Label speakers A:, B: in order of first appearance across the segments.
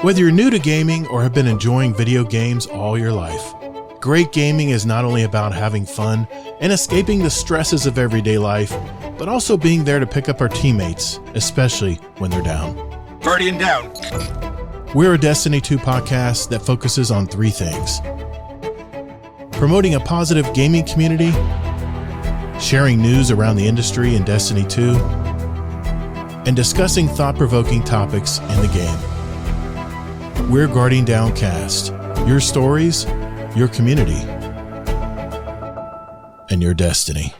A: Whether you're new to gaming or have been enjoying video games all your life, great gaming is not only about having fun and escaping the stresses of everyday life, but also being there to pick up our teammates, especially when they're down.
B: Guardian down.
A: We're a Destiny 2 podcast that focuses on three things: promoting a positive gaming community, sharing news around the industry in Destiny 2, and discussing thought-provoking topics in the game. We're Guardian Downcast, your stories, your community, and your destiny.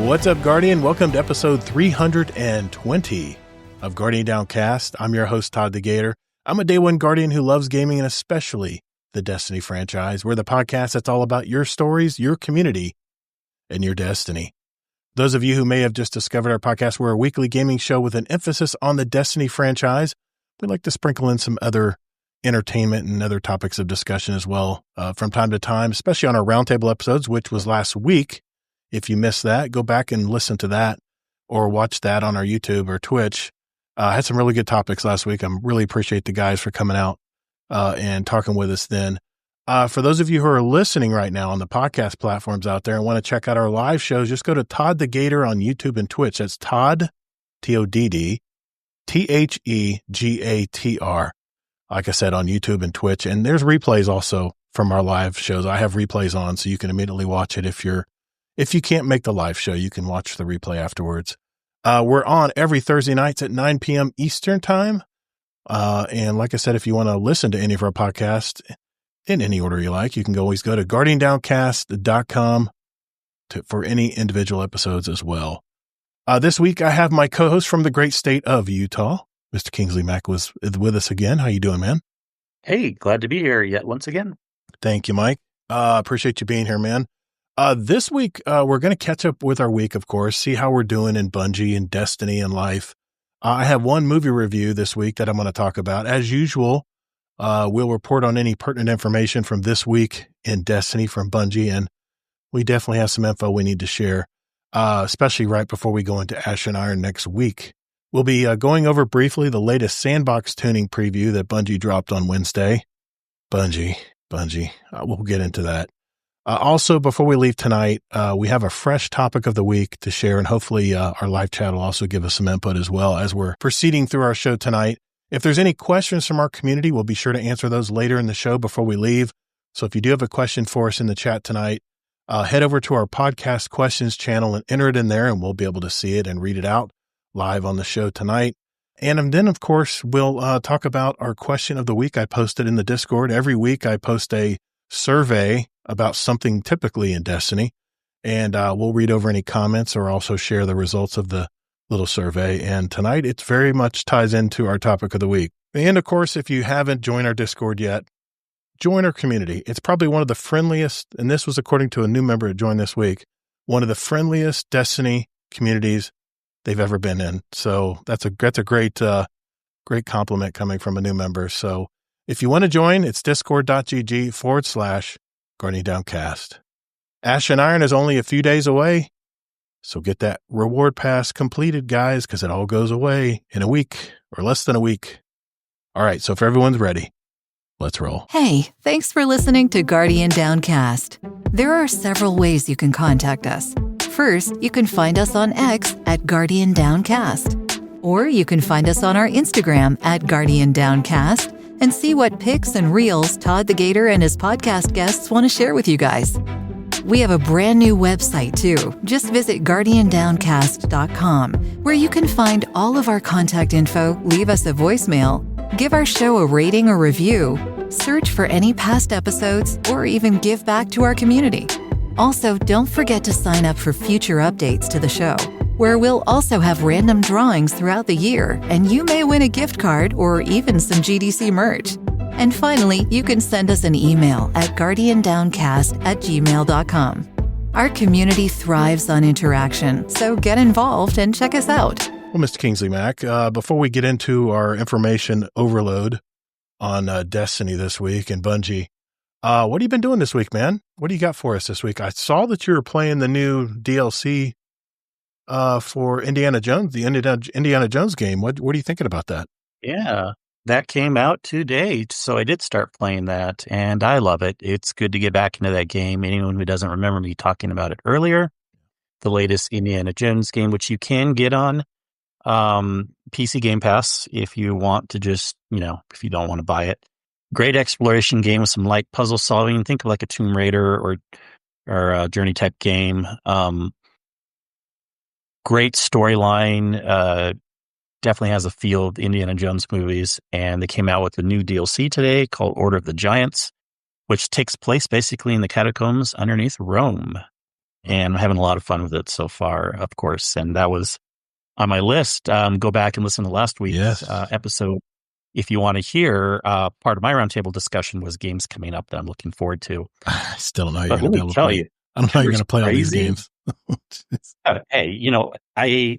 A: What's up, Guardian? Welcome to episode 320 of Guardian Downcast. I'm your host, Todd the Gator. I'm a Day One Guardian who loves gaming and especially the Destiny franchise. We're the podcast that's all about your stories, your community, and your destiny. Those of you who may have just discovered our podcast, we're a weekly gaming show with an emphasis on the Destiny franchise. We like to sprinkle in some other entertainment and other topics of discussion as well from time to time, especially on our roundtable episodes, which was last week. If you missed that, go back and listen to that or watch that on our YouTube or Twitch. I had some really good topics last week. I really appreciate the guys for coming out and talking with us then. For those of you who are listening right now on the podcast platforms out there and want to check out our live shows, just go to Todd the Gator on YouTube and Twitch. That's Todd, Todd, Thegatr. Like I said, on YouTube and Twitch. And there's replays also from our live shows. I have replays on, so you can immediately watch it. If you can't make the live show, you can watch the replay afterwards. We're on every Thursday nights at 9 p.m. Eastern time. And like I said, if you want to listen to any of our podcasts in any order you like, you can always go to guardiandowncast.com for any individual episodes as well. This week, I have my co-host from the great state of Utah, Mr. Kingsley Mack, was with us again. How you doing, man?
C: Hey, glad to be here yet once again.
A: Thank you, Mike. Appreciate you being here, man. This week, we're going to catch up with our week, of course, see how we're doing in Bungie and Destiny and life. I have one movie review this week that I'm going to talk about. As usual, we'll report on any pertinent information from this week in Destiny from Bungie, and we definitely have some info we need to share, especially right before we go into Ash and Iron next week. We'll be going over briefly the latest sandbox tuning preview that Bungie dropped on Wednesday. Bungie. We'll get into that. Also, before we leave tonight, we have a fresh topic of the week to share, and hopefully our live chat will also give us some input as well as we're proceeding through our show tonight. If there's any questions from our community, we'll be sure to answer those later in the show before we leave. So if you do have a question for us in the chat tonight, head over to our podcast questions channel and enter it in there, and we'll be able to see it and read it out live on the show tonight. And then, of course, we'll talk about our question of the week I posted in the Discord. Every week I post a survey about something typically in Destiny, and we'll read over any comments or also share the results of the little survey. And tonight, it very much ties into our topic of the week. And of course, if you haven't joined our Discord yet, join our community. It's probably one of the friendliest, and this was according to a new member that joined this week, one of the friendliest Destiny communities they've ever been in. So that's a great compliment coming from a new member. So if you want to join, it's discord.gg/Guardian Downcast. Ash and Iron is only a few days away, so get that reward pass completed, guys, because it all goes away in a week or less than a week. All right, so if everyone's ready, let's roll.
D: Hey, thanks for listening to Guardian Downcast. There are several ways you can contact us. First, you can find us on X at Guardian Downcast, or you can find us on our Instagram at Guardian Downcast, and see what pics and reels Todd the Gator and his podcast guests want to share with you guys. We have a brand new website too. Just visit guardiandowncast.com, where you can find all of our contact info, leave us a voicemail, give our show a rating or review, search for any past episodes, or even give back to our community. Also, don't forget to sign up for future updates to the show, where we'll also have random drawings throughout the year, and you may win a gift card or even some GDC merch. And finally, you can send us an email at guardiandowncast@gmail.com. Our community thrives on interaction, so get involved and check us out.
A: Well, Mr. Kingsley Mack, before we get into our information overload on Destiny this week and Bungie. What have you been doing this week, man? What do you got for us this week? I saw that you were playing the new DLC for Indiana Jones, the Indiana Jones game. What are you thinking about that?
C: Yeah, that came out today. So I did start playing that and I love it. It's good to get back into that game. Anyone who doesn't remember me talking about it earlier, the latest Indiana Jones game, which you can get on PC Game Pass if you want to just, if you don't want to buy it. Great exploration game with some light puzzle solving. Think of like a Tomb Raider or a Journey type game. Great storyline. Definitely has a feel of the Indiana Jones movies. And they came out with a new DLC today called Order of the Giants, which takes place basically in the catacombs underneath Rome. And I'm having a lot of fun with it so far, of course. And that was on my list. Go back and listen to last week's episode. If you want to hear, part of my roundtable discussion was games coming up that I'm looking forward to.
A: I still don't know how you're going to be able to play. I don't know how you're going to play all these games.
C: Hey,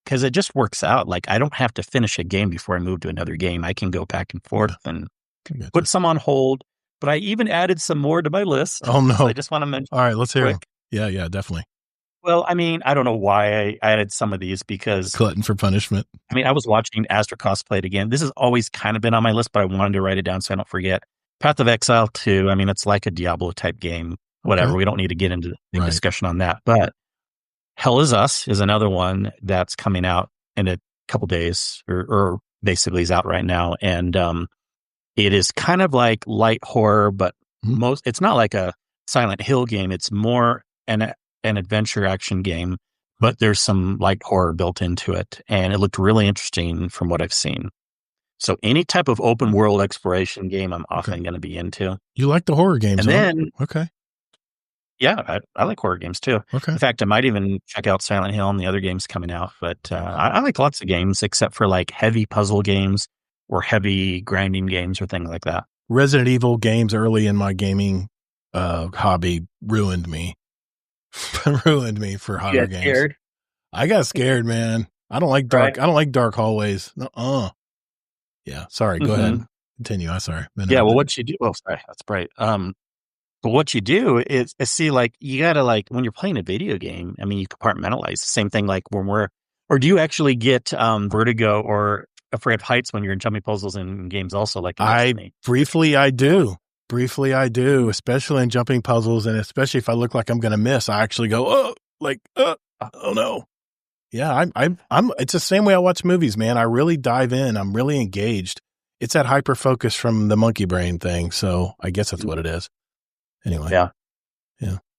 C: because it just works out. Like, I don't have to finish a game before I move to another game. I can go back and forth and put some on hold. But I even added some more to my list.
A: Oh, no.
C: So I just want to mention.
A: All right, let's hear them. Yeah, definitely.
C: Well, I mean, I don't know why I added some of these because...
A: Glutton for punishment.
C: I mean, I was watching Astrocross play it again. This has always kind of been on my list, but I wanted to write it down so I don't forget. Path of Exile 2, I mean, it's like a Diablo-type game. Whatever, we don't need to get into the discussion on that. But Hell Is Us is another one that's coming out in a couple days, or basically is out right now. And it is kind of like light horror, but it's not like a Silent Hill game. It's more an adventure action game, but there's some light horror built into it. And it looked really interesting from what I've seen. So any type of open world exploration game, I'm often going to be into.
A: You like the horror games,
C: and then
A: okay.
C: Yeah, I like horror games too.
A: Okay.
C: In fact, I might even check out Silent Hill and the other games coming out. But I like lots of games except for like heavy puzzle games or heavy grinding games or things like that.
A: Resident Evil games early in my gaming hobby ruined me. Ruined me for horror games. Scared? I got scared, man. I don't like dark. I don't like dark hallways. Yeah. Sorry. Go ahead. Continue. I'm sorry.
C: Well, what you do? Oh, sorry. That's right. But what you do is see, like, you gotta, like, when you're playing a video game, I mean, you compartmentalize. The same thing, like when or do you actually get vertigo or afraid of heights when you're in jumping puzzles in games? Also, like
A: briefly, I do, especially in jumping puzzles, and especially if I look like I'm going to miss, I actually go, oh no. Yeah, I'm. It's the same way I watch movies, man. I really dive in. I'm really engaged. It's that hyper focus from the monkey brain thing. So I guess that's what it is. Anyway.
C: Yeah.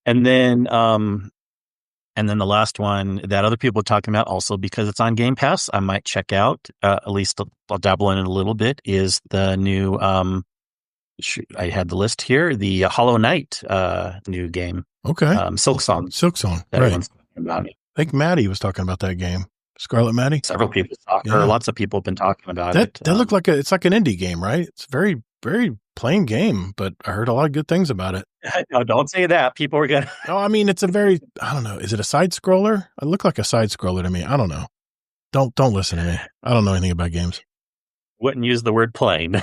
C: And then the last one that other people are talking about also because it's on Game Pass, I might check out, at least I'll dabble in it a little bit, is the new, I had the list here, the Hollow Knight new game.
A: Okay.
C: Silksong.
A: Right. Everyone's talking about. I think Maddie was talking about that game. Scarlet Maddie?
C: Several people lots of people have been talking about it.
A: That looked like it's like an indie game, right? It's very, very plain game, but I heard a lot of good things about it.
C: No, don't say that. People are gonna.
A: No, I mean, it's a very, I don't know. Is it a side scroller? It looked like a side scroller to me. I don't know. Don't listen to me. I don't know anything about games.
C: Wouldn't use the word plain.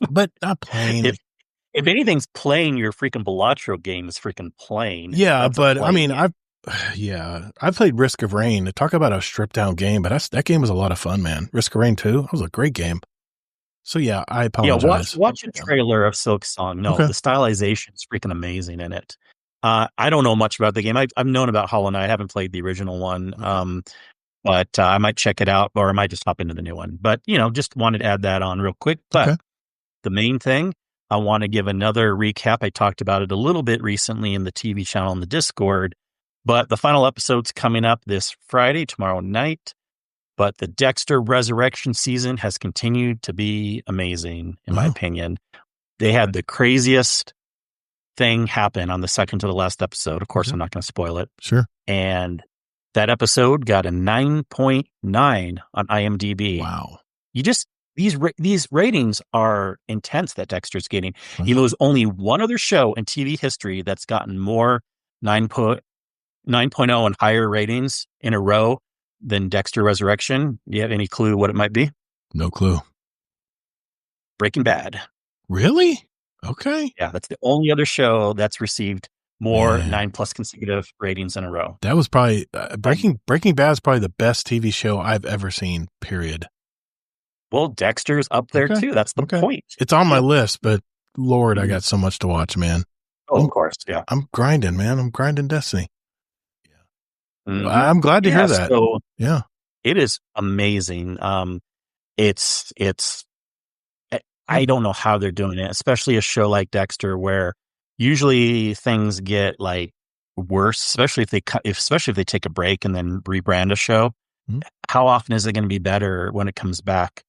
A: But not plain.
C: If anything's plain, your freaking Balatro game is freaking plain.
A: Yeah, that's but I mean, I played Risk of Rain. Talk about a stripped down game, but that game was a lot of fun, man. Risk of Rain 2, that was a great game. So yeah, I apologize.
C: Yeah, watch a trailer of Silksong. No, the stylization is freaking amazing in it. I don't know much about the game. I've known about Hollow Knight. I haven't played the original one, but I might check it out, or I might just hop into the new one. But just wanted to add that on real quick. But the main thing, I want to give another recap. I talked about it a little bit recently in the TV channel in the Discord, but the final episode's coming up this Friday, tomorrow night. But the Dexter Resurrection season has continued to be amazing, in my opinion. They had the craziest thing happen on the second to the last episode. Of course, I'm not going to spoil it.
A: Sure.
C: And that episode got a 9.9 on IMDb.
A: Wow.
C: These ratings are intense that Dexter's getting. There's only one other show in TV history that's gotten more 9.0 and higher ratings in a row than Dexter Resurrection. Do you have any clue what it might be?
A: No clue.
C: Breaking Bad.
A: Really? Okay.
C: Yeah, that's the only other show that's received more 9+ consecutive ratings in a row.
A: That was probably Breaking Bad is probably the best TV show I've ever seen. Period.
C: Well, Dexter's up there too. That's the point.
A: It's on my list, but Lord, I got so much to watch, man.
C: Oh, of course, yeah.
A: I'm grinding, man. I'm grinding Destiny. Yeah, I'm glad to hear that.
C: So
A: yeah,
C: it is amazing. It's. I don't know how they're doing it, especially a show like Dexter, where usually things get like worse, especially if they take a break and then rebrand a show. Mm-hmm. How often is it going to be better when it comes back?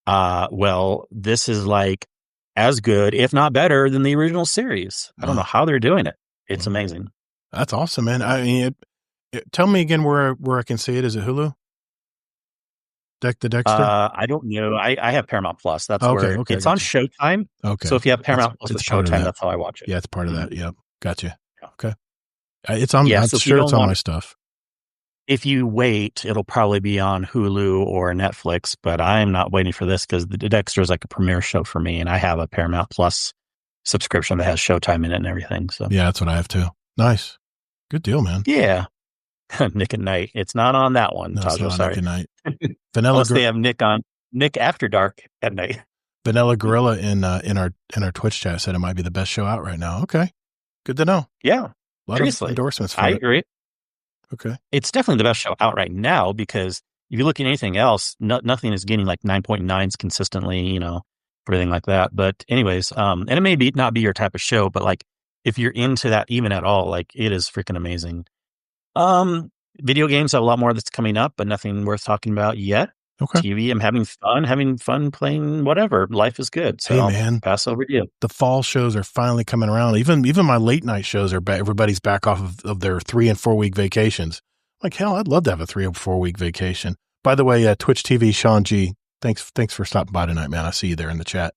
C: Well, this is like as good, if not better, than the original series. I don't know how they're doing it. It's amazing.
A: That's awesome, man. I mean, tell me again where I can see it. Is it Hulu? The Dexter?
C: I don't know. I have Paramount Plus. That's where it's on Showtime. Okay. So if you have Paramount Plus with Showtime, that's how I watch it.
A: Yeah, it's part of that. Yep. Gotcha. Okay. It's on. I'm sure it's on my stuff.
C: If you wait, it'll probably be on Hulu or Netflix, but I'm not waiting for this because the Dexter is like a premiere show for me, and I have a Paramount Plus subscription that has Showtime in it and everything. So
A: yeah, that's what I have too. Nice. Good deal, man.
C: Yeah. Nick at Night. It's not on that one.
A: No,
C: Tajo,
A: sorry. Nick at Night.
C: Unless they have Nick After Dark at Night.
A: Vanilla Gorilla in our Twitch chat said it might be the best show out right now. Okay, good to know.
C: Yeah,
A: a lot of endorsements.
C: I agree.
A: Okay,
C: it's definitely the best show out right now because if you look at anything else, nothing is getting like 9.9s consistently. Everything like that. But anyways, and it may not be your type of show, but like if you're into that even at all, like it is freaking amazing. Video games have a lot more that's coming up, but nothing worth talking about yet.
A: Okay.
C: TV, I'm having fun playing whatever. Life is good. So
A: hey, man,
C: I'll pass over to you.
A: The fall shows are finally coming around. Even my late night shows are back. Everybody's back off of their 3 and 4 week vacations. Like, hell, I'd love to have a 3 or 4 week vacation. By the way, Twitch TV, Sean G, thanks for stopping by tonight, man. I see you there in the chat.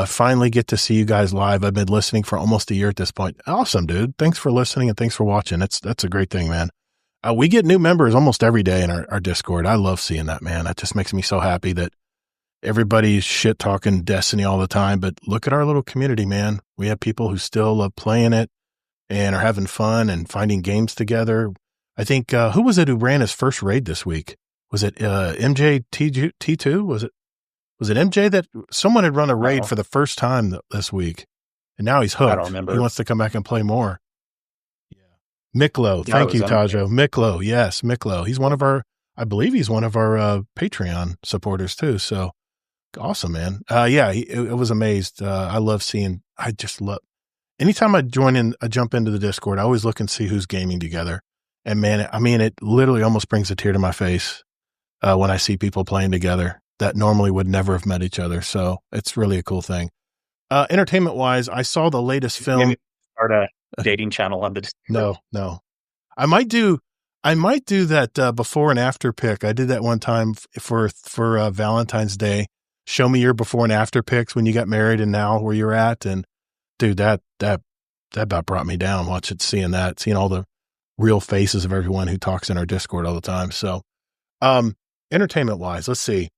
A: Finally get to see you guys live. I've been listening for almost a year at this point. Awesome, dude. Thanks for listening and thanks for watching. That's a great thing, man. We get new members almost every day in our Discord. I love seeing that, man. That just makes me so happy that everybody's shit talking Destiny all the time. But look at our little community, man. We have people who still love playing it and are having fun and finding games together. I think, who was it who ran his first raid this week? Was it MJ T2? Was it MJ that someone had run a raid for the first time this week? And now he's hooked.
C: I don't remember.
A: He wants to come back and play more. Miklo. Thank you, Tajo. Miklo. Yes, Miklo. He's one of our Patreon supporters too. So awesome, man. It was amazed. I love seeing, anytime I jump into the Discord, I always look and see who's gaming together. And man, I mean, it literally almost brings a tear to my face when I see people playing together that normally would never have met each other. So it's really a cool thing. Entertainment wise, I saw the latest film.
C: Start a dating channel on the
A: No. I might do that before and after pic. I did that one time for Valentine's Day. Show me your before and after pics when you got married and now where you're at. And dude, that about brought me down seeing all the real faces of everyone who talks in our Discord all the time. So, entertainment wise, let's see.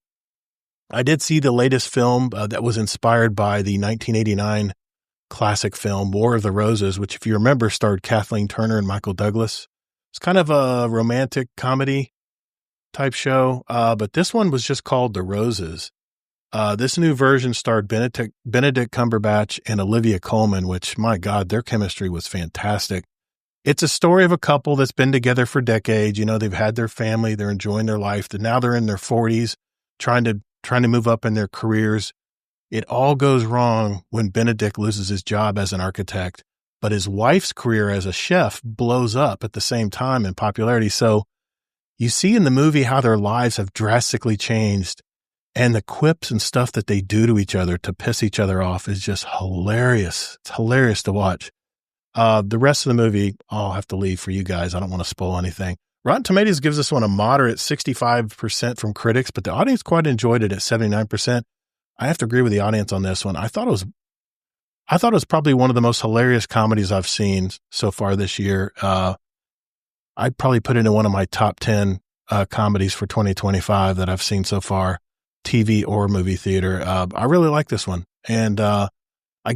A: I did see the latest film that was inspired by the 1989 classic film War of the Roses, which, if you remember, starred Kathleen Turner and Michael Douglas. It's kind of a romantic comedy type show, but this one was just called The Roses. This new version starred Benedict Cumberbatch and Olivia Colman, which, my God, their chemistry was fantastic. It's a story of a couple that's been together for decades. They've had their family, they're enjoying their life. Now they're in their 40s, trying to move up in their careers. It all goes wrong when Benedict loses his job as an architect, but his wife's career as a chef blows up at the same time in popularity. So you see in the movie how their lives have drastically changed, and the quips and stuff that they do to each other to piss each other off is just hilarious. It's hilarious to watch. The rest of the movie, I'll have to leave for you guys. I don't want to spoil anything. Rotten Tomatoes gives this one a moderate 65% from critics, but the audience quite enjoyed it at 79%. I have to agree with the audience on this one. I thought it was probably one of the most hilarious comedies I've seen so far this year. I'd probably put it in one of my top 10 comedies for 2025 that I've seen so far. TV or movie theater. I really like this one. And I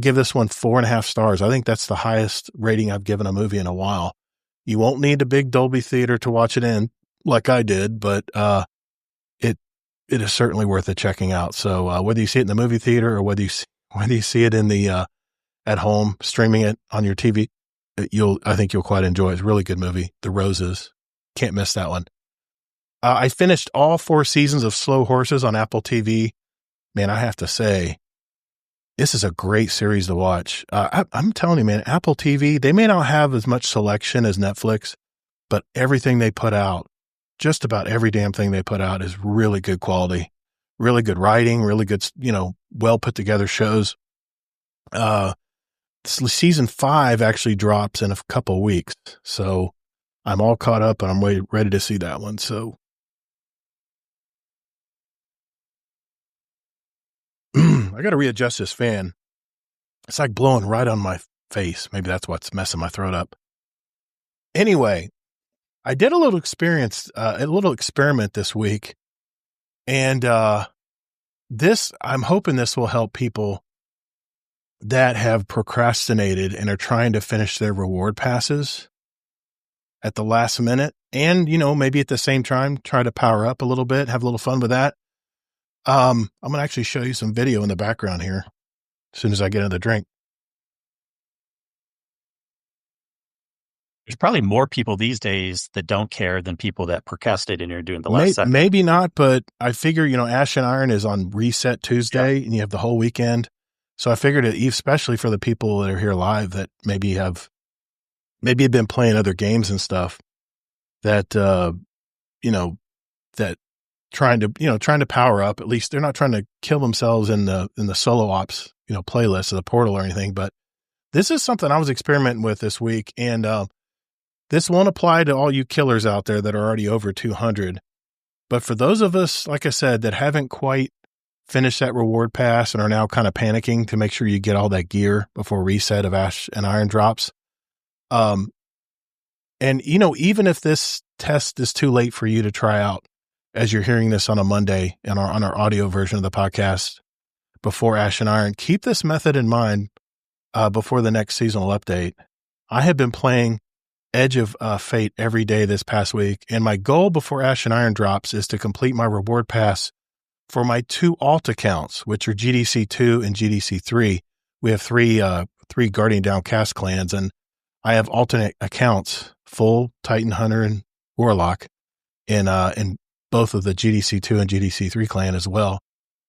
A: give this one 4.5 stars. I think that's the highest rating I've given a movie in a while. You won't need a big Dolby theater to watch it in like I did, but it is certainly worth it checking out. So whether you see it in the movie theater or whether you see it in the at home streaming it on your TV, I think you'll quite enjoy it. It's a really good movie. The Roses. Can't miss that one. I finished all 4 seasons of Slow Horses on Apple TV. Man, I have to say, this is a great series to watch. I'm telling you, man, Apple TV, they may not have as much selection as Netflix, but everything they put out, just about every damn thing they put out is really good quality, really good writing, really good, well put together shows. Season 5 actually drops in a couple weeks. So I'm all caught up and I'm ready to see that one. So I got to readjust this fan. It's like blowing right on my face. Maybe that's what's messing my throat up. Anyway, I did a little experiment this week, and I'm hoping this will help people that have procrastinated and are trying to finish their reward passes at the last minute, and maybe at the same time try to power up a little bit, have a little fun with that. I'm going to actually show you some video in the background here as soon as I get another drink.
C: There's probably more people these days that don't care than people that procrastinated and are doing the last second.
A: Maybe not, but I figure, Ash and Iron is on Reset Tuesday, and you have the whole weekend. So I figured, especially for the people that are here live that maybe have been playing other games and stuff, that, that trying to power up, at least they're not trying to kill themselves in the solo ops, playlist of the Portal or anything. But this is something I was experimenting with this week. And, this won't apply to all you killers out there that are already over 200. But for those of us, like I said, that haven't quite finished that reward pass and are now kind of panicking to make sure you get all that gear before Reset of Ash and Iron drops. And, even if this test is too late for you to try out, as you're hearing this on a Monday and on our audio version of the podcast before Ash and Iron, keep this method in mind before the next seasonal update. I have been playing Edge of Fate every day this past week, and my goal before Ash and Iron drops is to complete my reward pass for my 2 alt accounts, which are GDC2 and GDC3. We have three Guardian Downcast clans, and I have alternate accounts, full Titan Hunter and Warlock, in both of the GDC2 and GDC3 clan as well.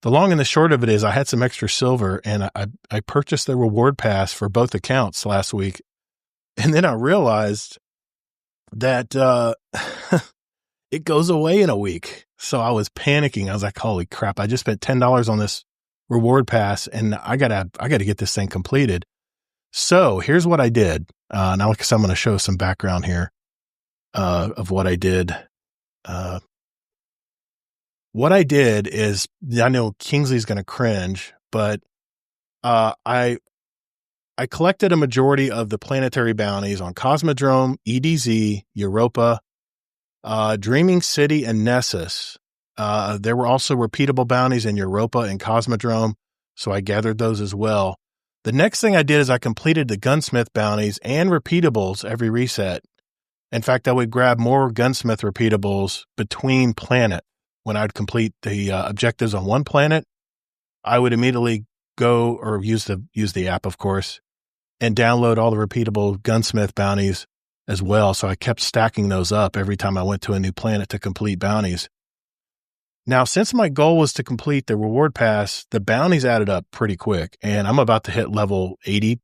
A: The long and the short of it is I had some extra silver, and I purchased the reward pass for both accounts last week. And then I realized that it goes away in a week. So I was panicking. I was like, holy crap, I just spent $10 on this reward pass, and I gotta get this thing completed. So here's what I did. Now, because I'm going to show some background here of what I did. What I did is, I know Kingsley's going to cringe, but I collected a majority of the planetary bounties on Cosmodrome, EDZ, Europa, Dreaming City, and Nessus. There were also repeatable bounties in Europa and Cosmodrome, so I gathered those as well. The next thing I did is I completed the Gunsmith bounties and repeatables every reset. In fact, I would grab more Gunsmith repeatables between planets. When I'd complete the objectives on one planet, I would immediately go or use the app, of course, and download all the repeatable Gunsmith bounties as well. So I kept stacking those up every time I went to a new planet to complete bounties. Now, since my goal was to complete the reward pass, the bounties added up pretty quick, and I'm about to hit level 80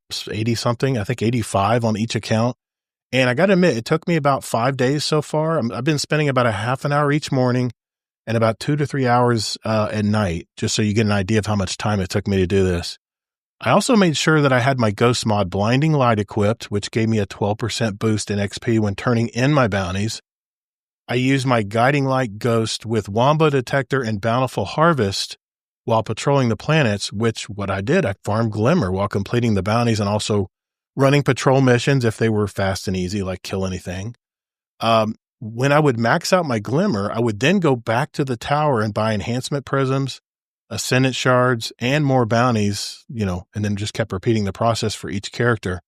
A: something, I think 85 on each account. And I got to admit, it took me about 5 days so far. I've been spending about a half an hour each morning and about 2 to 3 hours at night, just so you get an idea of how much time it took me to do this. I also made sure that I had my Ghost mod Blinding Light equipped, which gave me a 12% boost in XP when turning in my bounties. I used my Guiding Light Ghost with Wombo Detector and Bountiful Harvest while patrolling the planets, what I did, I farmed Glimmer while completing the bounties and also running patrol missions if they were fast and easy, like kill anything. When I would max out my Glimmer, I would then go back to the tower and buy enhancement prisms Ascendant shards, and more bounties, and then just kept repeating the process for each character.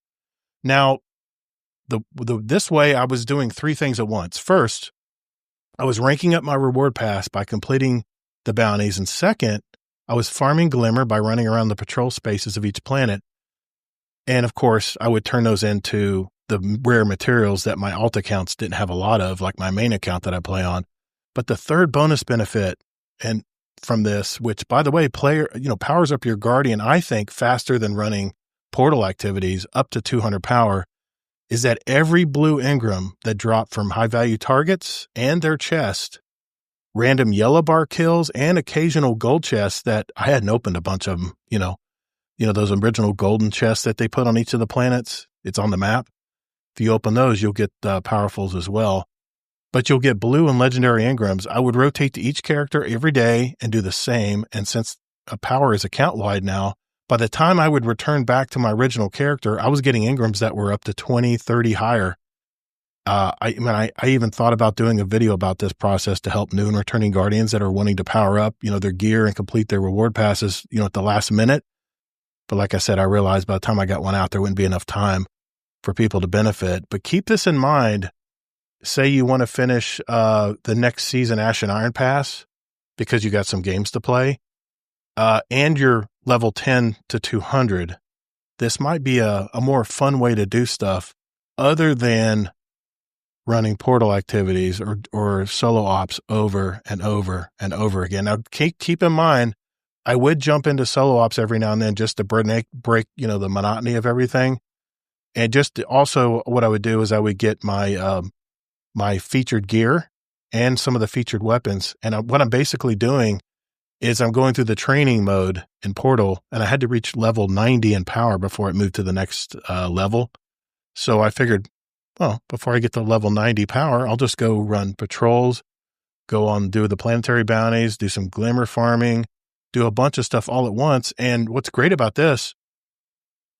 A: Now, this way I was doing 3 things at once. First, I was ranking up my reward pass by completing the bounties. And second, I was farming Glimmer by running around the patrol spaces of each planet. And of course, I would turn those into the rare materials that my alt accounts didn't have a lot of, like my main account that I play on. But the third bonus benefit and from this, which by the way, powers up your Guardian, I think faster than running portal activities up to 200 power, is that every blue engram that dropped from high value targets and their chest, random yellow bar kills and occasional gold chests that I hadn't opened a bunch of them, those original golden chests that they put on each of the planets. It's on the map. If you open those, you'll get powerfuls as well. But you'll get blue and legendary engrams. I would rotate to each character every day and do the same. And since a power is account wide now, by the time I would return back to my original character, I was getting engrams that were up to 20, 30 higher. I even thought about doing a video about this process to help new and returning Guardians that are wanting to power up, their gear and complete their reward passes, at the last minute. But like I said, I realized by the time I got one out, there wouldn't be enough time for people to benefit. But keep this in mind. Say you want to finish the next season Ashen Iron Pass because you got some games to play, and you're level 10 to 200. This might be a more fun way to do stuff other than running portal activities or solo ops over and over and over again. Now, keep in mind, I would jump into solo ops every now and then just to break the monotony of everything. And just also what I would do is I would get my my featured gear and some of the featured weapons. And what I'm basically doing is I'm going through the training mode in Portal, and I had to reach level 90 in power before it moved to the next level. So I figured, well, before I get to level 90 power, I'll just go run patrols, go on, do the planetary bounties, do some Glimmer farming, do a bunch of stuff all at once. And what's great about this,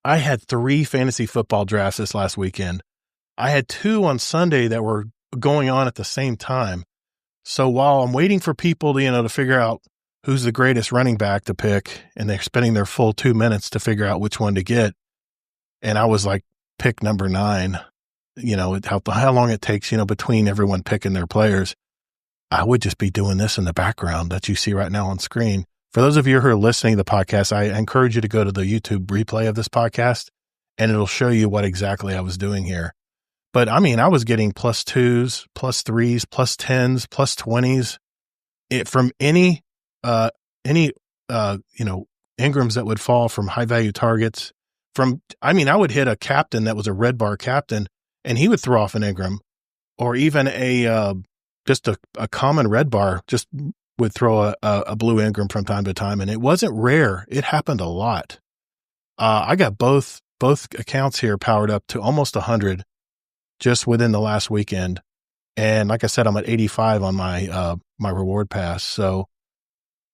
A: I had 3 fantasy football drafts this last weekend. I had 2 on Sunday that were going on at the same time. So while I'm waiting for people to, to figure out who's the greatest running back to pick, and they're spending their full 2 minutes to figure out which one to get, and I was like, pick number 9, how long it takes, between everyone picking their players. I would just be doing this in the background that you see right now on screen. For those of you who are listening to the podcast, I encourage you to go to the YouTube replay of this podcast, and it'll show you what exactly I was doing here. But I mean, I was getting +2s, +3s, +10s, +20s from any engrams that would fall from high value targets. I would hit a captain that was a red bar captain, and he would throw off an engram, or even just a common red bar just would throw a blue engram from time to time. And it wasn't rare. It happened a lot. I got both accounts here powered up to almost 100 just within the last weekend. And like I said, I'm at 85 on my reward pass. So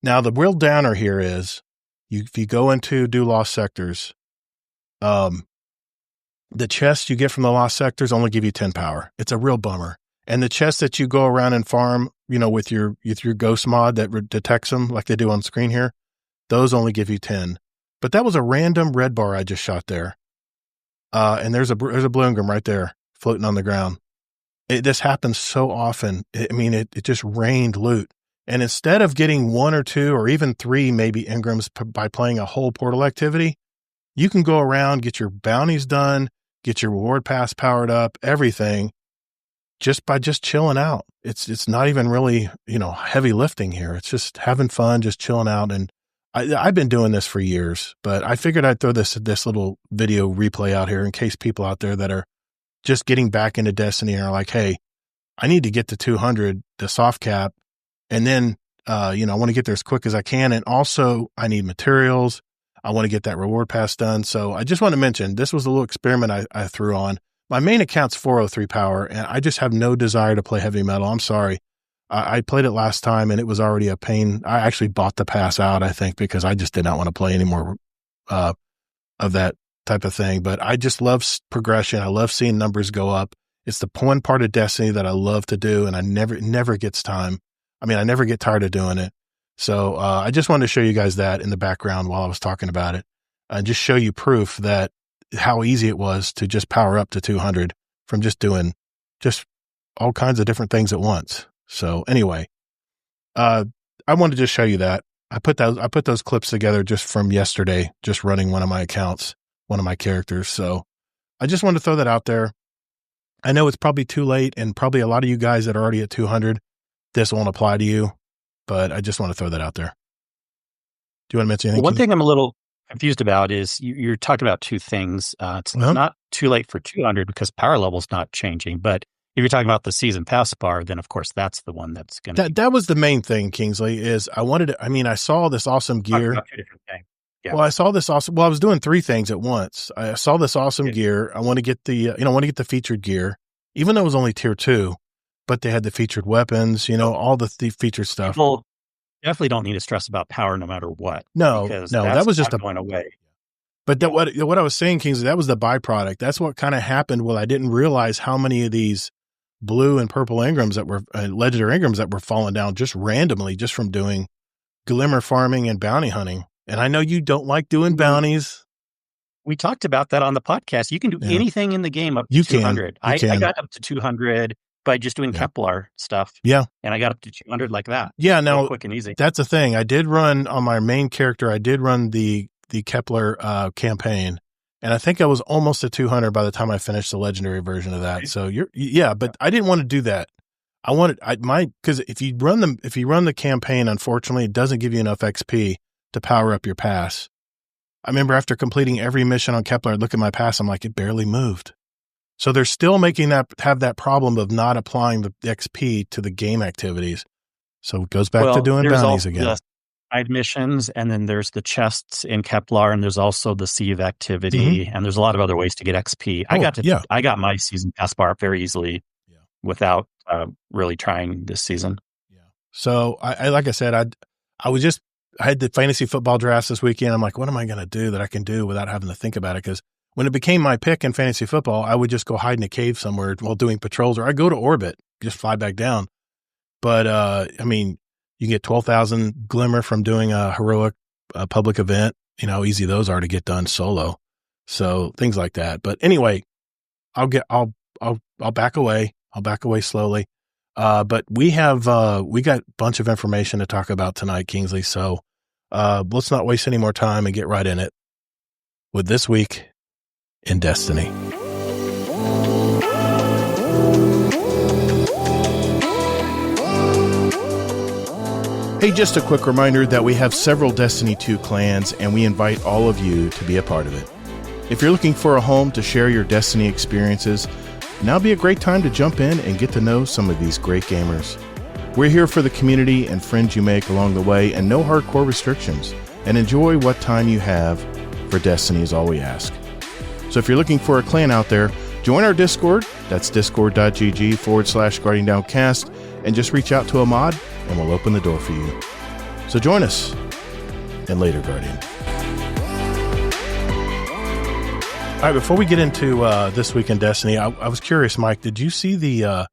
A: now the real downer here is if you go into do lost sectors, the chests you get from the lost sectors only give you 10 power. It's a real bummer. And the chests that you go around and farm, with your ghost mod that detects them like they do on screen here, those only give you 10. But that was a random red bar I just shot there. And there's a blue engram right there floating on the ground. This happens so often. It just rained loot. And instead of getting 1 or 2 or even 3 maybe engrams by playing a whole portal activity, you can go around, get your bounties done, get your reward pass powered up, everything, just by chilling out. It's not even really, heavy lifting here. It's just having fun, just chilling out. And I've been doing this for years, but I figured I'd throw this little video replay out here in case people out there that are just getting back into Destiny and are like, hey, I need to get to 200, the soft cap. And then, I want to get there as quick as I can. And also I need materials. I want to get that reward pass done. So I just want to mention, this was a little experiment I threw on. My main account's 403 power, and I just have no desire to play heavy metal. I'm sorry. I played it last time, and it was already a pain. I actually bought the pass out, I think, because I just did not want to play any more of that type of thing. But I just love progression. I love seeing numbers go up. It's the one part of Destiny that I love to do, and I never gets time. I never get tired of doing it. So I just wanted to show you guys that in the background while I was talking about it, and just show you proof that how easy it was to just power up to 200 from just doing just all kinds of different things at once. So anyway, I wanted to just show you that. I put those clips together just from yesterday, just running one of my accounts, one of my characters. So I just wanted to throw that out there. I know it's probably too late, and probably a lot of you guys that are already at 200, this won't apply to you, but I just want to throw that out there. Do you want to mention anything?
C: One thing I'm a little confused about is you're talking about two things. It's not too late for 200 because power level's not changing, but if you're talking about the season pass bar, then of course that's the one that's going to.
A: That was the main thing, Kingsley. Is I saw this awesome gear.
C: About two different things. Yeah.
A: Well, I saw this awesome. Well, I was doing three things at once. I saw this awesome gear. I want to get the featured gear, even though it was only tier 2, but they had the featured weapons. All the featured stuff.
C: People definitely don't need to stress about power no matter what.
A: No, that was just
C: going away.
A: But what I was saying, Kingsley, that was the byproduct. That's what kind of happened. Well, I didn't realize how many of these blue and purple Engrams that were legendary Engrams that were falling down just randomly, just from doing glimmer farming and bounty hunting. And I know you don't like doing bounties.
C: We talked about that on the podcast. You can do anything in the game up to 200. I got up to 200 by just doing Kepler stuff.
A: Yeah.
C: And I got up to 200 like that.
A: Yeah. Now,
C: quick and easy.
A: That's the thing. I did run on my main character. I did run the Kepler campaign. And I think I was almost at 200 by the time I finished the legendary version of that. Okay. So but I didn't want to do that. Because if you run the campaign, unfortunately, it doesn't give you enough XP to power up your pass. I remember after completing every mission on Kepler, I'd look at my pass, I'm like, it barely moved. So they're still have that problem of not applying the XP to the game activities. So it goes back to doing bounties again.
C: The side missions, and then there's the chests in Kepler, and there's also the Sieve activity, and there's a lot of other ways to get XP. I got my season pass bar up very easily without really trying this season.
A: Yeah. So I like I said, I had the fantasy football drafts this weekend. I'm like, what am I going to do that I can do without having to think about it? Because when it became my pick in fantasy football, I would just go hide in a cave somewhere while doing patrols, or I go to orbit, just fly back down. But, you can get 12,000 glimmer from doing a heroic public event, how easy those are to get done solo. So things like that. But anyway, I'll back away. I'll back away slowly. But we got a bunch of information to talk about tonight, Kingsley. So let's not waste any more time and get right in it with This Week in Destiny. Hey, just a quick reminder that we have several Destiny 2 clans, and we invite all of you to be a part of it. If you're looking for a home to share your Destiny experiences, now would be a great time to jump in and get to know some of these great gamers. We're here for the community and friends you make along the way, and no hardcore restrictions. And enjoy what time you have for Destiny is all we ask. So if you're looking for a clan out there, join our Discord. That's discord.gg/GuardianDownCast, and just reach out to a mod and we'll open the door for you. So join us, and later, Guardian. All right, before we get into This Week in Destiny, I was curious, Mike, did you see the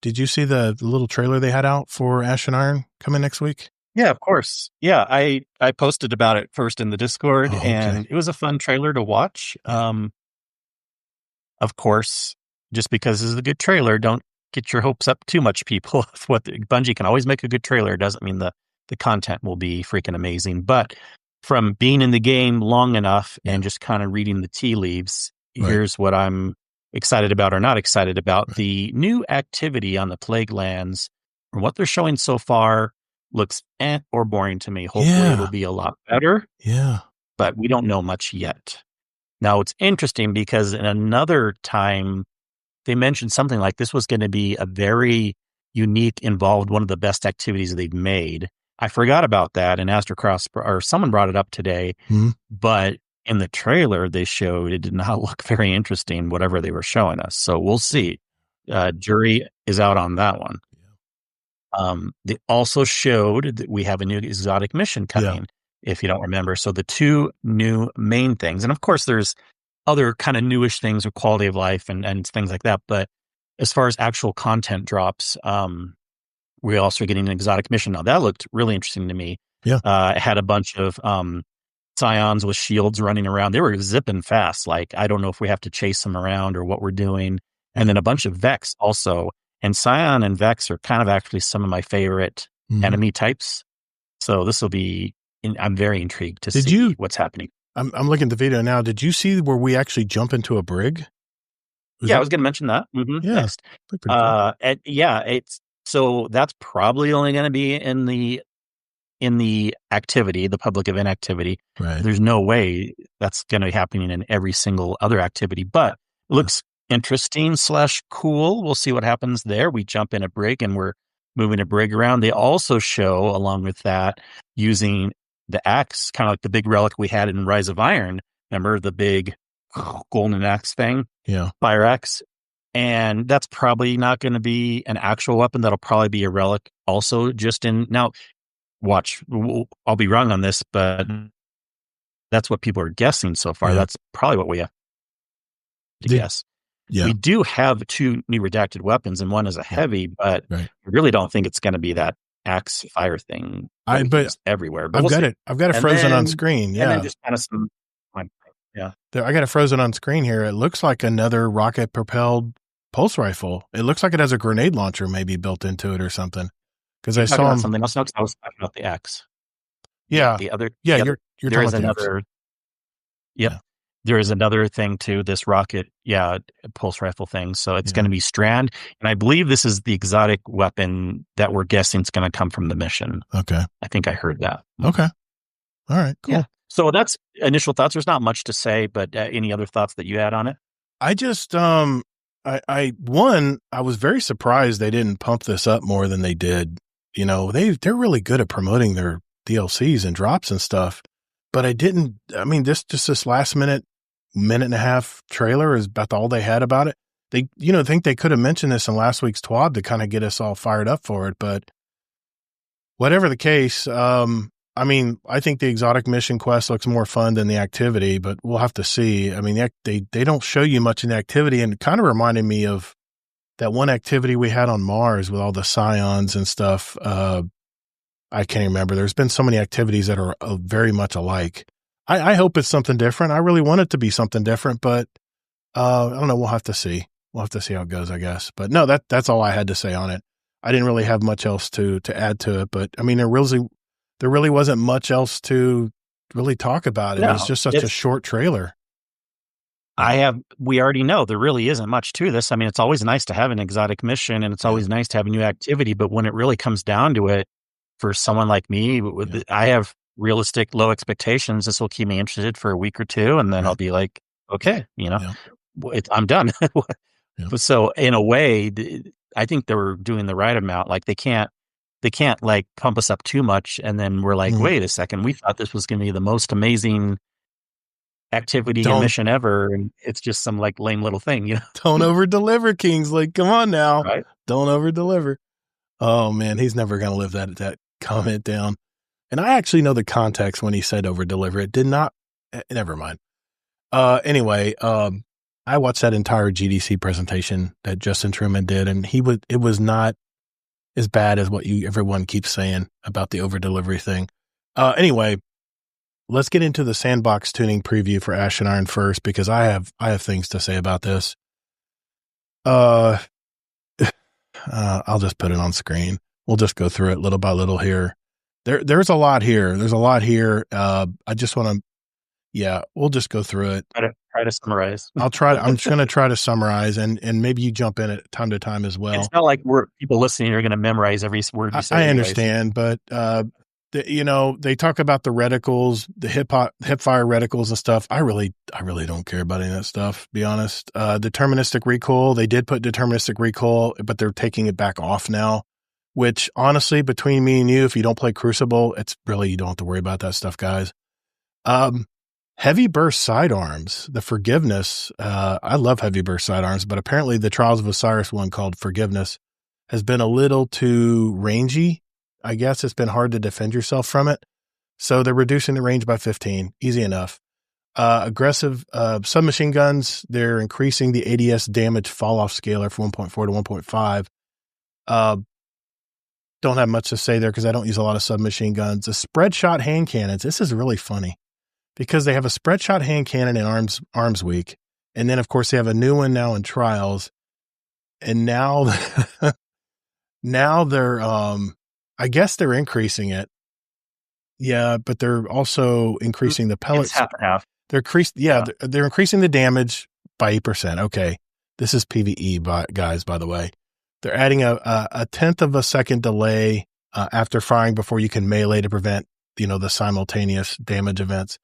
A: little trailer they had out for Ashen Iron coming next week?
C: Yeah, of course. Yeah, I posted about it first in the Discord, and it was a fun trailer to watch. Of course, just because this is a good trailer, don't get your hopes up too much, people. Bungie can always make a good trailer. It doesn't mean the content will be freaking amazing. But from being in the game long enough and just kind of reading the tea leaves, here's what I'm excited about or not excited about. Right. The new activity on the Plague Lands, from what they're showing so far, looks or boring to me. Hopefully it'll be a lot better.
A: Yeah.
C: But we don't know much yet. Now, it's interesting because in another time, they mentioned something like this was going to be a very unique, involved, one of the best activities they've made. I forgot about that, and Astrocross, or someone brought it up today, but in the trailer they showed, it did not look very interesting, whatever they were showing us. So we'll see. Jury is out on that one. They also showed that we have a new exotic mission coming, if you don't remember. So the two new main things, and of course there's other kind of newish things or quality of life and things like that. But as far as actual content drops, we're also getting an exotic mission. Now that looked really interesting to me.
A: Yeah.
C: It had a bunch of Scions with shields running around. They were zipping fast. Like, I don't know if we have to chase them around or what we're doing. And then a bunch of Vex also. And Scion and Vex are kind of actually some of my favorite enemy types. So this will be, I'm very intrigued to see what's happening.
A: I'm looking at the video now. Did you see where we actually jump into a brig?
C: I was going to mention that.
A: Yeah.
C: Next. Cool. So that's probably only going to be in the activity, the public event activity.
A: Right.
C: There's no way that's going to be happening in every single other activity, but it looks interesting / cool. We'll see what happens there. We jump in a brig and we're moving a brig around. They also show, along with that, using the axe, kind of like the big relic we had in Rise of Iron. Remember the big golden axe thing?
A: Yeah.
C: Fire axe. And that's probably not going to be an actual weapon. That'll probably be a relic also just in... Now, watch, I'll be wrong on this, but that's what people are guessing so far. Yeah. That's probably what we have to guess.
A: Yeah.
C: We do have 2 new redacted weapons, and one is a heavy, but I really don't think it's going to be that axe fire thing.
A: But
C: everywhere. But
A: I've got it frozen on screen. Yeah.
C: And then just kind of some. Yeah.
A: I got it frozen on screen here. It looks like another rocket propelled pulse rifle. It looks like it has a grenade launcher maybe built into it or something. Because I saw
C: something else. No, I was talking about the X.
A: Yeah.
C: The other.
A: Yeah.
C: You're
A: there is
C: another.
A: X.
C: Yep. Yeah. There is another thing to this rocket. Yeah. Pulse rifle thing. So it's going to be Strand. And I believe this is the exotic weapon that we're guessing is going to come from the mission.
A: Okay.
C: I think I heard that.
A: Okay. All right. Cool.
C: Yeah. So that's initial thoughts. There's not much to say, but any other thoughts that you had on it?
A: I just, I was very surprised they didn't pump this up more than they did. You know, they're really good at promoting their DLCs and drops and stuff, but this last minute and a half trailer is about all they had about it. They, think they could have mentioned this in last week's TWAB to kind of get us all fired up for it, but whatever the case, I think the exotic mission quest looks more fun than the activity, but we'll have to see. I mean, they don't show you much in the activity, and it kind of reminded me of that one activity we had on Mars with all the Scions and stuff. I can't remember. There's been so many activities that are very much alike. I hope it's something different. I really want it to be something different, but I don't know. We'll have to see. We'll have to see how it goes, I guess. But no, that's all I had to say on it. I didn't really have much else to add to it, but I mean, there really wasn't much else to really talk about it. No, it was just such a short trailer.
C: We already know there really isn't much to this. I mean, it's always nice to have an exotic mission and it's always nice to have a new activity, but when it really comes down to it, for someone like me, I have realistic low expectations. This will keep me interested for a week or two, and then I'll be like, okay, I'm done. So in a way, I think they were doing the right amount. Like they can't like pump us up too much. And then we're like, wait a second, we thought this was going to be the most amazing activity and mission ever. And it's just some like lame little thing,
A: Don't over deliver, Kings. Like, come on now.
C: Right?
A: Don't over deliver. Oh man, he's never going to live that comment down. And I actually know the context when he said over deliver. It did not, never mind. Anyway, I watched that entire GDC presentation that Justin Truman did, and it was not as bad as what everyone keeps saying about the over delivery thing. Anyway, let's get into the sandbox tuning preview for Ashen Iron first, because I have things to say about this. I'll just put it on screen. We'll just go through it little by little here. There's a lot here. There's a lot here. I just want to, we'll just go through it.
C: Try to summarize.
A: I'm just going to try to summarize, and maybe you jump in at time to time as well.
C: It's not like people listening are going to memorize every word you say.
A: I understand, but they talk about the reticles, the hipfire reticles and stuff. I really don't care about any of that stuff, to be honest. Deterministic recoil, they did put deterministic recoil, but they're taking it back off now, which honestly, between me and you, if you don't play Crucible, it's really, you don't have to worry about that stuff, guys. Heavy burst sidearms, the Forgiveness. I love heavy burst sidearms, but apparently the Trials of Osiris one called Forgiveness has been a little too rangy. I guess it's been hard to defend yourself from it. So they're reducing the range by 15. Easy enough. Aggressive submachine guns, they're increasing the ADS damage fall-off scaler from 1.4 to 1.5. don't have much to say there because I don't use a lot of submachine guns. The spread shot hand cannons. This is really funny because they have a spread shot hand cannon in Arms Week. And then, of course, they have a new one now in Trials. And now, now they're, I guess they're increasing it. Yeah, but they're also increasing the pellets.
C: It's half and half.
A: They're increasing the damage by 8%. Okay. This is PvE, guys, by the way. They're adding a tenth of a second delay after firing before you can melee to prevent, the simultaneous damage events.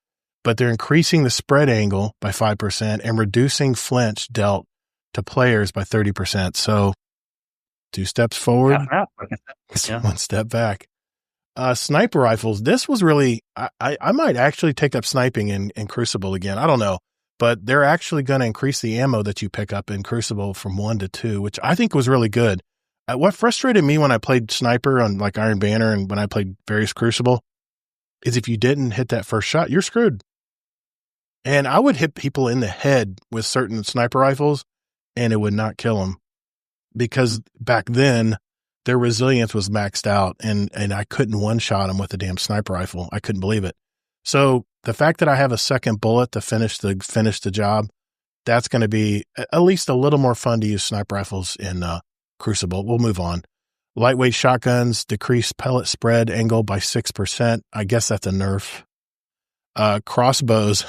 A: But they're increasing the spread angle by 5% and reducing flinch dealt to players by 30%. So 2 steps forward, one step back. Sniper rifles. This was really, I might actually take up sniping in Crucible again. I don't know. But they're actually going to increase the ammo that you pick up in Crucible from 1 to 2, which I think was really good. What frustrated me when I played Sniper on like Iron Banner and when I played various Crucible is if you didn't hit that first shot, you're screwed. And I would hit people in the head with certain sniper rifles and it would not kill them because back then their resilience was maxed out and I couldn't one-shot them with a damn sniper rifle. I couldn't believe it. So the fact that I have a second bullet to finish the job, that's going to be at least a little more fun to use sniper rifles in Crucible. We'll move on. Lightweight shotguns decrease pellet spread angle by 6%. I guess that's a nerf. Crossbows.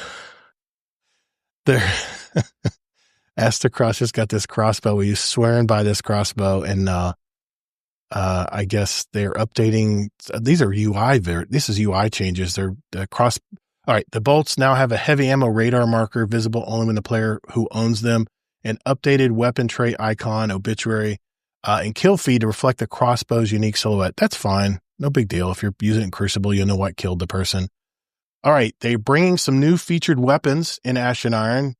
A: Astacross just got this crossbow. We use swearing by this crossbow, and I guess they're updating. These are UI. This is UI changes. They're All right. The bolts now have a heavy ammo radar marker visible only when the player who owns them, an updated weapon trait icon, obituary, and kill feed to reflect the crossbow's unique silhouette. That's fine. No big deal. If you're using it in Crucible, you'll know what killed the person. All right. They're bringing some new featured weapons in Ashen Iron.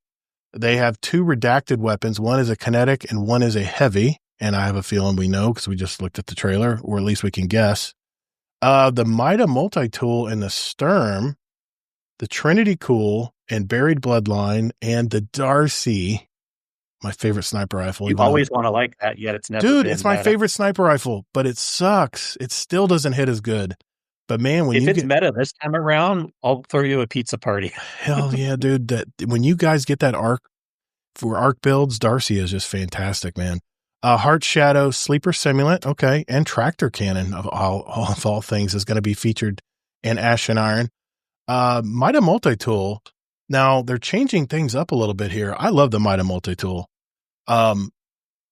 A: They have 2 redacted weapons. One is a kinetic and one is a heavy. And I have a feeling we know because we just looked at the trailer, or at least we can guess. The Mida multi-tool and the Sturm, the Trinity Cool and Buried Bloodline, and the Darcy, my favorite sniper rifle.
C: You always want to like that, yet it's never
A: Dude,
C: been
A: it's my favorite sniper rifle, but it sucks. It still doesn't hit as good. But man,
C: if it's meta this time around, I'll throw you a pizza party.
A: Hell yeah, dude. When you guys get that arc builds, Darcy is just fantastic, man. Heart Shadow, Sleeper Simulant, okay, and Tractor Cannon of all things is going to be featured in Ashen Iron. Mida Multi-Tool. Now they're changing things up a little bit here. I love the Mida Multi-Tool.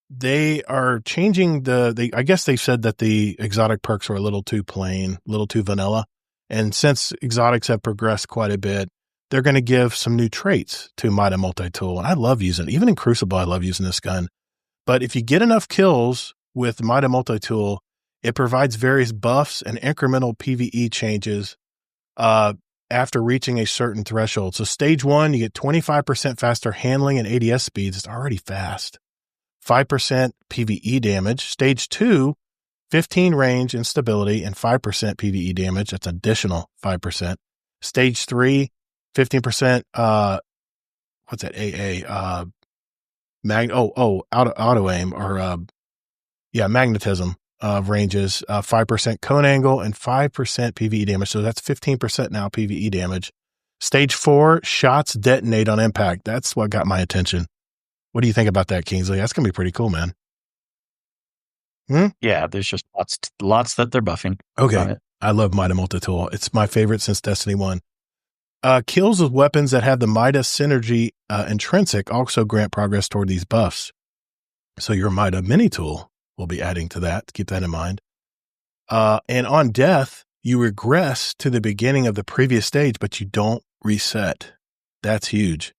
A: They are changing I guess they said that the exotic perks were a little too plain, a little too vanilla. And since exotics have progressed quite a bit, they're going to give some new traits to Mida Multi-Tool. And I love using it. Even in Crucible, I love using this gun. But if you get enough kills with Mida Multi-Tool, it provides various buffs and incremental PvE changes after reaching a certain threshold. So stage 1, you get 25% faster handling and ADS speeds. It's already fast. 5% PvE damage. Stage 2, 15 range and stability and 5% PvE damage. That's additional 5%. Stage 3, 15%, what's that? AA, auto aim or, magnetism ranges, 5% cone angle and 5% PvE damage. So that's 15% now PvE damage. Stage 4, shots detonate on impact. That's what got my attention. What do you think about that, Kingsley? That's going to be pretty cool, man.
C: Yeah, there's just lots that they're buffing.
A: Okay. I love Mida Multi-Tool. It's my favorite since Destiny 1. Kills with weapons that have the Mida synergy intrinsic also grant progress toward these buffs. So your Mida mini tool will be adding to that. Keep that in mind. And on death, you regress to the beginning of the previous stage, but you don't reset. That's huge.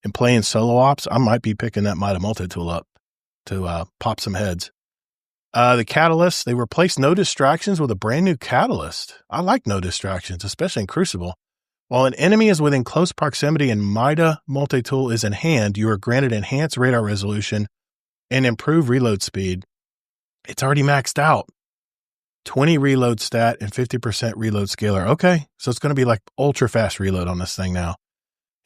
A: And playing solo ops, I might be picking that Mida Multi-Tool up to pop some heads. The Catalyst, they replaced No Distractions with a brand new Catalyst. I like No Distractions, especially in Crucible. While an enemy is within close proximity and Mida Multi-Tool is in hand, you are granted enhanced radar resolution and improved reload speed. It's already maxed out. 20 reload stat and 50% reload scalar. Okay, so it's going to be like ultra fast reload on this thing now.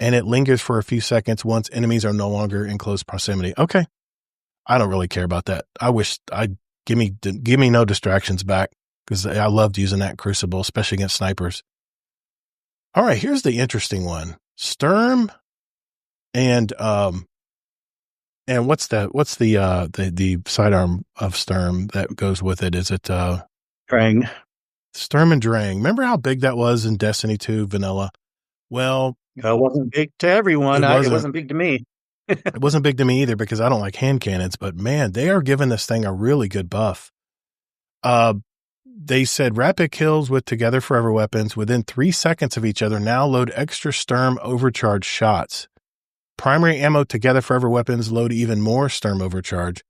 A: And it lingers for a few seconds once enemies are no longer in close proximity. Okay. I don't really care about that. I wish Give me no distractions back, because I loved using that in Crucible, especially against snipers. All right, here's the interesting one. Sturm and what's the sidearm of Sturm that goes with it? Is it
C: Drang?
A: Sturm and Drang. Remember how big that was in Destiny 2 vanilla? Well,
C: it wasn't big to everyone. It wasn't big to me.
A: It wasn't big to me either, because I don't like hand cannons, but man, they are giving this thing a really good buff. They said rapid kills with Together Forever weapons within 3 seconds of each other now load extra Sturm overcharge shots. Primary ammo Together Forever weapons load even more Sturm overcharge.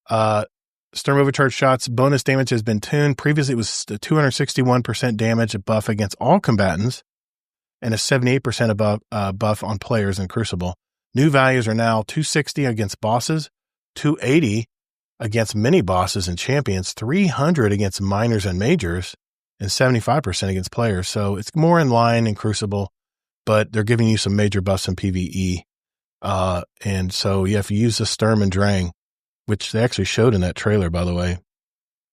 A: Sturm overcharge shots bonus damage has been tuned. Previously, it was a 261% damage buff against all combatants and a 78% buff on players in Crucible. New values are now 260 against bosses, 280 against mini bosses and champions, 300 against minors and majors, and 75% against players. So it's more in line in Crucible, but they're giving you some major buffs in PvE. And so if you use the Sturm and Drang, which they actually showed in that trailer, by the way,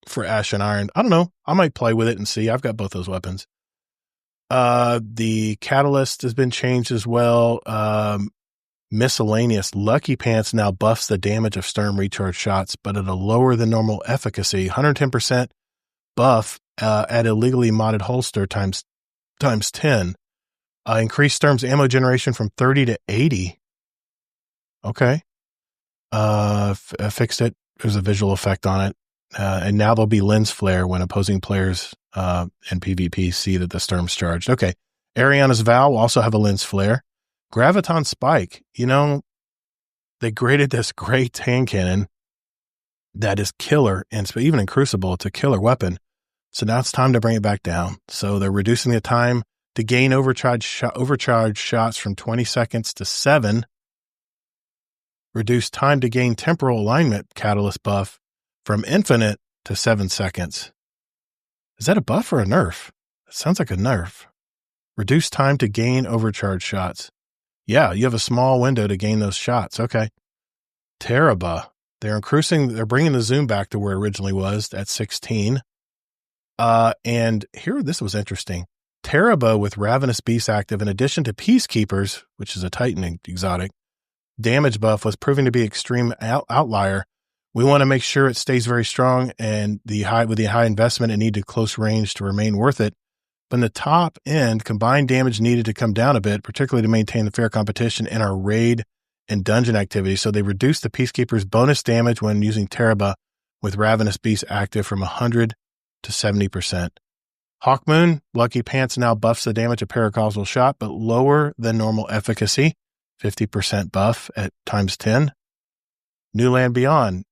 A: for Ash and Iron, I don't know. I might play with it and see. I've got both those weapons. The Catalyst has been changed as well. Miscellaneous Lucky Pants now buffs the damage of Sturm recharge shots, but at a lower than normal efficacy. 110% buff at illegally modded holster times 10. Increased Sturm's ammo generation from 30 to 80. Okay. Fixed it. There's a visual effect on it. And now there'll be lens flare when opposing players in PvP see that the Sturm's charged. Okay. Ariana's Vow will also have a lens flare. Graviton Spike, they graded this great hand cannon that is killer, and even in Crucible, it's a killer weapon. So now it's time to bring it back down. So they're reducing the time to gain overcharge shots from 20 seconds to 7. Reduce time to gain temporal alignment catalyst buff from infinite to 7 seconds. Is that a buff or a nerf? It sounds like a nerf. Reduce time to gain overcharge shots. Yeah, you have a small window to gain those shots. Okay. Teraba. They're bringing the zoom back to where it originally was at 16. And here, this was interesting. Teraba with Ravenous Beast active, in addition to Peacekeepers, which is a Titan exotic, damage buff was proving to be extreme outlier. We want to make sure it stays very strong, and with the high investment and need to close range to remain worth it. But in the top end, combined damage needed to come down a bit, particularly to maintain the fair competition in our raid and dungeon activity. So they reduced the Peacekeeper's bonus damage when using Teraba with Ravenous Beast active from 100 to 70%. Hawkmoon, Lucky Pants now buffs the damage of paracausal shot, but lower than normal efficacy, 50% buff at times 10. New Land Beyond.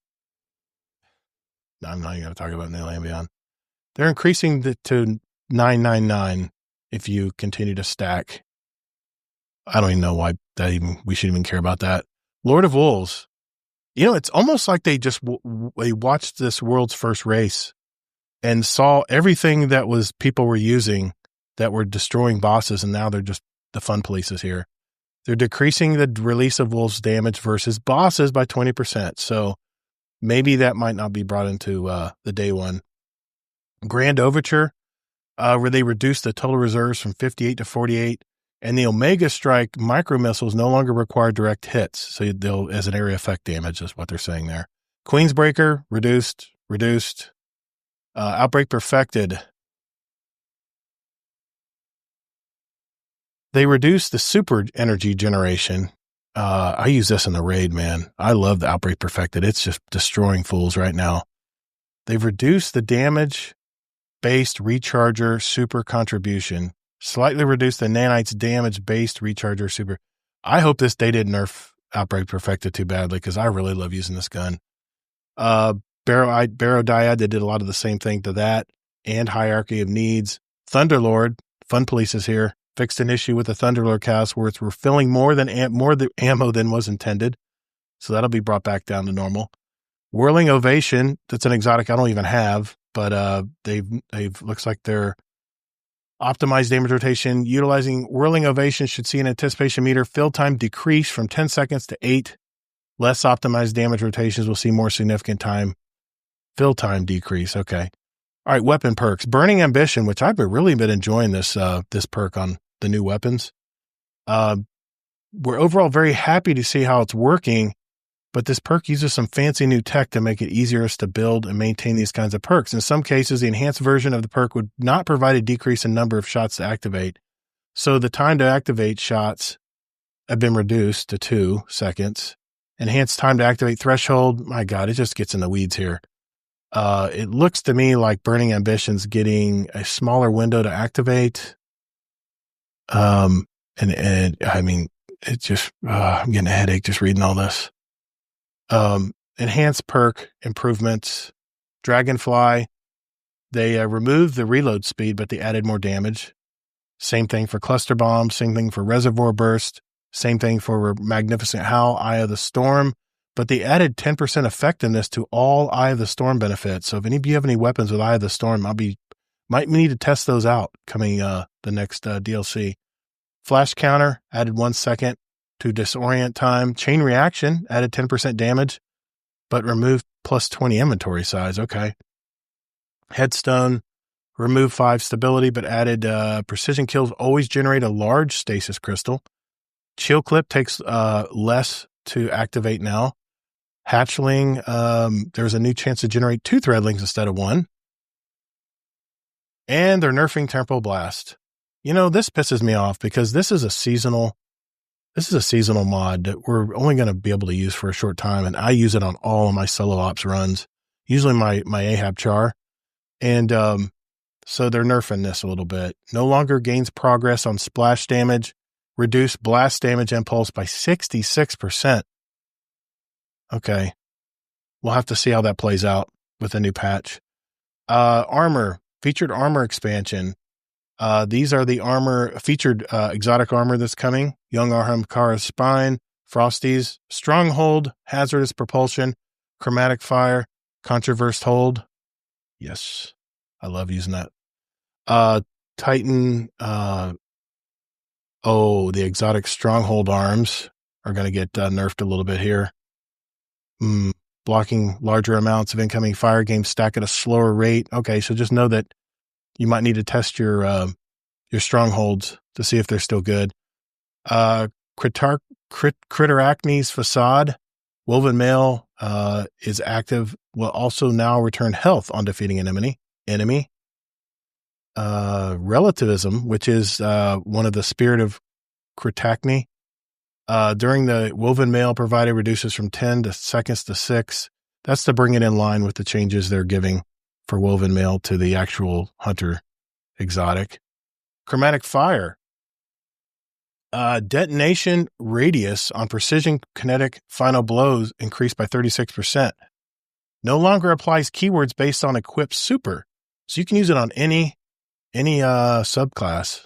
A: No, I'm not even going to talk about New Land Beyond. They're increasing to 999 if you continue to stack. I don't even know why we should even care about that. Lord of Wolves. It's almost like they watched this world's first race and saw everything that people were using that were destroying bosses, and now they're just, the fun police is here. They're decreasing the release of wolves damage versus bosses by 20%. So maybe that might not be brought into the day one. Grand Overture, where they reduced the total reserves from 58 to 48, and the Omega Strike micro missiles no longer require direct hits. So they'll, as an area effect damage, is what they're saying there. Queensbreaker, reduced. Outbreak Perfected. They reduced the super energy generation. I use this in the raid, man. I love the Outbreak Perfected. It's just destroying fools right now. They've reduced the damage-based recharger super contribution. Slightly reduced the nanites damage-based recharger super. I hope they didn't nerf Outbreak Perfected too badly, because I really love using this gun. Barrow Dyad, they did a lot of the same thing to that, and Hierarchy of Needs. Thunderlord, Fun Police is here. Fixed an issue with the Thunderlord cast where it's refilling more the ammo than was intended. So that'll be brought back down to normal. Whirling Ovation, that's an exotic I don't even have, but they've looks like they're optimized damage rotation. Utilizing Whirling Ovation should see an anticipation meter fill time decrease from 10 seconds to 8. Less optimized damage rotations will see more significant time Fill time decrease. Okay. All right. Weapon perks. Burning Ambition, which I've really been enjoying this perk on the new weapons. We're overall very happy to see how it's working, but this perk uses some fancy new tech to make it easier to build and maintain these kinds of perks. In some cases, the enhanced version of the perk would not provide a decrease in number of shots to activate. So the time to activate shots have been reduced to 2 seconds. Enhanced time to activate threshold. My God, it just gets in the weeds here. It looks to me like Burning Ambition's getting a smaller window to activate. And I mean, it just, I'm getting a headache just reading all this. Enhanced perk improvements. Dragonfly, they removed the reload speed, but they added more damage. Same thing for Cluster Bomb, same thing for Reservoir Burst, same thing for Magnificent Howl, Eye of the Storm, but they added 10% effectiveness to all Eye of the Storm benefits. So if any of you have any weapons with Eye of the Storm, might need to test those out coming the next DLC. Flash Counter added 1 second to disorient time. Chain Reaction added 10% damage, but removed plus 20 inventory size. Okay. Headstone removed 5 stability, but added precision kills always generate a large stasis crystal. Chill Clip takes less to activate now. Hatchling, there's a new chance to generate 2 threadlings instead of 1. And they're nerfing Temporal Blast. You know, this pisses me off because this is a seasonal mod that we're only going to be able to use for a short time, and I use it on all of my solo ops runs, usually my Ahab Char. And so they're nerfing this a little bit. No longer gains progress on splash damage. Reduced blast damage impulse by 66%. Okay. We'll have to see how that plays out with a new patch. Armor. Featured armor expansion. These are the featured exotic armor that's coming. Young Ahamkara's Spine, Frosty's Stronghold, Hazardous Propulsion, Chromatic Fire, Controversed Hold. Yes, I love using that. Titan, the exotic Stronghold arms are going to get nerfed a little bit here. Blocking larger amounts of incoming fire games stack at a slower rate. Okay, so just know that you might need to test your strongholds to see if they're still good. Critorachne's Facade, Woven Mail is active. Will also now return health on defeating an enemy. Relativism, which is one of the spirit of Critorachne. During the Woven Mail provided reduces from 10 seconds to 6. That's to bring it in line with the changes they're giving for Woven Mail to the actual Hunter exotic. Chromatic Fire. Detonation radius on precision kinetic final blows increased by 36%. No longer applies keywords based on equipped super. So you can use it on any subclass.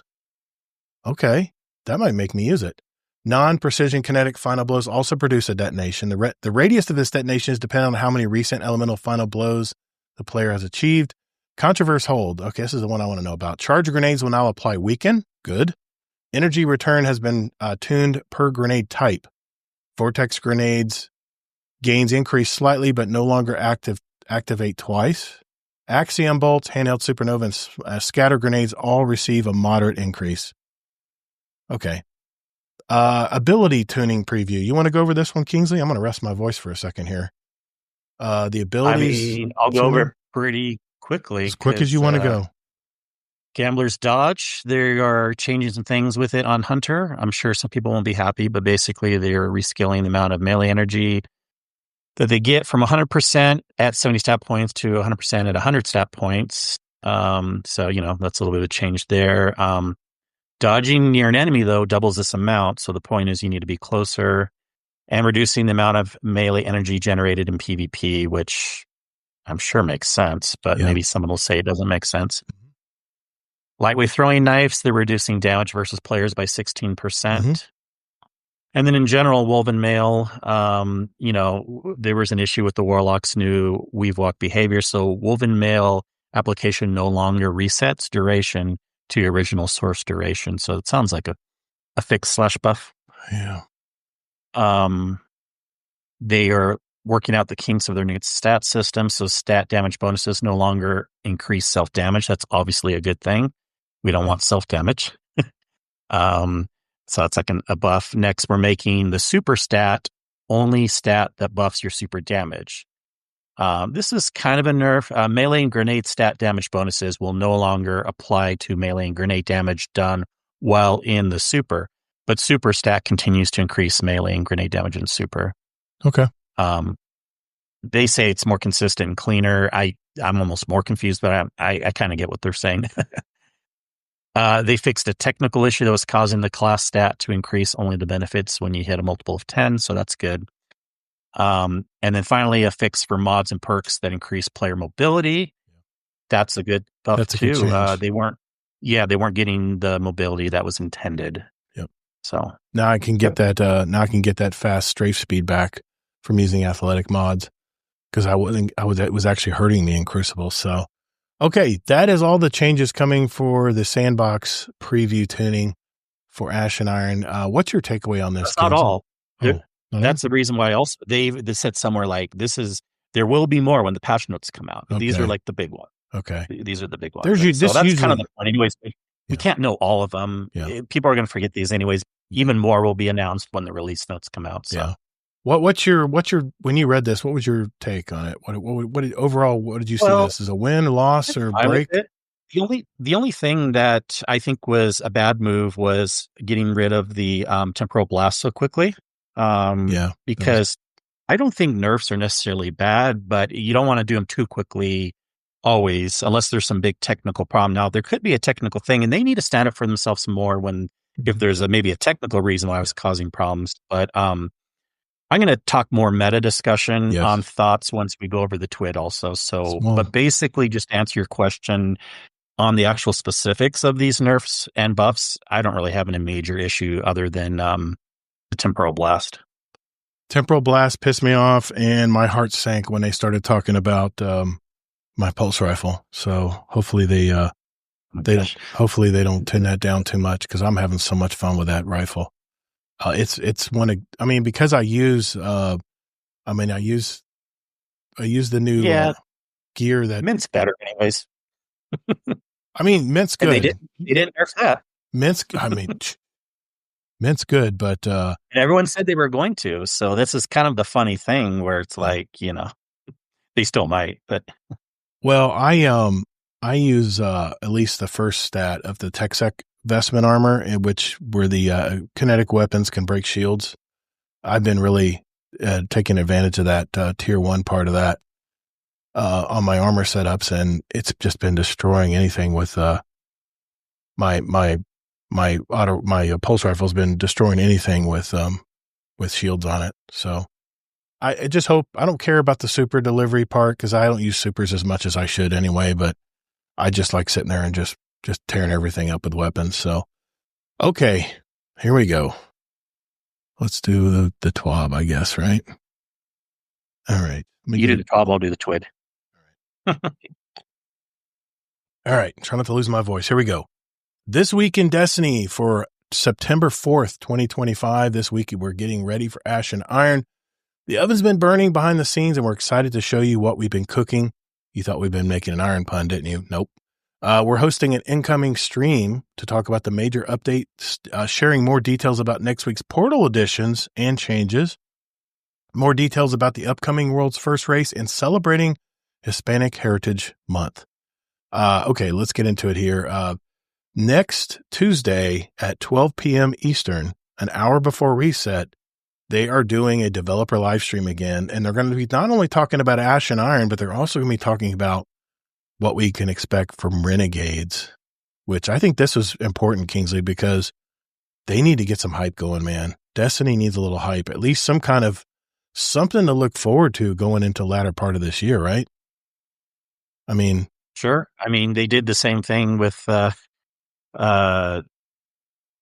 A: Okay, that might make me use it. Non-precision kinetic final blows also produce a detonation. The radius of this detonation is dependent on how many recent elemental final blows the player has achieved. Controverse Hold. Okay, this is the one I want to know about. Charge grenades will now apply weaken. Good. Energy return has been tuned per grenade type. Vortex grenades gains increase slightly, but no longer activate twice. Axiom bolts, handheld supernova, and scatter grenades all receive a moderate increase. Okay. Ability tuning preview. You want to go over this one, Kingsley? I'm going to rest my voice for a second here. The abilities.
C: I'll go over it pretty quickly.
A: As quick as you want to go.
C: Gambler's Dodge. They are changing some things with it on Hunter. I'm sure some people won't be happy, but basically they're rescaling the amount of melee energy that they get from 100% at 70 stat points to 100% at 100 stat points. So, that's a little bit of a change there. Dodging near an enemy, though, doubles this amount. So the point is you need to be closer, and reducing the amount of melee energy generated in PvP, which I'm sure makes sense, but maybe someone will say it doesn't make sense. Lightweight throwing knives, they're reducing damage versus players by 16%. And then in general, Woven Mail, there was an issue with the Warlock's new Weave Walk behavior. So Woven Mail application no longer resets duration to your original source duration. So it sounds like a fix / buff.
A: Yeah.
C: They are working out the kinks of their new stat system. So stat damage bonuses no longer increase self-damage. That's obviously a good thing. We don't want self-damage. So that's like a buff. Next, we're making the super stat only stat that buffs your super damage. This is kind of a nerf. Melee and grenade stat damage bonuses will no longer apply to melee and grenade damage done while in the super, but super stat continues to increase melee and grenade damage in super.
A: Okay.
C: They say it's more consistent and cleaner. I'm almost more confused, but I kind of get what they're saying. They fixed a technical issue that was causing the class stat to increase only the benefits when you hit a multiple of 10, so that's good. And then finally, a fix for mods and perks that increase player mobility. That's a good buff
A: That's
C: too.
A: a good
C: They weren't getting the mobility that was intended.
A: Yep.
C: So
A: now I can get that. Now I can get that fast strafe speed back from using athletic mods because it was actually hurting me in Crucible. So, okay, that is all the changes coming for the sandbox preview tuning for Ashen Iron. What's your takeaway on this?
C: That's not all.
A: That's
C: the reason why also they said somewhere like there will be more when the patch notes come out. But these are like the big ones.
A: Okay.
C: These are the big ones.
A: That's
C: usually kind of the point. Anyways, we can't know all of them.
A: Yeah.
C: People are going to forget these anyways. Even more will be announced when the release notes come out. So.
A: Yeah. What's your when you read this, what was your take on it? What did you see this as a win, loss, or break?
C: The only thing that I think was a bad move was getting rid of the temporal blast so quickly. Because I don't think nerfs are necessarily bad, but you don't want to do them too quickly always, unless there's some big technical problem. Now, there could be a technical thing, and they need to stand up for themselves more if there's maybe a technical reason why it was causing problems. But I'm going to talk more meta discussion on thoughts once we go over the TWID also. So, but basically, just to answer your question on the actual specifics of these nerfs and buffs, I don't really have any major issue other than the temporal blast.
A: Temporal blast pissed me off, and my heart sank when they started talking about my pulse rifle. So hopefully they don't tune that down too much because I'm having so much fun with that rifle. Because I use the new gear that
C: Mint's better anyways.
A: Mint's good.
C: And they didn't nerf that.
A: Mint's good, but
C: and everyone said they were going to. So this is kind of the funny thing where it's like, they still might, but
A: well, I use at least the first stat of the TechSec vestment armor, where the kinetic weapons can break shields. I've been really taking advantage of that tier 1 part of that on my armor setups, and it's just been destroying anything with my pulse rifle's been destroying anything with shields on it. So I just hope, I don't care about the super delivery part because I don't use supers as much as I should anyway, but I just like sitting there and just tearing everything up with weapons. So, okay, here we go. Let's do the TWAB, I guess, right? All right.
C: You do the TWAB, I'll do the TWID.
A: All right. Try not to lose my voice. Here we go. This week in Destiny for September 4th, 2025. This week we're getting ready for Ashen Iron. The oven's been burning behind the scenes, and we're excited to show you what we've been cooking. You thought we'd been making an iron pun, didn't you? Nope. We're hosting an incoming stream to talk about the major updates, sharing more details about next week's Portal additions and changes, more details about the upcoming World's First race, and celebrating Hispanic Heritage Month. Okay, let's get into it here. Next Tuesday at 12 p.m. Eastern, an hour before reset, they are doing a developer live stream again, and they're going to be not only talking about Ashen Iron, but they're also going to be talking about what we can expect from Renegades, which I think this was important, Kingsley, because they need to get some hype going, man. Destiny needs a little hype, at least some kind of something to look forward to going into the latter part of this year, right?
C: Sure. They did the same thing with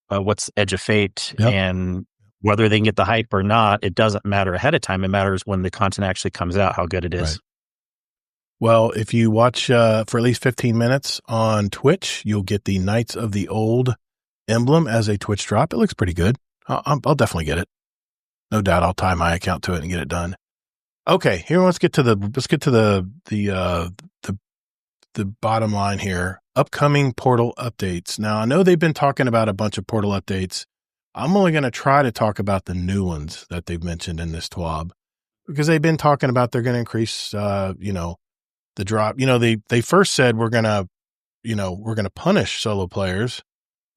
C: what's Edge of Fate, and whether they can get the hype or not, it doesn't matter ahead of time. It matters when the content actually comes out, how good it is.
A: Right. Well, if you watch for at least 15 minutes on Twitch, you'll get the Knights of the Old emblem as a Twitch drop. It looks pretty good. I'll definitely get it. No doubt I'll tie my account to it and get it done. Okay, here let's get to the bottom line here. Upcoming Portal updates. Now, I know they've been talking about a bunch of Portal updates. I'm only going to try to talk about the new ones that they've mentioned in this TWAB, because they've been talking about they're going to increase, the drop. They first said we're going to punish solo players,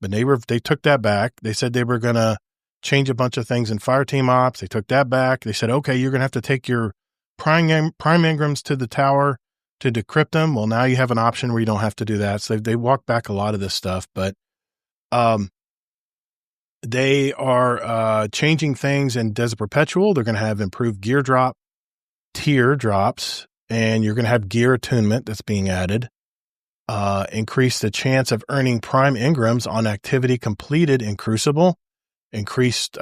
A: but they took that back. They said they were going to change a bunch of things in Fireteam Ops. They took that back. They said, okay, you're going to have to take your prime engrams to the tower to decrypt them. Well, now you have an option where you don't have to do that. So they walked back a lot of this stuff, but they are changing things in Desert Perpetual. They're going to have improved gear drop, tier drops, and you're going to have gear attunement that's being added. Increase the chance of earning prime engrams on activity completed in Crucible. Increased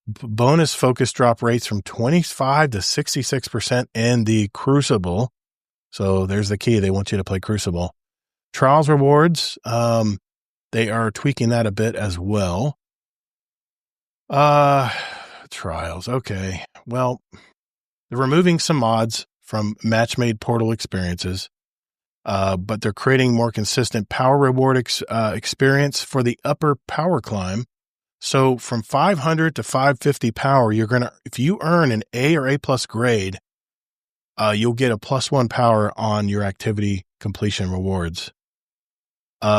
A: bonus focus drop rates from 25 to 66% in the Crucible. So there's the key. They want you to play Crucible. Trials rewards, they are tweaking that a bit as well. Trials. Okay. Well, they're removing some mods from match-made Portal experiences, but they're creating more consistent power reward experience for the upper power climb. So from 500 to 550 power, if you earn an A or A+ grade, you'll get a +1 power on your activity completion rewards.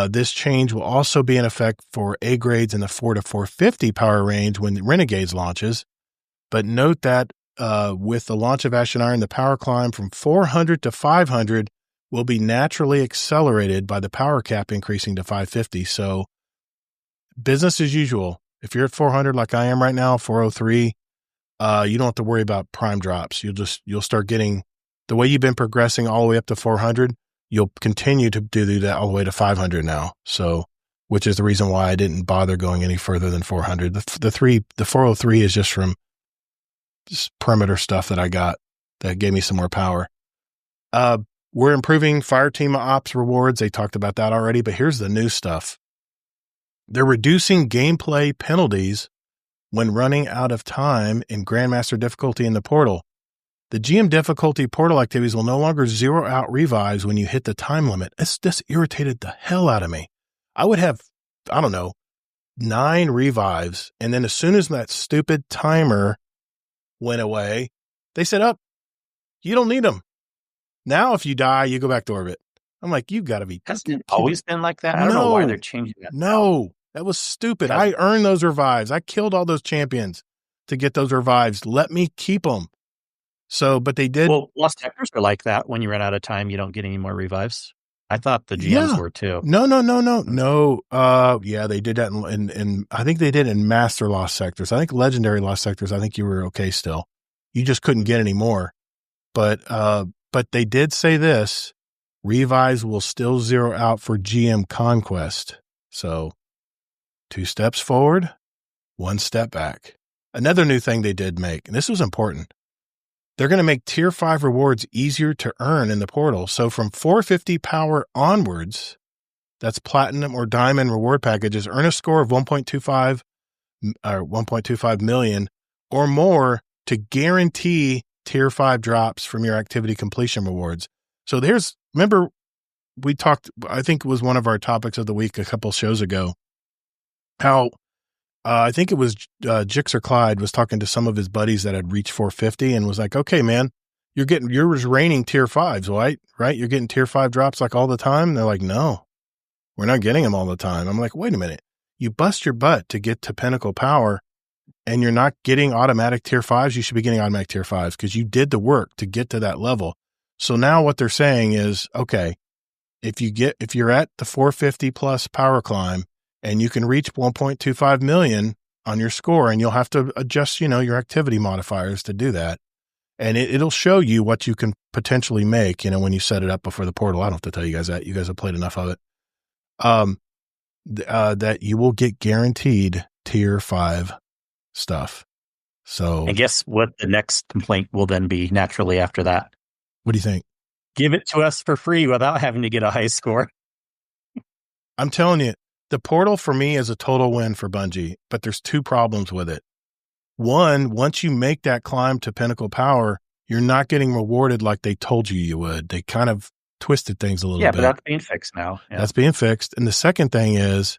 A: This change will also be in effect for A grades in the 4 to 450 power range when Renegades launches. But note that with the launch of Ashen Iron, the power climb from 400 to 500 will be naturally accelerated by the power cap increasing to 550. So business as usual. If you're at 400 like I am right now, 403, you don't have to worry about prime drops. You'll start getting, the way you've been progressing all the way up to 400, you'll continue to do that all the way to 500 now. So, which is the reason why I didn't bother going any further than 400. The 403 is just from just perimeter stuff that I got that gave me some more power. We're improving Fireteam Ops rewards. They talked about that already, but here's the new stuff. They're reducing gameplay penalties when running out of time in Grandmaster difficulty in the Portal. The GM difficulty Portal activities will no longer zero out revives when you hit the time limit. This irritated the hell out of me. I would have, 9 revives, and then as soon as that stupid timer went away, they said, you don't need them. Now if you die, you go back to orbit. I'm like, you got to be.
C: Hasn't it always been like that? I don't know why they're changing that.
A: No, that was stupid. I earned those revives. I killed all those champions to get those revives. Let me keep them. So, but they did.
C: Well, Lost Sectors are like that. When you run out of time, you don't get any more revives. I thought the GMs were too.
A: No. Yeah, they did that in I think they did in Master Lost Sectors. I think Legendary Lost Sectors, I think you were okay still. You just couldn't get any more. But they did say this. Revives will still zero out for GM Conquest. So 2 steps forward, 1 step back. Another new thing they did make, and this was important. They're going to make tier 5 rewards easier to earn in the Portal. So from 450 power onwards, that's platinum or diamond reward packages, earn a score of 1.25 or 1.25 million or more to guarantee tier 5 drops from your activity completion rewards. So remember we talked, I think it was one of our topics of the week a couple shows ago, how I think it was Jixer Clyde was talking to some of his buddies that had reached 450 and was like, okay, man, you're reigning tier 5s, right? You're getting tier 5 drops like all the time. And they're like, no, we're not getting them all the time. I'm like, wait a minute. You bust your butt to get to Pinnacle Power and you're not getting automatic tier 5s. You should be getting automatic tier 5s because you did the work to get to that level. So now what they're saying is, okay, if you're at the 450 plus power climb, and you can reach 1.25 million on your score, and you'll have to adjust, your activity modifiers to do that. And it'll show you what you can potentially make, when you set it up before the Portal. I don't have to tell you guys that. You guys have played enough of it. That you will get guaranteed tier 5 stuff. So
C: I guess what the next complaint will then be naturally after that.
A: What do you think?
C: Give it to us for free without having to get a high score.
A: I'm telling you, the Portal for me is a total win for Bungie, but there's 2 problems with it. One, once you make that climb to Pinnacle Power, you're not getting rewarded like they told you would. They kind of twisted things a little bit.
C: Yeah, but that's being fixed now. Yeah.
A: That's being fixed. And the second thing is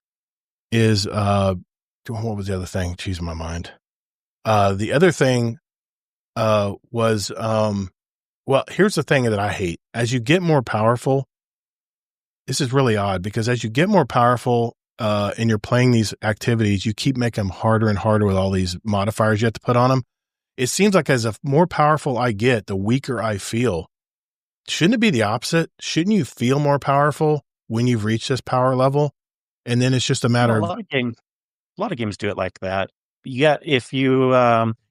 A: what was the other thing? Jeez, my mind. The other thing was well, here's the thing that I hate. As you get more powerful, this is really odd because as you get more powerful and you're playing these activities, you keep making them harder and harder with all these modifiers you have to put on them. It seems like as the more powerful I get, the weaker I feel. Shouldn't it be the opposite? Shouldn't you feel more powerful when you've reached this power level? And then it's just a matter
C: a lot of games do it like that. Yeah, if you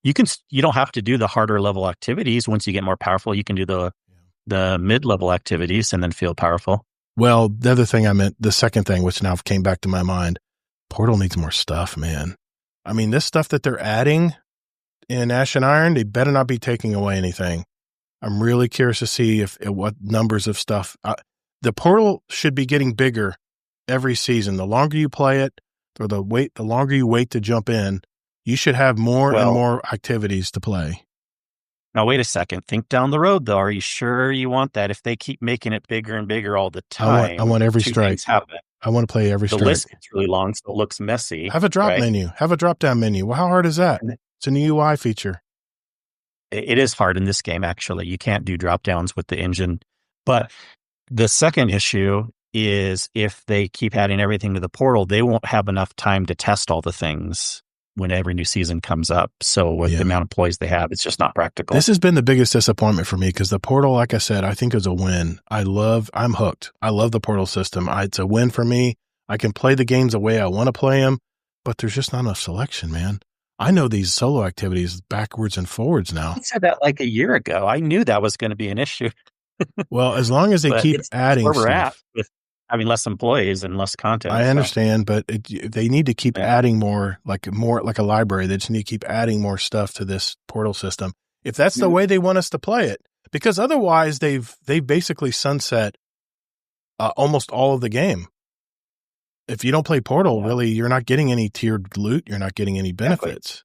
C: you don't have to do the harder level activities once you get more powerful. You can do the mid-level activities and then feel powerful.
A: Well, the other thing I meant, the second thing, which now came back to my mind, Portal needs more stuff, man. I mean, this stuff that they're adding in Ash and Iron, they better not be taking away anything. I'm really curious to see what numbers of stuff. The Portal should be getting bigger every season. The longer you play it, or the longer you wait to jump in, you should have more and more activities to play.
C: Now, wait a second. Think down the road, though. Are you sure you want that? If they keep making it bigger and bigger all the time,
A: I want every strike. I want to play every strike.
C: The list gets really long, so it looks messy.
A: Have a drop menu. Have a drop-down menu. Well, how hard is that? It's a new UI feature.
C: It is hard in this game, actually. You can't do drop-downs with the engine. But the second issue is if they keep adding everything to the Portal, they won't have enough time to test all the things when every new season comes up. So with the amount of employees they have, it's just not practical.
A: This has been the biggest disappointment for me because the Portal, like I said, I think is a win. I'm hooked. I love the Portal system. It's a win for me. I can play the games the way I want to play them, but there's just not enough selection, man. I know these solo activities backwards and forwards now.
C: I said that like a year ago. I knew that was going to be an issue.
A: Well, as long as they keep adding
C: where we're
A: stuff.
C: at with having less employees and less content.
A: I understand, but they need to keep adding more like a library. They just need to keep adding more stuff to this Portal system. If that's the way they want us to play it, because otherwise they've basically sunset almost all of the game. If you don't play Portal, really, you're not getting any tiered loot. You're not getting any benefits.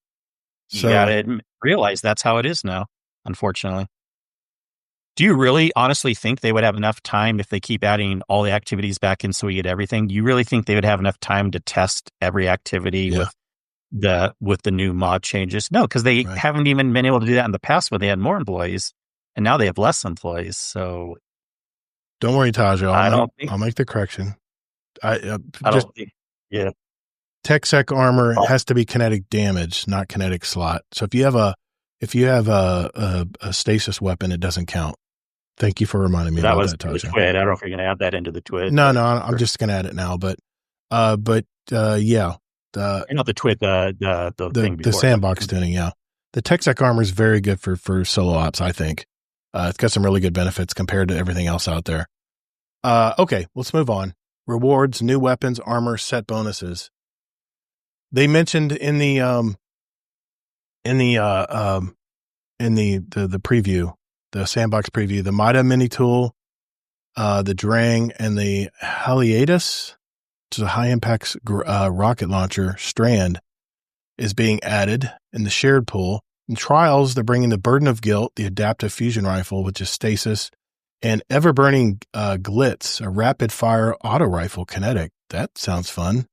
C: You got to realize that's how it is now, unfortunately. Do you really honestly think they would have enough time if they keep adding all the activities back in so we get everything? Do you really think they would have enough time to test every activity with the new mod changes? No, because they haven't even been able to do that in the past when they had more employees, and now they have less employees. So
A: don't worry, Taja. I'll make the correction. TechSec armor has to be kinetic damage, not kinetic slot. So if you have a stasis weapon, it doesn't count. Thank you for reminding me about that, Taja.
C: The TWID. I don't know if you're going to add that into the TWID.
A: No, I'm just going to add it now. But yeah,
C: not the TWID, the thing before.
A: The sandbox tuning. Yeah, the TechSec armor is very good for solo ops. I think it's got some really good benefits compared to everything else out there. Okay, let's move on. Rewards, new weapons, armor, set bonuses. They mentioned in the preview, the sandbox preview, the Mida mini tool, the Drang, and the Haliatus, which is a high impact rocket launcher strand, is being added in the shared pool. In Trials, they're bringing the Burden of Guilt, the adaptive fusion rifle, which is stasis, and ever-burning Glitz, a rapid-fire auto rifle kinetic. That sounds fun.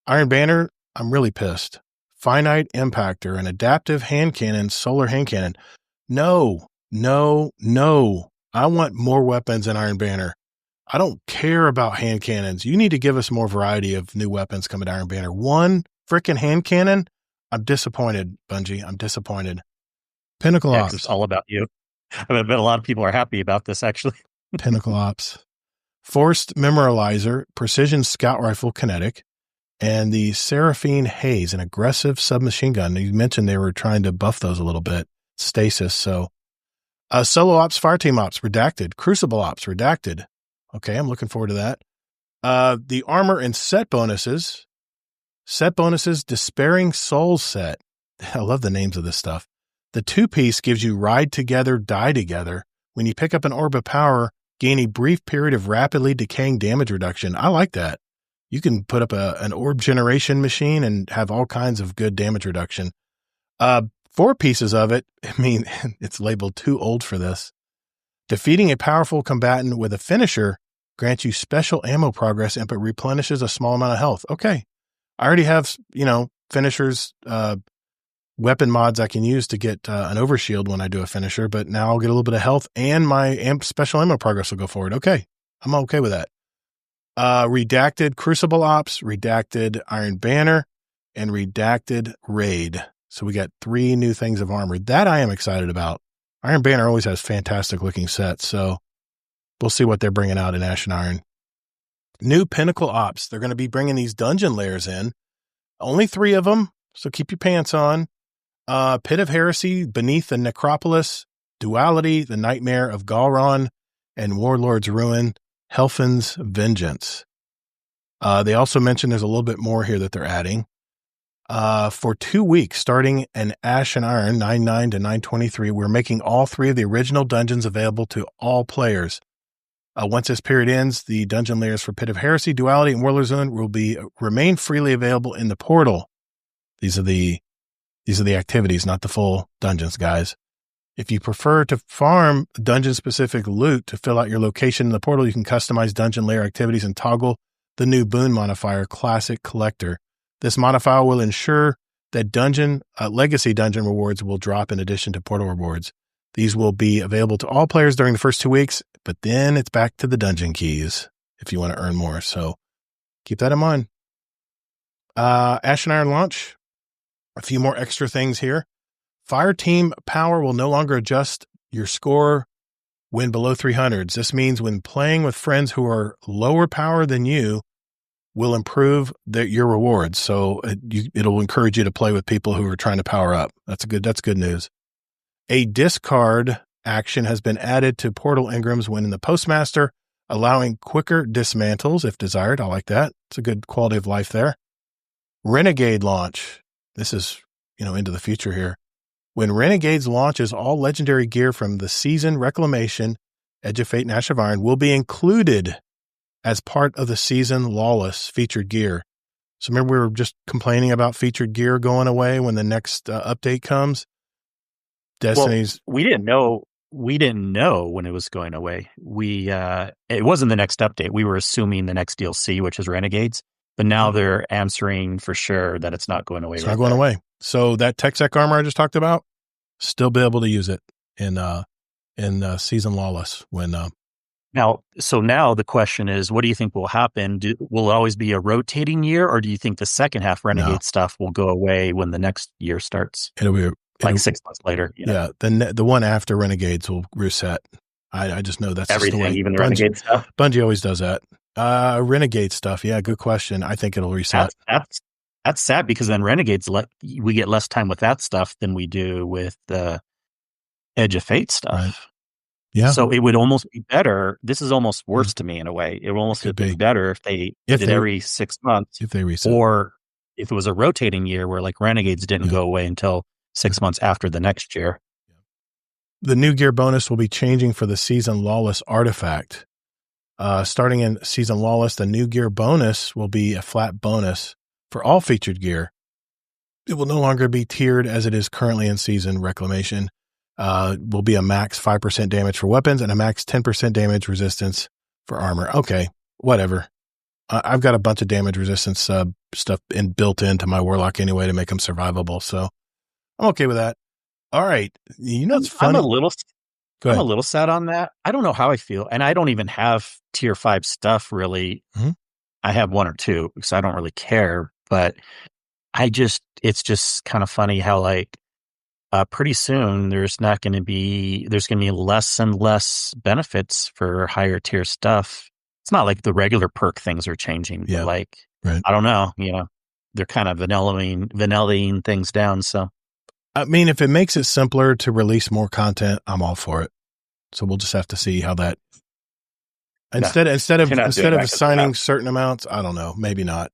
A: Iron Banner, I'm really pissed. Finite Impactor, an adaptive hand cannon, solar hand cannon. No. I want more weapons in Iron Banner. I don't care about hand cannons. You need to give us more variety of new weapons coming to Iron Banner. One freaking hand cannon? I'm disappointed, Bungie. I'm disappointed. Pinnacle Ops.
C: It's all about you. I bet a lot of people are happy about this, actually.
A: Pinnacle Ops. Forced Memorializer, Precision Scout Rifle Kinetic, and the Seraphine Haze, an aggressive submachine gun. You mentioned they were trying to buff those a little bit. Stasis, so. Solo Ops, Fireteam Ops, Redacted. Crucible Ops, Redacted. Okay, I'm looking forward to that. The armor and set bonuses. Set bonuses, Despairing Souls set. I love the names of this stuff. The 2-piece gives you Ride Together, Die Together. When you pick up an orb of power, gain a brief period of rapidly decaying damage reduction. I like that. You can put up an orb generation machine and have all kinds of good damage reduction. 4 pieces of it. I mean, it's labeled too old for this. Defeating a powerful combatant with a finisher grants you special ammo progress and replenishes a small amount of health. Okay. I already have, finishers, weapon mods I can use to get an overshield when I do a finisher, but now I'll get a little bit of health and my special ammo progress will go forward. Okay. I'm okay with that. Redacted Crucible Ops, redacted Iron Banner, and redacted Raid. So we got 3 new things of armor. That I am excited about. Iron Banner always has fantastic looking sets, so we'll see what they're bringing out in Ashen Iron. New Pinnacle Ops. They're going to be bringing these dungeon layers in. Only 3 of them, so keep your pants on. Pit of Heresy, Beneath the Necropolis, Duality, The Nightmare of Galron, and Warlord's Ruin, Helfin's Vengeance. They also mentioned there's a little bit more here that they're adding. For 2 weeks, starting in Ashen Iron 9.9 to 9.23, we're making all 3 of the original dungeons available to all players. Once this period ends, the dungeon layers for Pit of Heresy, Duality, and Warlord's Ruin will remain freely available in the portal. These are the activities, not the full dungeons, guys. If you prefer to farm dungeon-specific loot to fill out your location in the portal, you can customize dungeon layer activities and toggle the new boon modifier, Classic Collector. This modifier will ensure that legacy dungeon rewards will drop in addition to portal rewards. These will be available to all players during the first 2 weeks, but then it's back to the dungeon keys if you want to earn more. So keep that in mind. Ashen Iron launch. A few more extra things here. Fire team power will no longer adjust your score when below 300s. This means when playing with friends who are lower power than you will improve your rewards. So it'll encourage you to play with people who are trying to power up. That's good news. A discard action has been added to portal engrams when in the Postmaster, allowing quicker dismantles if desired. I like that. It's a good quality of life there. Renegade launch. This is, into the future here. When Renegades launches, all legendary gear from the season Reclamation, Edge of Fate, and Ash of Iron will be included as part of the season Lawless featured gear. So remember we were just complaining about featured gear going away when the next update comes? Destiny's.
C: Well, we didn't know when it was going away. It wasn't the next update. We were assuming the next DLC, which is Renegades. But now they're answering for sure that it's not going away.
A: It's not going away. So that TechSec armor I just talked about, still be able to use it in Season Lawless.
C: Now the question is, what do you think will happen? Will it always be a rotating year, or do you think the second half Renegade stuff will go away when the next year starts?
A: It'll be
C: 6 months later.
A: Yeah, the one after Renegades will reset. I just know that's
C: everything,
A: just the way.
C: Even the Renegade stuff.
A: Bungie always does that. Renegade stuff. Yeah, good question. I think it'll reset.
C: That's sad because then Renegades we get less time with that stuff than we do with the Edge of Fate stuff.
A: Right. Yeah.
C: So it would almost be better. This is almost worse to me in a way. It would almost be better if they did every 6 months.
A: If they reset.
C: Or if it was a rotating year where like Renegades didn't go away until 6 months after the next year.
A: The new gear bonus will be changing for the Season Lawless artifact. Starting in Season Lawless, the new gear bonus will be a flat bonus for all featured gear. It will no longer be tiered as it is currently in Season Reclamation. Will be a max 5% damage for weapons and a max 10% damage resistance for armor. Okay, whatever. I've got a bunch of damage resistance stuff built into my Warlock anyway to make them survivable, so I'm okay with that. All right. It's funny.
C: I'm a little sad on that. I don't know how I feel. And I don't even have tier 5 stuff really.
A: Mm-hmm.
C: I have 1 or 2 because I don't really care. But it's just kind of funny how pretty soon there's going to be less and less benefits for higher tier stuff. It's not like the regular perk things are changing.
A: Yeah.
C: Right.
A: I
C: don't know. They're kind of vanillaing things down. So.
A: I mean, if it makes it simpler to release more content, I'm all for it. So we'll just have to see how that. Instead of assigning certain amounts, I don't know, maybe not.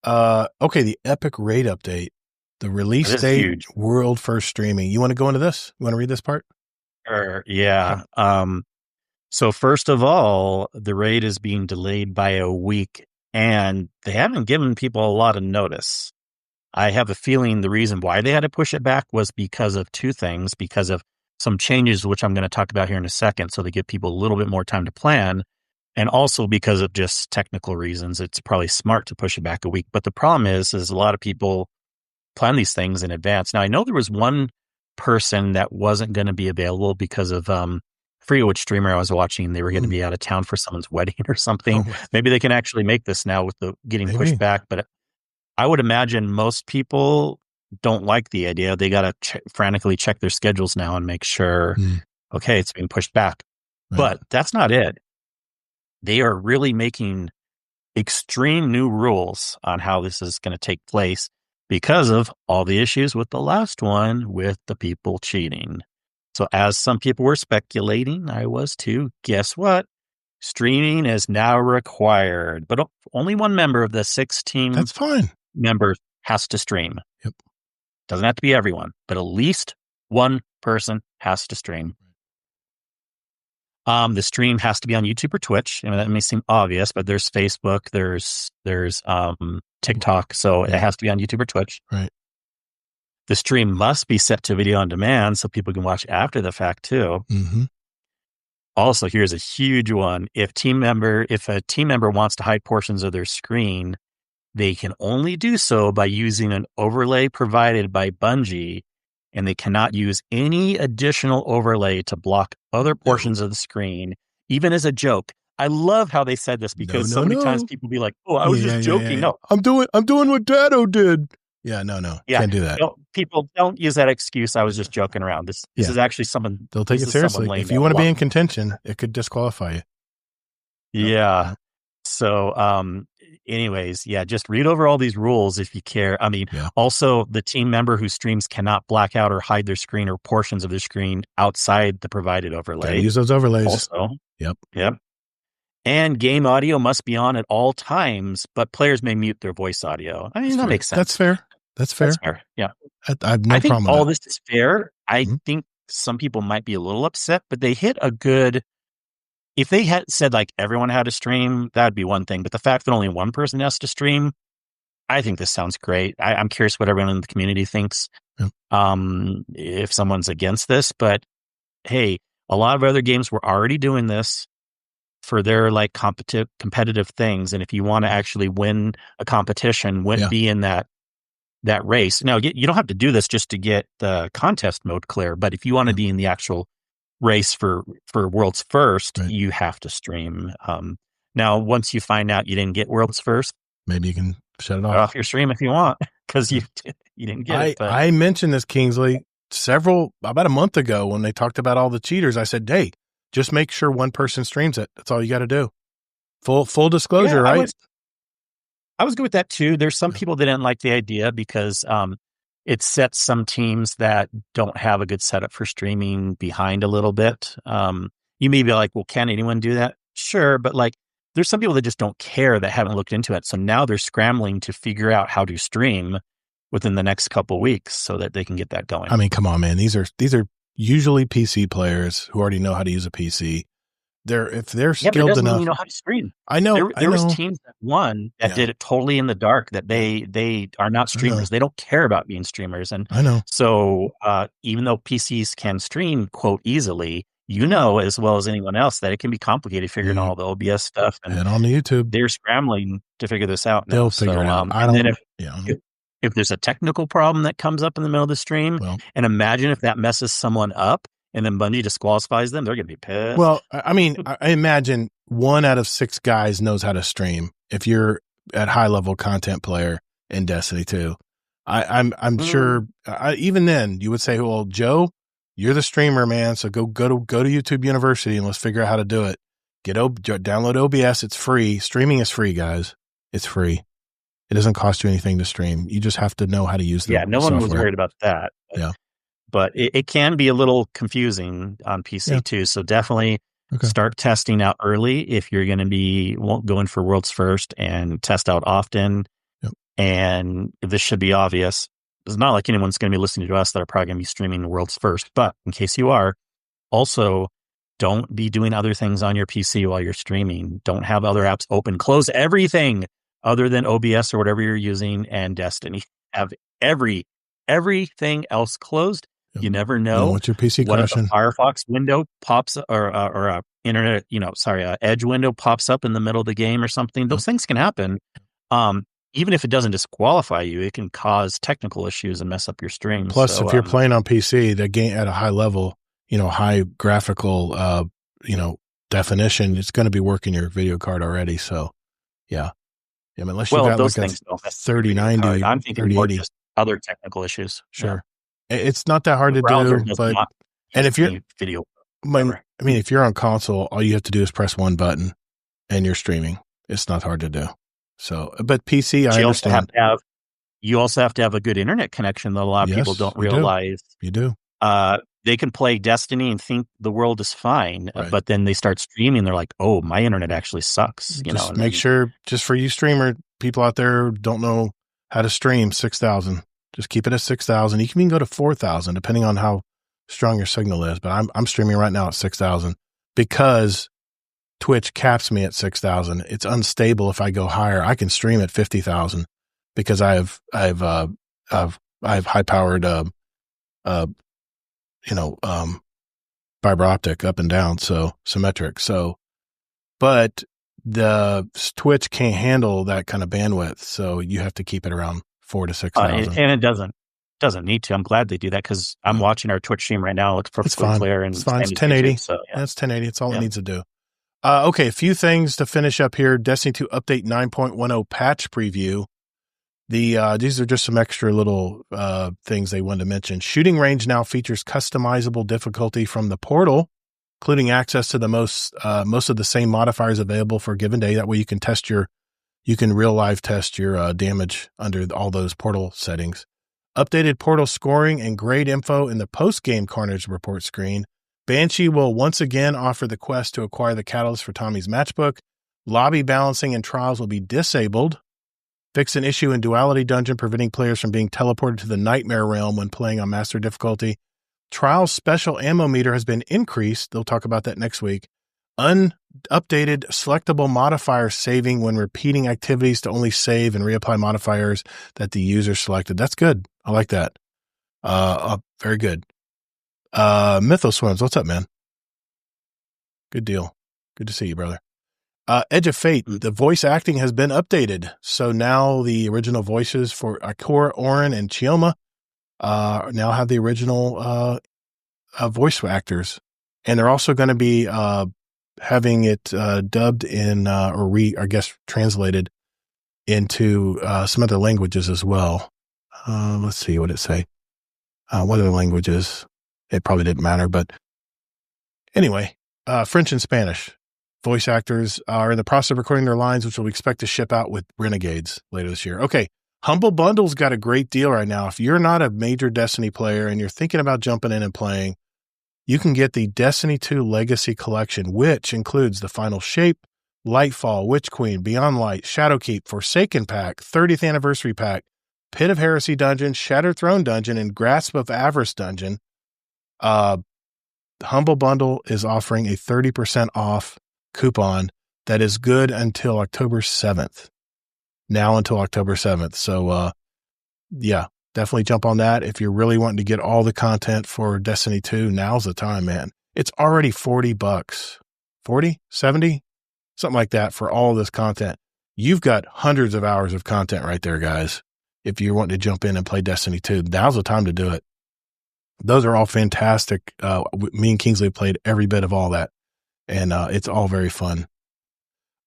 A: Yeah. Okay, the Epic Raid update, the release date, huge. World first streaming. You want to go into this? You want to read this part?
C: Yeah. So first of all, the raid is being delayed by a week, and they haven't given people a lot of notice. I have a feeling the reason why they had to push it back was because of two things, because of some changes, which I'm going to talk about here in a second. So they give people a little bit more time to plan. And also because of just technical reasons, it's probably smart to push it back a week. But the problem is a lot of people plan these things in advance. Now, I know there was one person that wasn't going to be available because of, I forget which streamer I was watching. They were going to be out of town for someone's wedding or something.
A: Oh.
C: Maybe they can actually make this now with the getting pushed back. But I would imagine most people don't like the idea. They got to frantically check their schedules now and make sure, okay, it's being pushed back. Right. But that's not it. They are really making extreme new rules on how this is going to take place because of all the issues with the last one with the people cheating. So as some people were speculating, I was too, guess what? Streaming is now required, but only one member of the 6 team
A: That's fine.
C: members has to stream.
A: Yep.
C: Doesn't have to be everyone, but at least one person has to stream. The stream has to be on YouTube or Twitch. I mean, that may seem obvious, but there's Facebook, there's TikTok, so it has to be on YouTube or Twitch.
A: Right.
C: The stream must be set to video on demand so people can watch after the fact too.
A: Mm-hmm.
C: Also, here's a huge one. If a team member wants to hide portions of their screen, they can only do so by using an overlay provided by Bungie, and they cannot use any additional overlay to block other portions of the screen, even as a joke. I love how they said this because so many times people be like, "Oh, I was just joking." No,
A: I'm doing what Dado did. Yeah, no, can't do that.
C: People don't use that excuse. I was just joking around. This is actually someone.
A: They'll take it seriously. If you want to be in contention, it could disqualify you.
C: Yeah. So, anyways, just read over all these rules if you care. I mean, also the team member who streams cannot black out or hide their screen or portions of their screen outside the provided overlay.
A: Gotta use those overlays.
C: Also,
A: Yep.
C: And game audio must be on at all times, but players may mute their voice audio. I mean, that makes sense.
A: That's fair.
C: Yeah.
A: I have no problem with
C: all
A: that.
C: this is fair. I think some people might be a little upset, but they hit a good... If they had said like everyone had to stream, that'd be one thing. But the fact that only one person has to stream, I think this sounds great. I'm curious what everyone in the community thinks.
A: Yep.
C: If someone's against this, but hey, a lot of other games were already doing this for their like competitive things. And if you want to actually win a competition, be in that race. Now, you don't have to do this just to get the contest mode clear, but if you want to be in the actual race for World's First, you have to stream. Now, once you find out you didn't get World's First,
A: maybe you can shut it
C: off your stream if you want, because you didn't get it. But.
A: I mentioned this, Kingsley, about a month ago when they talked about all the cheaters. I said, hey, just make sure one person streams it. That's all you got to do. Full disclosure, right?
C: I was good with that too. There's some people that didn't like the idea because it sets some teams that don't have a good setup for streaming behind a little bit. You may be like, well, can anyone do that? Sure. But like, there's some people that just don't care that haven't looked into it. So now they're scrambling to figure out how to stream within the next couple of weeks so that they can get that going.
A: I mean, come on, man. These are usually PC players who already know how to use a PC. If they're skilled enough,
C: you know how to stream.
A: I know.
C: There was teams that won that did it totally in the dark. That they are not streamers. They don't care about being streamers. And
A: I know.
C: So even though PCs can stream quote easily, as well as anyone else that it can be complicated figuring out all the OBS stuff
A: and on the YouTube.
C: They're scrambling to figure this out.
A: They'll figure it out.
C: If there's a technical problem that comes up in the middle of the stream, and imagine if that messes someone up. And then Bungie disqualifies them, they're going to be pissed.
A: Well, I mean, I imagine 1 out of 6 guys knows how to stream. If you're at high level content player in Destiny 2, I'm sure. Even then, you would say, "Well, Joe, you're the streamer, man. So go to YouTube University and let's figure out how to do it. Download OBS. It's free. Streaming is free, guys. It's free. It doesn't cost you anything to stream. You just have to know how to use the
C: no
A: software.
C: One was worried about that. But it can be a little confusing on PC too. So definitely start testing out early if you're going to be going for World's First, and test out often.
A: Yep.
C: And this should be obvious. It's not like anyone's going to be listening to us that are probably going to be streaming World's First. But in case you are, also don't be doing other things on your PC while you're streaming. Don't have other apps open. Close everything other than OBS or whatever you're using and Destiny. have everything else closed.
A: Yep.
C: You never know
A: what your PC
C: what if
A: crashing.
C: a Firefox window pops or a internet, a Edge window pops up in the middle of the game or something. Those things can happen. Even if it doesn't disqualify you, it can cause technical issues and mess up your stream.
A: Plus, if you're playing on PC, the game at a high level, high graphical, definition, it's going to be working your video card already. So, yeah. Unless you got
C: those
A: like
C: things
A: a
C: don't
A: 3090,
C: I'm thinking more just other technical issues.
A: Sure. Yeah. It's not that hard to do, but if you're
C: video,
A: if you're on console, all you have to do is press one button and you're streaming. It's not hard to do. So, but PC, I understand.
C: You also have to have a good internet connection that a lot of people don't realize.
A: You do.
C: They can play Destiny and think the world is fine, but then they start streaming. They're like, "Oh, my internet actually sucks."
A: Just make sure, just for you streamer people out there don't know how to stream 6,000. Just keep it at 6,000. You can even go to 4,000 depending on how strong your signal is. But I'm streaming right now at 6,000 because Twitch caps me at 6,000. It's unstable if I go higher. I can stream at 50,000 because I have high powered fiber optic up and down, so symmetric. So, but the Twitch can't handle that kind of bandwidth, so you have to keep it around 4,000 to 6,000.
C: And it doesn't need to. I'm glad they do that because I'm watching our Twitch stream right now. It looks perfectly clear and
A: it's fine. It's 1080. So that's 1080. It's all it needs to do. Okay, a few things to finish up here. Destiny 2 Update 9.10 patch preview. These are just some extra little things they wanted to mention. Shooting range now features customizable difficulty from the portal, including access to the most of the same modifiers available for a given day. That way you can real live test your damage under all those portal settings. Updated portal scoring and grade info in the post-game Carnage report screen. Banshee will once again offer the quest to acquire the catalyst for Tommy's matchbook. Lobby balancing and trials will be disabled. Fix an issue in Duality Dungeon preventing players from being teleported to the Nightmare Realm when playing on Master difficulty. Trials special ammo meter has been increased. They'll talk about that next week. Updated selectable modifier saving when repeating activities to only save and reapply modifiers that the user selected. That's good. I like that. Very good. Mythos Swims, what's up, man? Good deal. Good to see you, brother. Edge of Fate, the voice acting has been updated. So now the original voices for Ikora, Orin, and Chioma now have the original voice actors. And they're also going to be having it dubbed in, translated into some other languages as well. Let's see what it say. What other languages? It probably didn't matter, but anyway, French and Spanish. Voice actors are in the process of recording their lines, which we'll expect to ship out with Renegades later this year. Okay, Humble Bundle's got a great deal right now. If you're not a major Destiny player and you're thinking about jumping in and playing, you can get the Destiny 2 Legacy Collection, which includes the Final Shape, Lightfall, Witch Queen, Beyond Light, Shadowkeep, Forsaken Pack, 30th Anniversary Pack, Pit of Heresy Dungeon, Shattered Throne Dungeon, and Grasp of Avarice Dungeon. Humble Bundle is offering a 30% off coupon that is good until October 7th. Now until October 7th. So, definitely jump on that. If you're really wanting to get all the content for Destiny 2, now's the time, man. It's already $40, 40, 70, something like that for all of this content. You've got hundreds of hours of content right there, guys. If you're wanting to jump in and play Destiny 2, now's the time to do it. Those are all fantastic. Me and Kingsley played every bit of all that. And it's all very fun.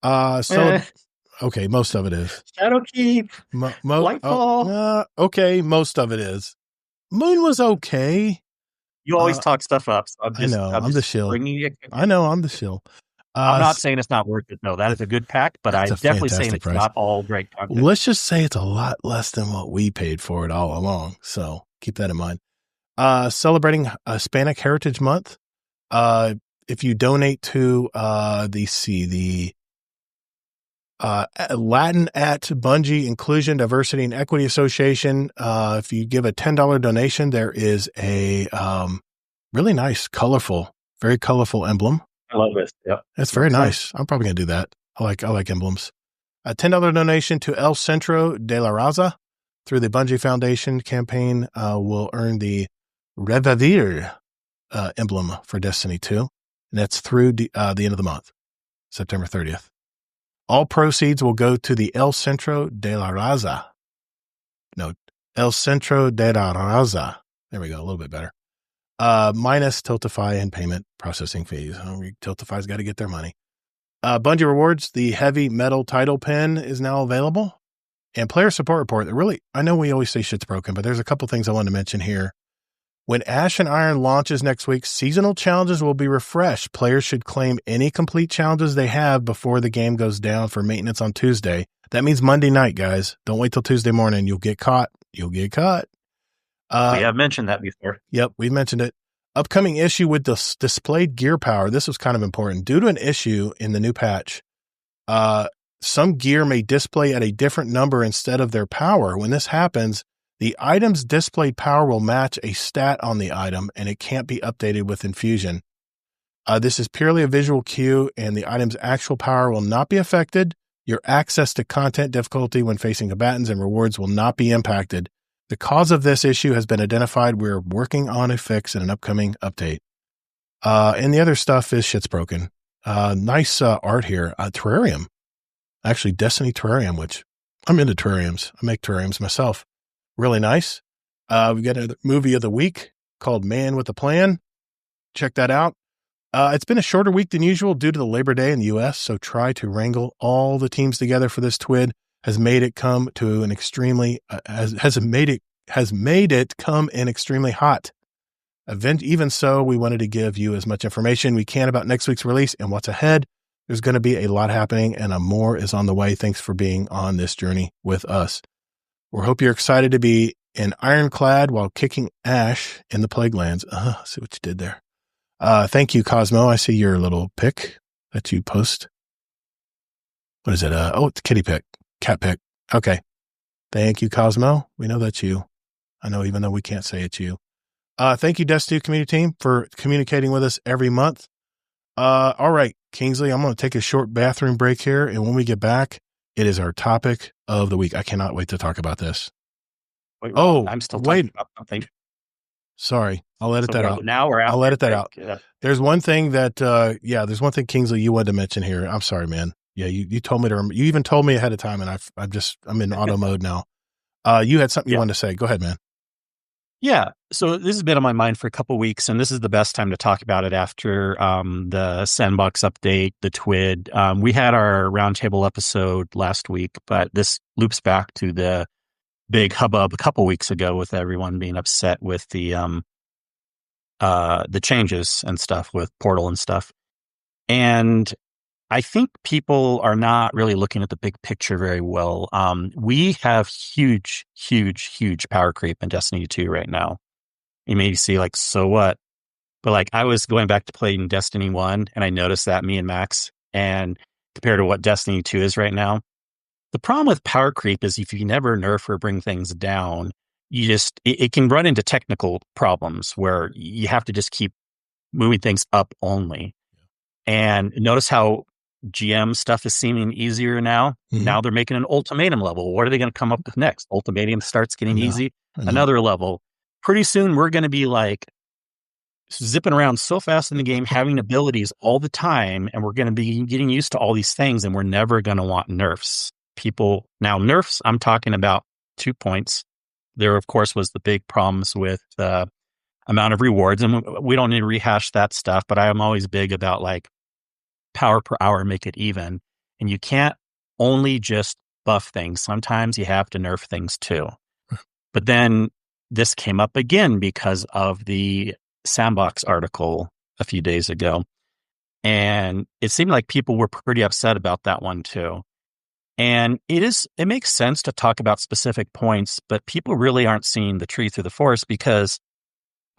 A: Okay, most of it is.
C: Shadowkeep, Lightfall.
A: Okay, most of it is. Moon was okay.
C: You always talk stuff up. So
A: I'm the shill. I know, I'm the shill.
C: I'm not saying it's not worth it. No, that is a good pack, but I'm definitely saying it's not all great content.
A: Let's just say it's a lot less than what we paid for it all along. So keep that in mind. Celebrating Hispanic Heritage Month. If you donate to the Latin at Bungie Inclusion, Diversity, and Equity Association, if you give a $10 donation, there is a really nice, very colorful emblem.
C: I love this. Yep.
A: That's very nice. I'm probably going to do that. I like emblems. A $10 donation to El Centro de la Raza. through the Bungie Foundation campaign will earn the Reviver emblem for Destiny 2. And that's through the end of the month, September 30th. All proceeds will go to the El Centro de la Raza. No, El Centro de la Raza. There we go, a little bit better. Minus Tiltify and payment processing fees. Tiltify's got to get their money. Bungie Rewards, the heavy metal title pin is now available. And player support report, I know we always say shit's broken, but there's a couple things I want to mention here. When Ash and Iron launches next week, seasonal challenges will be refreshed. Players should claim any complete challenges they have before the game goes down for maintenance on Tuesday. That means Monday night, guys. Don't wait till Tuesday morning. You'll get caught. We
C: have mentioned that before.
A: Yep, we've mentioned it. Upcoming issue with the displayed gear power. This was kind of important. Due to an issue in the new patch, some gear may display at a different number instead of their power. When this happens, the item's displayed power will match a stat on the item, and it can't be updated with Infusion. This is purely a visual cue, and the item's actual power will not be affected. Your access to content difficulty when facing combatants and rewards will not be impacted. The cause of this issue has been identified. We're working on a fix in an upcoming update. And the other stuff is shit's broken. Nice art here. Terrarium. Actually, Destiny Terrarium, which I'm into terrariums. I make terrariums myself. Really nice. We got a movie of the week called Man with a Plan. Check that out. It's been a shorter week than usual due to the Labor Day in the U.S., so try to wrangle all the teams together for this TWID has made it come to an extremely has made it come in extremely hot. Even so, we wanted to give you as much information we can about next week's release and what's ahead. There's going to be a lot happening, and more is on the way. Thanks for being on this journey with us. We hope you're excited to be in Ironclad while kicking Ash in the Plague Lands. See what you did there. Thank you, Cosmo. I see your little pic that you post. What is it? It's kitty pic, cat pic. Okay. Thank you, Cosmo. We know that's you. I know, even though we can't say it's you. Thank you, Destiny community team, for communicating with us every month. All right, Kingsley, I'm going to take a short bathroom break here. And when we get back, it is our topic of the week. I cannot wait to talk about this.
C: Wait, I'm still talking about something.
A: Sorry. I'll edit that out.
C: Now we're out.
A: I'll edit that out.
C: Yeah.
A: There's one thing that, there's one thing, Kingsley, you wanted to mention here. I'm sorry, man. Yeah, you told me to remember. You even told me ahead of time, and I'm in auto mode now. You had something you wanted to say. Go ahead, man.
C: Yeah. So this has been on my mind for a couple of weeks, and this is the best time to talk about it after the Sandbox update, the TWID. We had our roundtable episode last week, but this loops back to the big hubbub a couple weeks ago with everyone being upset with the changes and stuff with Portal and stuff. And I think people are not really looking at the big picture very well. We have huge power creep in Destiny 2 right now. You may see like, so what? But like, I was going back to playing Destiny 1 and I noticed that me and Max, and compared to what Destiny 2 is right now, the problem with power creep is if you never nerf or bring things down, it can run into technical problems where you have to just keep moving things up only. And notice how GM stuff is seeming easier now. Mm-hmm. Now they're making an ultimatum level. What are they going to come up with next? Ultimatum starts getting easy. Another level. Pretty soon we're going to be like zipping around so fast in the game, having abilities all the time, and we're going to be getting used to all these things, and we're never going to want nerfs. People now nerfs. I'm talking about 2 points. There, of course, was the big problems with the amount of rewards, and we don't need to rehash that stuff. But I am always big about like power per hour, make it even. And you can't only just buff things. Sometimes you have to nerf things too. But then this came up again because of the Sandbox article a few days ago. And it seemed like people were pretty upset about that one too. And it makes sense to talk about specific points, but people really aren't seeing the tree through the forest, because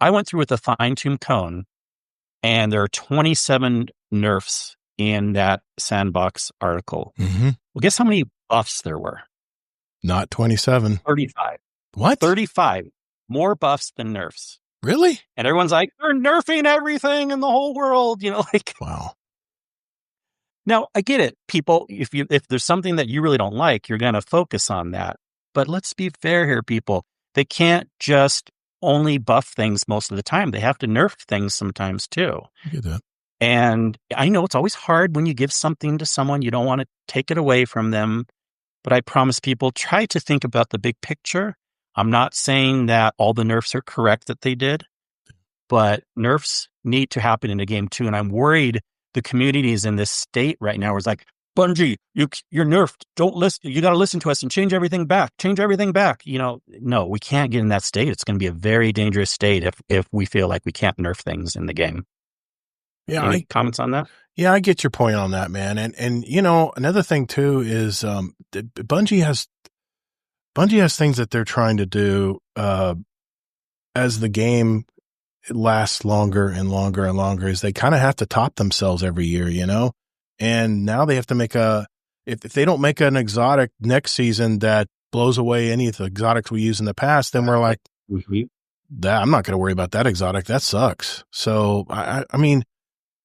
C: I went through with a fine-tune cone, and there are 27 nerfs in that Sandbox article.
A: Mm-hmm.
C: Well, guess how many buffs there were?
A: Not 27.
C: 35.
A: What?
C: 35. More buffs than nerfs.
A: Really?
C: And everyone's like, they're nerfing everything in the whole world, like.
A: Wow.
C: Now, I get it. People, if there's something that you really don't like, you're going to focus on that. But let's be fair here, people. They can't just only buff things most of the time. They have to nerf things sometimes too.
A: I get that.
C: And I know it's always hard when you give something to someone. You don't want to take it away from them. But I promise people, try to think about the big picture. I'm not saying that all the nerfs are correct that they did, but nerfs need to happen in a game too. And I'm worried the community is in this state right now where it's like, Bungie, you're nerfed. Don't listen. You got to listen to us and change everything back. Change everything back. No, we can't get in that state. It's going to be a very dangerous state if we feel like we can't nerf things in the game.
A: Yeah.
C: Any comments on that?
A: Yeah, I get your point on that, man. And another thing too is Bungie has things that they're trying to do as the game lasts longer and longer and longer, is they kind of have to top themselves every year, and now they have to make if they don't make an exotic next season that blows away any of the exotics we use in the past, then we're like, I'm not going to worry about that exotic. That sucks. So I mean,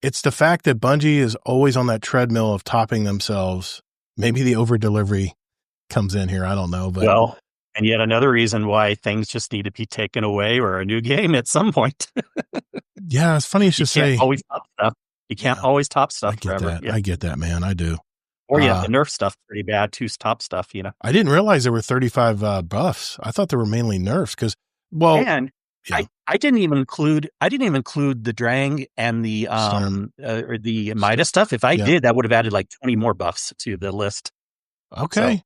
A: it's the fact that Bungie is always on that treadmill of topping themselves. Maybe the over delivery comes in here. I don't know, but
C: and yet another reason why things just need to be taken away or a new game at some point.
A: Yeah, it's funny you should say.
C: Always top stuff. You can't always top stuff forever.
A: Yeah. I get that, man. I do.
C: Or you have to nerf stuff pretty bad too. Top stuff,
A: I didn't realize there were 35 buffs. I thought there were mainly nerfs because,
C: I didn't even include the Drang and the or the Midas stuff. If I did, that would have added like 20 more buffs to the list.
A: Okay. So,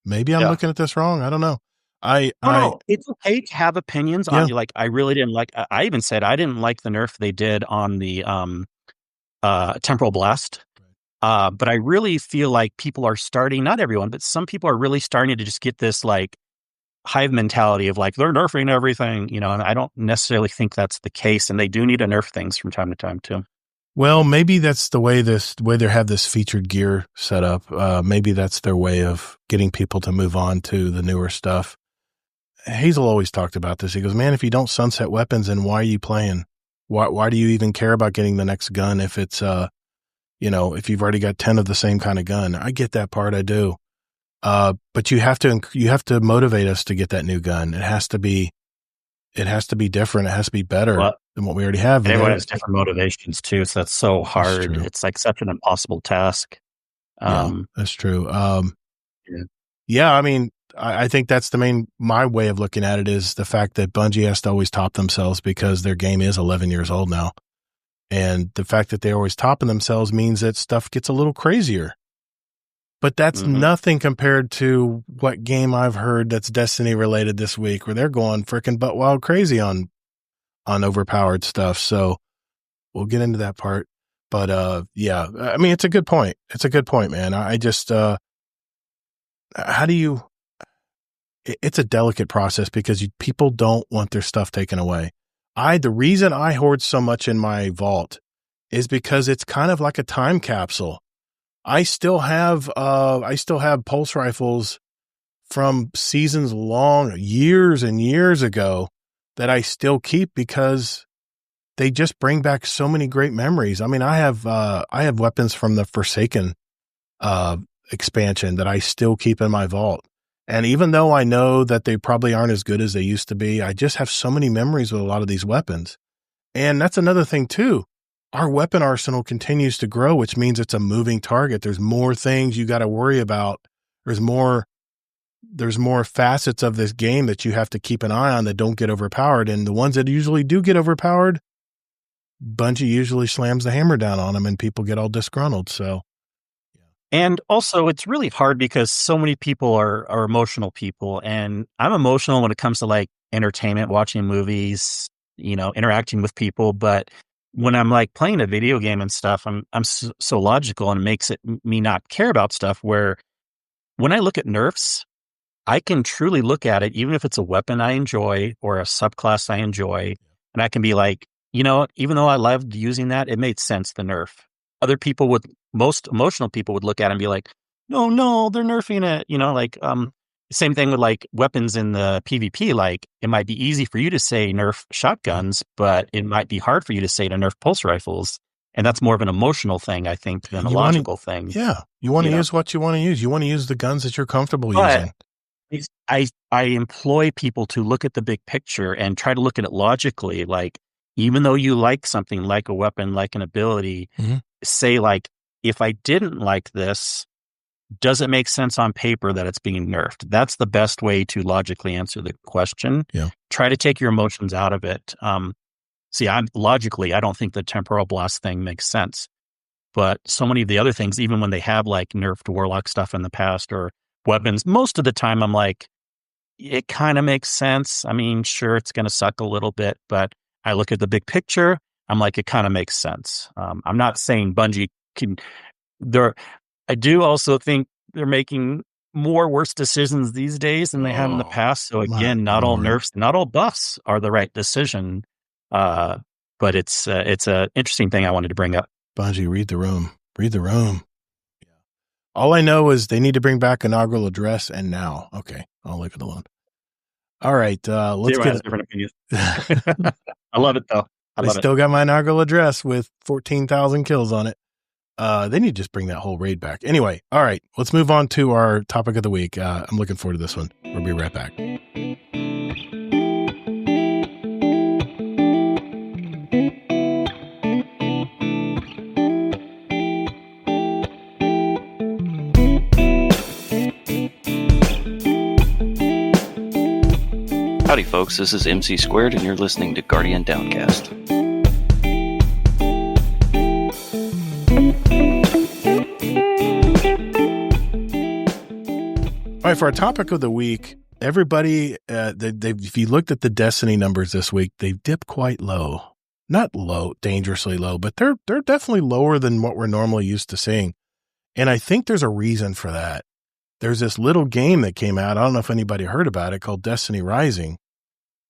A: maybe I'm looking at this wrong. I don't know.
C: No, it's okay to have opinions on you. Like, I really didn't like, I even said I didn't like the nerf they did on the Temporal Blast. But I really feel like people are starting, not everyone, but some people are really starting to just get this like hive mentality of like, they're nerfing everything, and I don't necessarily think that's the case. And they do need to nerf things from time to time too.
A: Well, maybe that's the way they have this featured gear set up. Maybe that's their way of getting people to move on to the newer stuff. Hazel always talked about this. He goes, man, if you don't sunset weapons, then why are you playing? Why do you even care about getting the next gun if it's, if you've already got 10 of the same kind of gun? I get that part. I do. But you have to motivate us to get that new gun. It has to be different. It has to be better than what we already have.
C: Everyone has different motivations too. So that's so hard. It's like such an impossible task.
A: That's true. I mean, I think that's my way of looking at it is the fact that Bungie has to always top themselves because their game is 11 years old now. And the fact that they're always topping themselves means that stuff gets a little crazier. But that's nothing compared to what game I've heard that's Destiny related this week, where they're going freaking butt wild crazy on overpowered stuff. So we'll get into that part. But I mean, it's a good point. It's a good point, man. I just it's a delicate process because people don't want their stuff taken away. The reason I hoard so much in my vault is because it's kind of like a time capsule. I still have pulse rifles from seasons long, years and years ago that I still keep because they just bring back so many great memories. I mean, I have weapons from the Forsaken expansion that I still keep in my vault. And even though I know that they probably aren't as good as they used to be, I just have so many memories with a lot of these weapons. And that's another thing too. Our weapon arsenal continues to grow, which means it's a moving target. There's more things you got to worry about. There's more facets of this game that you have to keep an eye on that don't get overpowered. And the ones that usually do get overpowered, Bungie usually slams the hammer down on them and people get all disgruntled. So.
C: And also, it's really hard because so many people are emotional people. And I'm emotional when it comes to like entertainment, watching movies, interacting with people. But when I'm like playing a video game and stuff, I'm so logical, and it makes me not care about stuff. Where when I look at nerfs, I can truly look at it, even if it's a weapon I enjoy or a subclass I enjoy. And I can be like, even though I loved using that, it made sense, the nerf. Other people most emotional people would look at it and be like, no, they're nerfing it. Same thing with like weapons in the PvP. Like, it might be easy for you to say nerf shotguns, but it might be hard for you to say to nerf pulse rifles. And that's more of an emotional thing, I think, than a logical thing.
A: Yeah. You want to use what you want to use. You want to use the guns that you're comfortable using.
C: I employ people to look at the big picture and try to look at it logically. Like, even though you like something like a weapon, like an ability, say like, if I didn't like this, does it make sense on paper that it's being nerfed? That's the best way to logically answer the question.
A: Yeah.
C: Try to take your emotions out of it. See, I don't think the temporal blast thing makes sense. But so many of the other things, even when they have like nerfed warlock stuff in the past or weapons, most of the time I'm like, it kind of makes sense. I mean, sure, it's going to suck a little bit, but I look at the big picture. I'm like, it kind of makes sense. I'm not saying Bungie can. I do also think they're making more worse decisions these days than they have in the past. So again, not all nerfs, not all buffs are the right decision. But it's a interesting thing I wanted to bring up.
A: Bungie, read the room. Read the room. Yeah. All I know is they need to bring back inaugural address, and now. Okay, I'll leave it alone. All right, let's get
C: different opinions. I love it though.
A: I still got my inaugural address with 14,000 kills on it. They need to just bring that whole raid back. Anyway, all right, let's move on to our topic of the week. I'm looking forward to this one. We'll be right back.
B: Howdy folks, this is MC Squared and you're listening to Guardian Downcast.
A: All right, for our topic of the week, everybody, if you looked at the Destiny numbers this week, they've dipped quite low. Not low, dangerously low, but they're definitely lower than what we're normally used to seeing. And I think there's a reason for that. There's this little game that came out. I don't know if anybody heard about it, called Destiny Rising.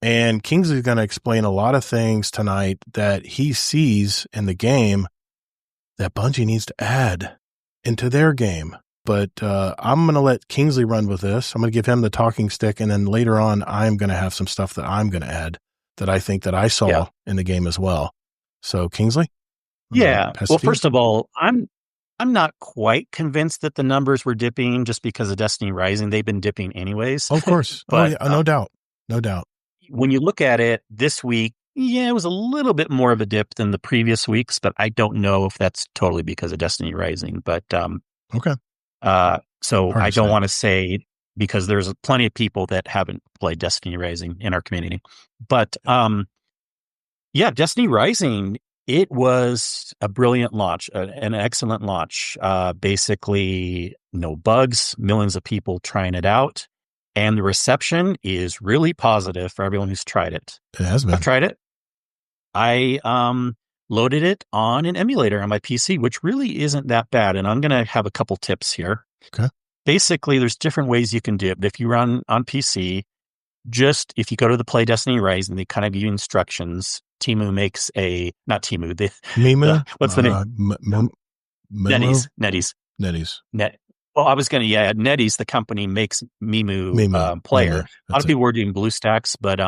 A: And Kingsley's going to explain a lot of things tonight that he sees in the game that Bungie needs to add into their game. But I'm going to let Kingsley run with this. I'm going to give him the talking stick. And then later on, I'm going to have some stuff that I'm going to add that I think that I saw in the game as well. So Kingsley?
C: Yeah. Well, first of all, I'm not quite convinced that the numbers were dipping just because of Destiny Rising. They've been dipping anyways.
A: Of course. But, no doubt. No doubt.
C: When you look at it this week, it was a little bit more of a dip than the previous weeks, but I don't know if that's totally because of Destiny Rising. But
A: okay.
C: So I don't want to say, because there's plenty of people that haven't played Destiny Rising in our community. But Destiny Rising, it was a brilliant launch, an excellent launch. Basically, no bugs, millions of people trying it out. And the reception is really positive for everyone who's tried it.
A: It has been.
C: I've tried it. I loaded it on an emulator on my PC, which really isn't that bad. And I'm going to have a couple tips here.
A: Okay.
C: Basically, there's different ways you can do it. But if you run on PC, if you go to the Play Destiny Rising, they kind of give you instructions. Timu makes not Timu.
A: Mimu?
C: What's the name? NetEase. Well, I was going to, NetEase, the company, makes Mimu player. A lot of people were doing BlueStacks, but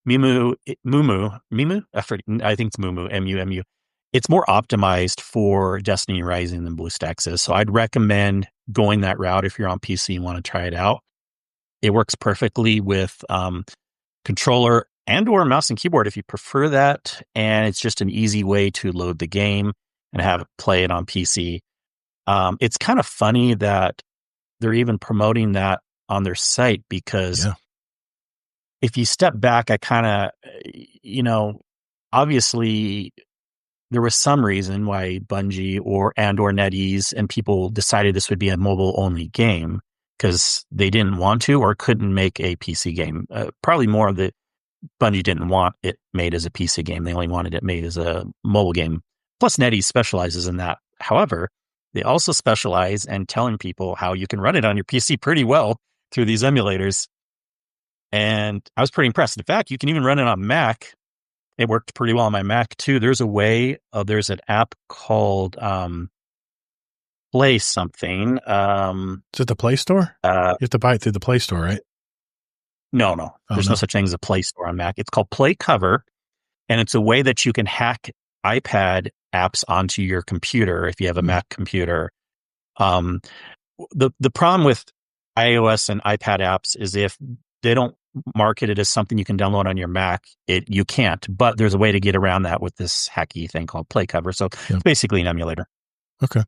C: Mimu, I think it's Mumu, M-U-M-U. It's more optimized for Destiny Rising than BlueStacks is. So I'd recommend going that route if you're on PC and want to try it out. It works perfectly with controller and or mouse and keyboard if you prefer that. And it's just an easy way to load the game and have it play it on PC. It's kind of funny that they're even promoting that on their site because if you step back, I kind of, obviously there was some reason why Bungie or NetEase and people decided this would be a mobile only game because they didn't want to or couldn't make a PC game. Probably more of the Bungie didn't want it made as a PC game. They only wanted it made as a mobile game. Plus NetEase specializes in that. However, they also specialize in telling people how you can run it on your PC pretty well through these emulators. And I was pretty impressed. In fact, you can even run it on Mac. It worked pretty well on my Mac too. There's an app called Play something.
A: Is it the Play Store? You have to buy it through the Play Store, right?
C: No. There's no such thing as a Play Store on Mac. It's called Play Cover. And it's a way that you can hack iPad apps onto your computer if you have a Mac computer. The problem with iOS and iPad apps is if they don't market it as something you can download on your Mac, you can't. But there's a way to get around that with this hacky thing called PlayCover. So it's basically an emulator.
A: Okay.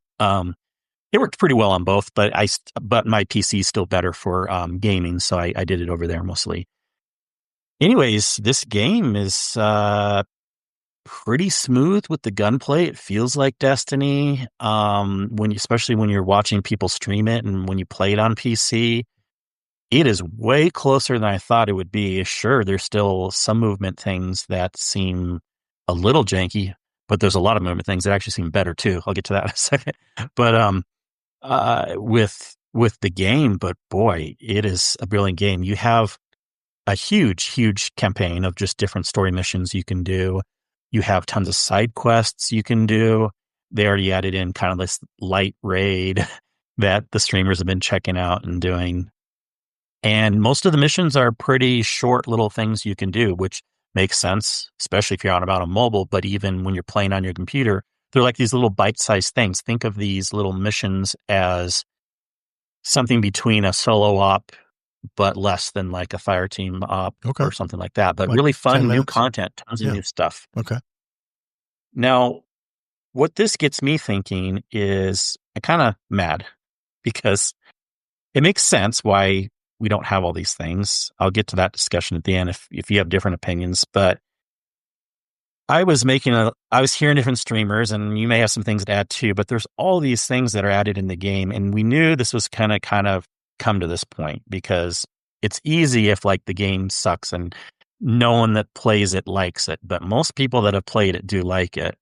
C: It worked pretty well on both, but my PC is still better for gaming, so I did it over there mostly. Anyways, this game is pretty smooth with the gunplay. It feels like Destiny. Especially when you're watching people stream it and when you play it on PC, it is way closer than I thought it would be. Sure, there's still some movement things that seem a little janky, but there's a lot of movement things that actually seem better too. I'll get to that in a second. But with the game, but boy, it is a brilliant game. You have a huge campaign of just different story missions you can do. You have tons of side quests you can do. They already added in kind of this light raid that the streamers have been checking out and doing. And most of the missions are pretty short little things you can do, which makes sense, especially if you're on about a mobile. But even when you're playing on your computer, they're like these little bite-sized things. Think of these little missions as something between a solo op, but less than like a fire team op or something like that. But like really fun new content, tons of new stuff.
A: Okay.
C: Now, what this gets me thinking is I'm kind of mad because it makes sense why we don't have all these things. I'll get to that discussion at the end if you have different opinions. But I was hearing different streamers, and you may have some things to add too, but there's all these things that are added in the game. And we knew this was kind of come to this point because it's easy if like the game sucks and no one that plays it likes it. But most people that have played it do like it.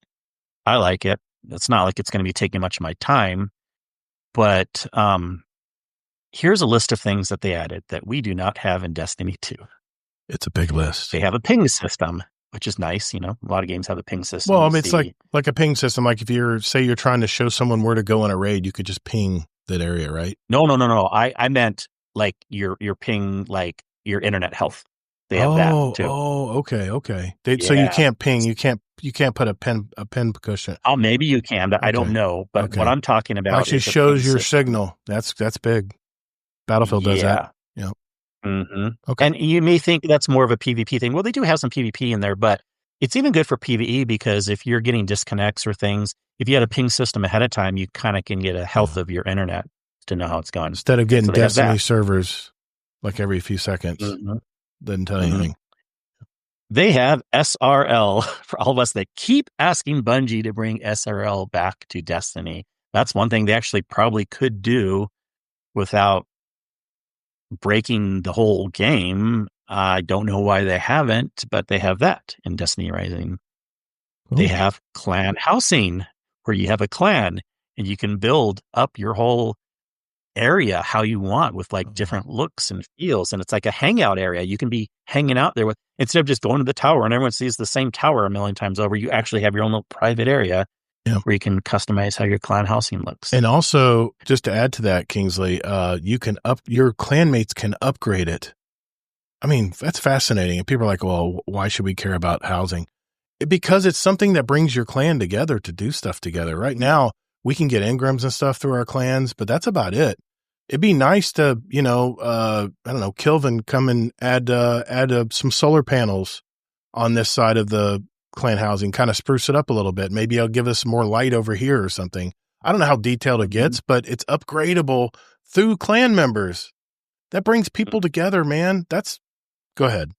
C: I like it. It's not like it's going to be taking much of my time, but here's a list of things that they added that we do not have in Destiny 2.
A: It's a big list.
C: They have a ping system, which is nice. You know, a lot of games have a ping system.
A: Well, I mean, it's like a ping system. Like if you're trying to show someone where to go in a raid, you could just ping that area, right?
C: No. I meant like your ping, like your internet health. They have that too.
A: Oh, okay. So you can't ping. You can't put a pin cushion.
C: Oh, maybe you can, but I don't know. But what I'm talking about
A: actually shows your signal. That's big. Battlefield does that. Yeah.
C: Mm-hmm. Okay. And you may think that's more of a PvP thing. Well, they do have some PvP in there, but it's even good for PvE because if you're getting disconnects or things, if you had a ping system ahead of time, you kind of can get a health of your internet to know how it's going.
A: Instead of getting Destiny servers like every few seconds, doesn't tell you anything.
C: They have SRL for all of us that keep asking Bungie to bring SRL back to Destiny. That's one thing they actually probably could do without breaking the whole game. I don't know why they haven't, but they have that in Destiny Rising. Cool. They have clan housing where you have a clan and you can build up your whole area how you want with like different looks and feels. And it's like a hangout area. You can be hanging out there with, instead of just going to the tower and everyone sees the same tower a million times over, you actually have your own little private area where you can customize how your clan housing looks.
A: And also, just to add to that, Kingsley, your clanmates can upgrade it. I mean, that's fascinating. And people are like, well, why should we care about housing? Because it's something that brings your clan together to do stuff together. Right now, we can get engrams and stuff through our clans, but that's about it. It'd be nice to, I don't know, Kilvin come and add some solar panels on this side of the clan housing, kind of spruce it up a little bit. Maybe I'll give us more light over here or something. I don't know how detailed it gets, but it's upgradable through clan members. That brings people together, man. Go ahead.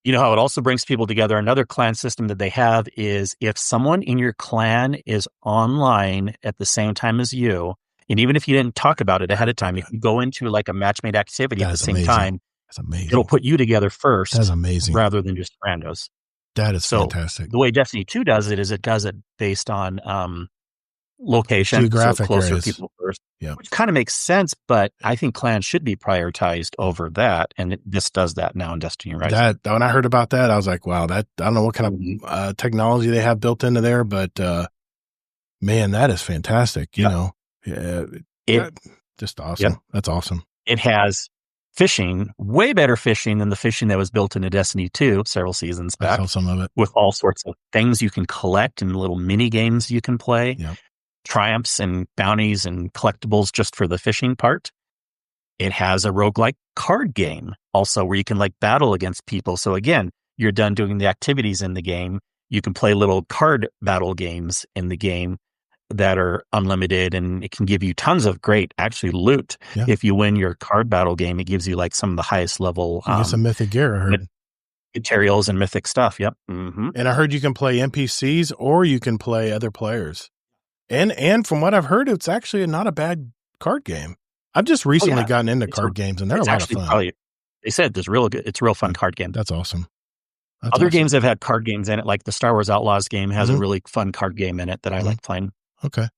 C: You know how it also brings people together? Another clan system that they have is if someone in your clan is online at the same time as you, and even if you didn't talk about it ahead of time, if you go into like a match-made activity at the same time,
A: that's amazing.
C: It'll put you together first.
A: That's amazing.
C: Rather than just randos.
A: That is fantastic.
C: The way Destiny 2 does it is it does it based on location,
A: geographic
C: closer
A: areas.
C: People first, which kind of makes sense. But I think clans should be prioritized over that, and this does that now in Destiny Rising.
A: When I heard about that, I was like, "Wow, I don't know what kind of technology they have built into there, but man, that is fantastic." You know, just awesome.
C: Yep.
A: That's awesome.
C: It has fishing, way better fishing than the fishing that was built into Destiny 2 several seasons back.
A: I saw some of it.
C: With all sorts of things you can collect and little mini games you can play.
A: Yep.
C: Triumphs and bounties and collectibles just for the fishing part. It has a roguelike card game also where you can like battle against people. So again, you're done doing the activities in the game. You can play little card battle games in the game that are unlimited, and it can give you tons of great actually loot.
A: Yeah.
C: If you win your card battle game, it gives you like some of the highest level
A: You get some mythic gear, I heard.
C: materials and mythic stuff. Yep. Mm-hmm.
A: And I heard you can play NPCs or you can play other players. And from what I've heard, it's actually not a bad card game. I've just recently gotten into card games, and they're a lot of fun.
C: They said it's a real fun card game.
A: That's awesome.
C: Other games have had card games in it, like the Star Wars Outlaws game has a really fun card game in it that I like playing.
A: Okay.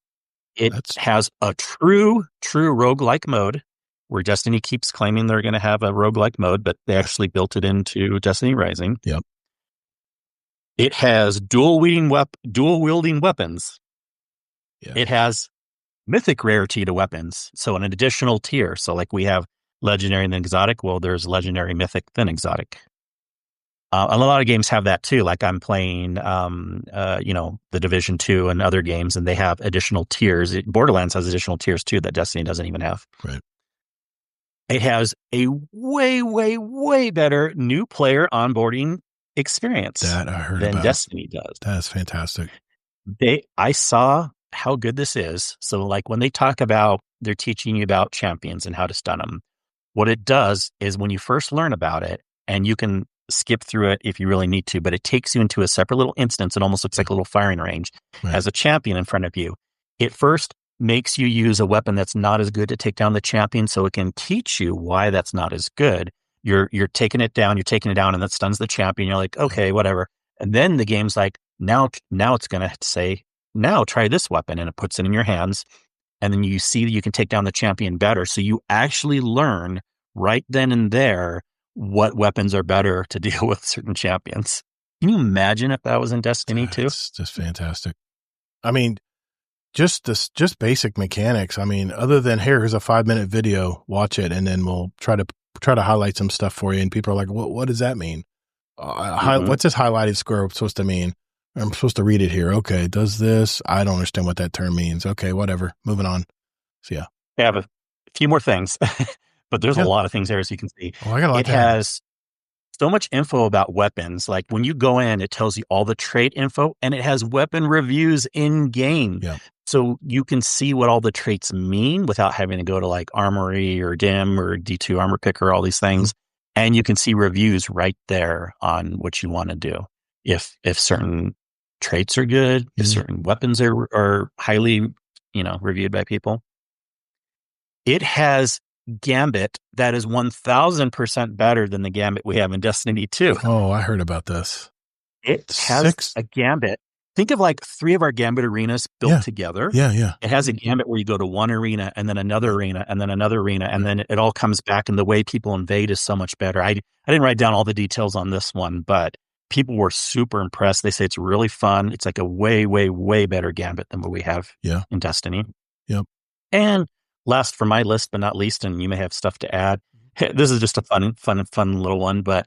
C: It has a true roguelike mode where Destiny keeps claiming they're going to have a roguelike mode, but they actually built it into Destiny Rising.
A: Yep.
C: It has dual wielding weapons.
A: Yeah.
C: It has mythic rarity to weapons, so an additional tier. So like we have legendary and then exotic. Well, there's legendary, mythic, then exotic. A lot of games have that too. Like I'm playing, the Division 2 and other games, and they have additional tiers. Borderlands has additional tiers too that Destiny doesn't even have.
A: Right.
C: It has a way, way, way better new player onboarding experience
A: That I heard
C: than
A: about.
C: Destiny does.
A: That's fantastic.
C: I saw how good this is. So like when they talk about, they're teaching you about champions and how to stun them. What it does is when you first learn about it, and you can skip through it if you really need to, but it takes you into a separate little instance. It almost looks like a little firing range as a champion in front of you. It first makes you use a weapon that's not as good to take down the champion, so it can teach you why that's not as good. You're taking it down, and that stuns the champion. You're like, okay, whatever. And then the game's like, now it's going to say, now try this weapon, and it puts it in your hands. And then you see that you can take down the champion better. So you actually learn right then and there what weapons are better to deal with certain champions. Can you imagine if that was in Destiny 2?
A: It's just fantastic. I mean, just basic mechanics. I mean, other than here's a 5-minute video, watch it, and then we'll try to highlight some stuff for you. And people are like, what does that mean? What's this highlighted square supposed to mean? I'm supposed to read it here. Okay, it does this. I don't understand what that term means. Okay, whatever. Moving on. So yeah.
C: I have a few more things, but there's a lot of things there, as you can see.
A: Oh, I got a lot.
C: It has so much info about weapons. Like when you go in, it tells you all the trait info, and it has weapon reviews in game.
A: Yeah.
C: So you can see what all the traits mean without having to go to like Armory or DIM or D2 Armor Picker, all these things. And you can see reviews right there on what you want to do. If certain traits are good, if certain weapons are highly, reviewed by people. It has Gambit that is 1,000% better than the Gambit we have in Destiny 2.
A: Oh, I heard about this.
C: It has a Gambit. Think of like 3 of our Gambit arenas built together.
A: Yeah.
C: It has a Gambit where you go to one arena and then another arena and then another arena, and then it all comes back, and the way people invade is so much better. I didn't write down all the details on this one, but people were super impressed. They say it's really fun. It's like a way, way, way better Gambit than what we have in Destiny.
A: Yep.
C: And last for my list, but not least, and you may have stuff to add. This is just a fun little one, but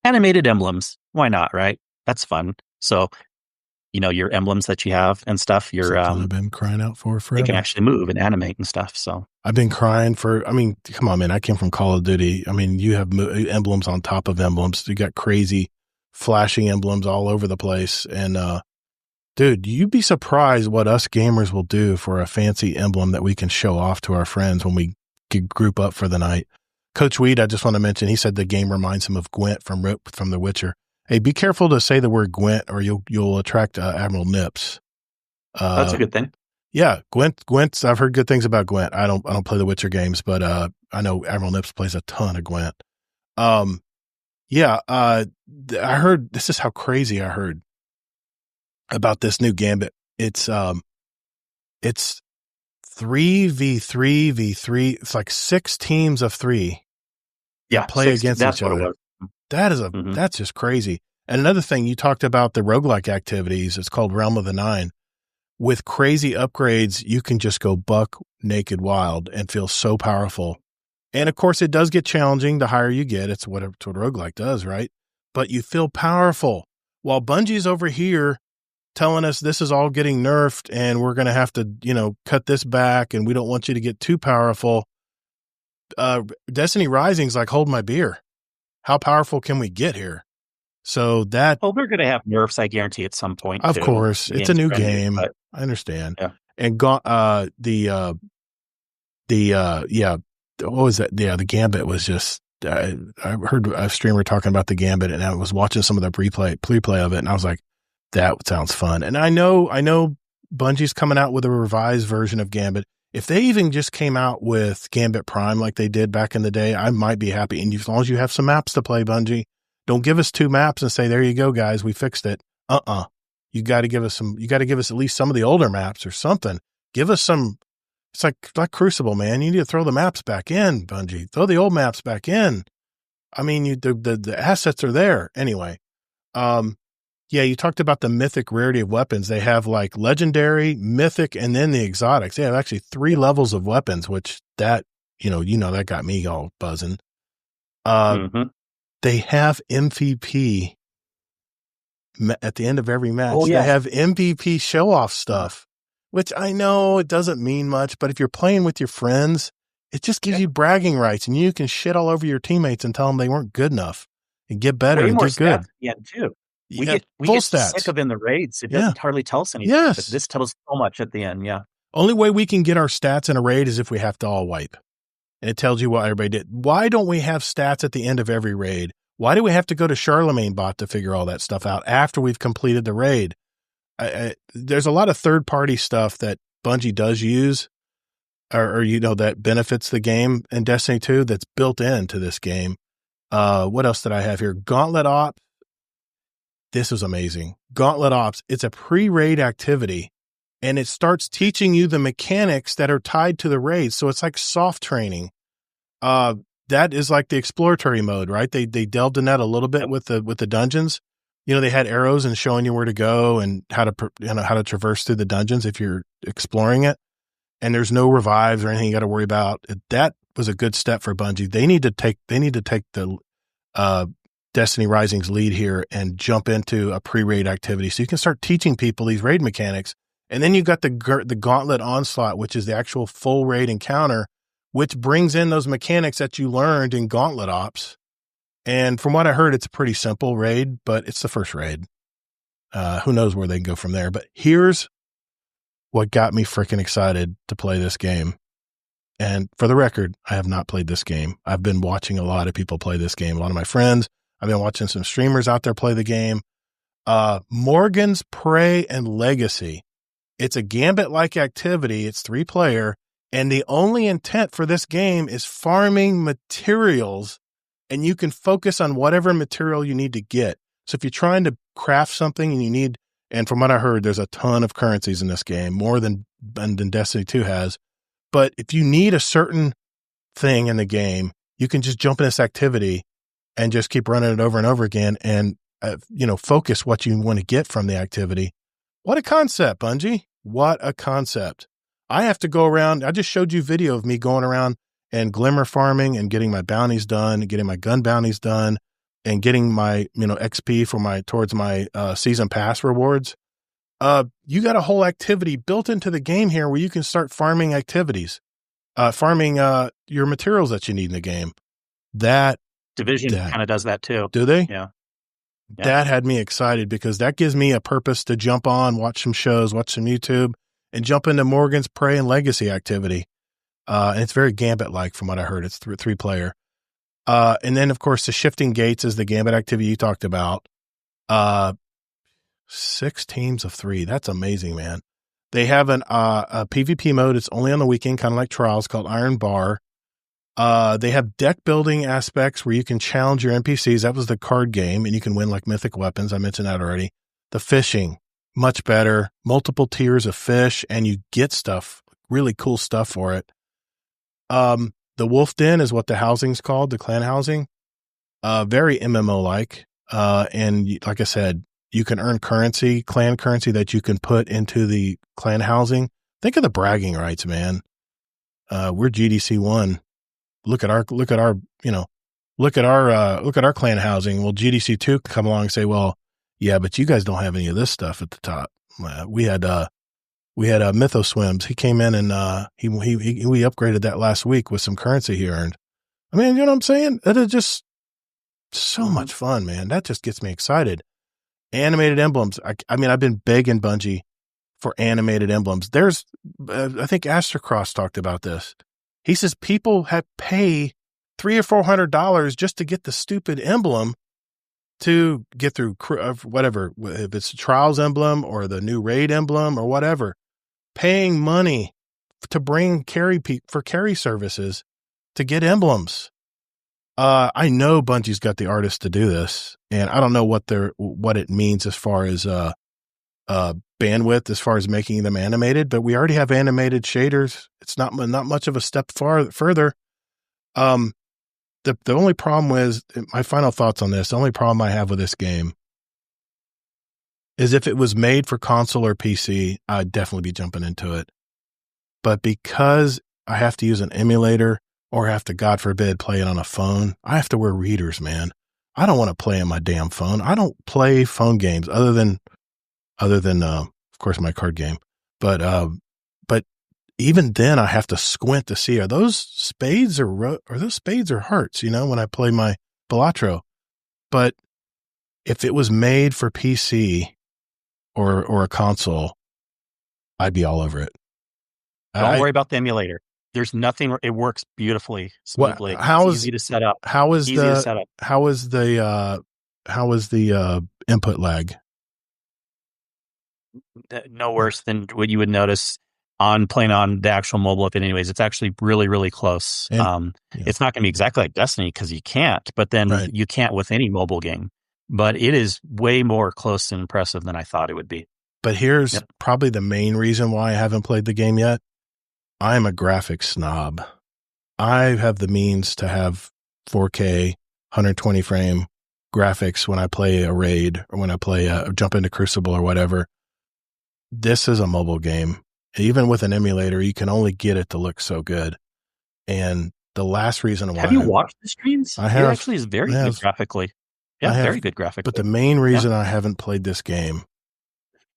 C: animated emblems. Why not, right? That's fun. So, your emblems that you have and stuff,
A: I've been crying out for forever.
C: They can actually move and animate and stuff. So
A: I've been crying come on, man. I came from Call of Duty. I mean, you have emblems on top of emblems. You got crazy flashing emblems all over the place. And, dude, you'd be surprised what us gamers will do for a fancy emblem that we can show off to our friends when we group up for the night. Coach Weed, I just want to mention, he said the game reminds him of Gwent from The Witcher. Hey, be careful to say the word Gwent, or you'll attract Admiral Nips.
C: That's a good thing.
A: Yeah, Gwent's. I've heard good things about Gwent. I don't play the Witcher games, but I know Admiral Nips plays a ton of Gwent. I heard, this is how crazy I heard about this new Gambit. It's 3v3v3. It's like 6 teams of 3.
C: Yeah,
A: play against each other. That is that's just crazy. And another thing, you talked about the roguelike activities. It's called Realm of the Nine. With crazy upgrades, you can just go buck naked wild and feel so powerful. And of course, it does get challenging the higher you get. It's what roguelike does, right? But you feel powerful. While Bungie's over here telling us this is all getting nerfed and we're going to have to, cut this back, and we don't want you to get too powerful. Destiny Rising's like, hold my beer. How powerful can we get here? So that...
C: Well, they're going to have nerfs, I guarantee, at some point.
A: Of
C: too.
A: course.
C: The
A: It's a new
C: game's friendly,
A: game.
C: but
A: I understand.
C: Yeah.
A: And what was that? Yeah, the Gambit was just... I heard a streamer talking about the Gambit, and I was watching some of the pre-play of it, and I was like, that sounds fun. And I know Bungie's coming out with a revised version of Gambit. If they even just came out with Gambit Prime like they did back in the day, I might be happy. And as long as you have some maps to play, Bungie, don't give us 2 maps and say, there you go, guys, we fixed it. You got to give us at least some of the older maps or something. Give us some. It's like Crucible, man. You need to throw the maps back in, Bungie. Throw the old maps back in. I mean, the assets are there. Anyway. Yeah, you talked about the mythic rarity of weapons. They have like legendary, mythic, and then the exotics. They have actually 3 levels of weapons, which that, that got me all buzzing. They have MVP at the end of every match.
C: Oh, yeah.
A: They have MVP show-off stuff, which I know it doesn't mean much, but if you're playing with your friends, it just gives you bragging rights, and you can shit all over your teammates and tell them they weren't good enough and get better and get good.
C: Yeah, too. We
A: Yeah,
C: get
A: full
C: sick
A: stats.
C: of in the raids. It doesn't hardly tell us anything.
A: Yes.
C: But this tells so much at the end. Yeah.
A: Only way we can get our stats in a raid is if we have to all wipe. And it tells you what everybody did. Why don't we have stats at the end of every raid? Why do we have to go to Charlemagne bot to figure all that stuff out after we've completed the raid? There's a lot of third-party stuff that Bungie does use or that benefits the game in Destiny 2 that's built into this game. What else did I have here? Gauntlet Ops. This was amazing. Gauntlet Ops. It's a pre-raid activity, and it starts teaching you the mechanics that are tied to the raid. So it's like soft training. That is like the exploratory mode, right? They delved in that a little bit with the dungeons. They had arrows and showing you where to go and how to traverse through the dungeons if you're exploring it. And there's no revives or anything you got to worry about. That was a good step for Bungie. They need to take the Destiny Rising's lead here and jump into a pre-raid activity so you can start teaching people these raid mechanics. And then you got the Gauntlet Onslaught, which is the actual full raid encounter, which brings in those mechanics that you learned in Gauntlet Ops. And from what I heard, it's a pretty simple raid, but it's the first raid. Who knows where they can go from there. But here's what got me freaking excited to play this game. And for the record, I have not played this game. I've been watching a lot of people play this game. A lot of my friends. I've been watching some streamers out there play the game. Morgan's Prey and Legacy. It's a Gambit-like activity. It's 3-player. And the only intent for this game is farming materials. And you can focus on whatever material you need to get. So if you're trying to craft something and from what I heard, there's a ton of currencies in this game, more than Destiny 2 has. But if you need a certain thing in the game, you can just jump in this activity and just keep running it over and over again and, focus what you want to get from the activity. What a concept, Bungie. What a concept. I have to go around. I just showed you video of me going around and glimmer farming and getting my bounties done, getting my gun bounties done, and getting my, XP towards my season pass rewards. You got a whole activity built into the game here where you can start farming activities, farming your materials that you need in the game. That
C: Division kind of does that too.
A: Do they?
C: Yeah.
A: That had me excited because that gives me a purpose to jump on, watch some shows, watch some YouTube, and jump into Morgan's Prey and Legacy activity. And it's very Gambit-like from what I heard. It's 3-player. And then, of course, the Shifting Gates is the Gambit activity you talked about. 6 teams of 3. That's amazing, man. They have a PvP mode. It's only on the weekend, kind of like Trials, called Iron Bar. They have deck building aspects where you can challenge your NPCs. That was the card game, and you can win like mythic weapons. I mentioned that already. The fishing, much better. Multiple tiers of fish, and you get stuff, really cool stuff for it. The Wolf Den is what the housing's called, the clan housing. Very MMO-like. And like I said, you can earn currency, clan currency that you can put into the clan housing. Think of the bragging rights, man. We're GDC 1. Look at our clan housing. Well, GDC 2 can come along and say, well, yeah, but you guys don't have any of this stuff at the top. We had Mythoswims. He came in and we upgraded that last week with some currency he earned. I mean, you know what I'm saying? It is just so much fun, man. That just gets me excited. Animated emblems. I mean, I've been begging Bungie for animated emblems. There's, I think Astrocross talked about this. He says people have pay $300 or $400 just to get the stupid emblem to get through whatever, if it's a Trials emblem or the new Raid emblem or whatever, paying money to bring carry services to get emblems. I know Bungie's got the artists to do this, and I don't know what it means as far as bandwidth, as far as making them animated, but we already have animated shaders. It's not much of a step further. The only problem is, my final thoughts on this, the only problem I have with this game is if it was made for console or PC, I'd definitely be jumping into it. But because I have to use an emulator or have to, God forbid, play it on a phone, I have to wear readers, man. I don't want to play on my damn phone. I don't play phone games other than of course, my card game. But even then, I have to squint to see, are those spades or hearts, when I play my Balatro. But if it was made for PC or a console, I'd be all over it.
C: Don't worry about the emulator. There's nothing. It works beautifully, smoothly. It's easy to set up.
A: How is the input lag?
C: No worse than what you would notice on playing on the actual mobile. If anyways, it's actually really, really close. It's not going to be exactly like Destiny because you can't, but then you can't with any mobile game. But it is way more close and impressive than I thought it would be.
A: But here's probably the main reason why I haven't played the game yet. I'm a graphics snob. I have the means to have 4K, 120 frame graphics when I play a Raid or when I play jump into Crucible or whatever. This is a mobile game. Even with an emulator, you can only get it to look so good. And the last reason why...
C: Have you watched the streams?
A: I have.
C: It actually is very good graphically. Yeah, very good graphically.
A: But the main reason I haven't played this game...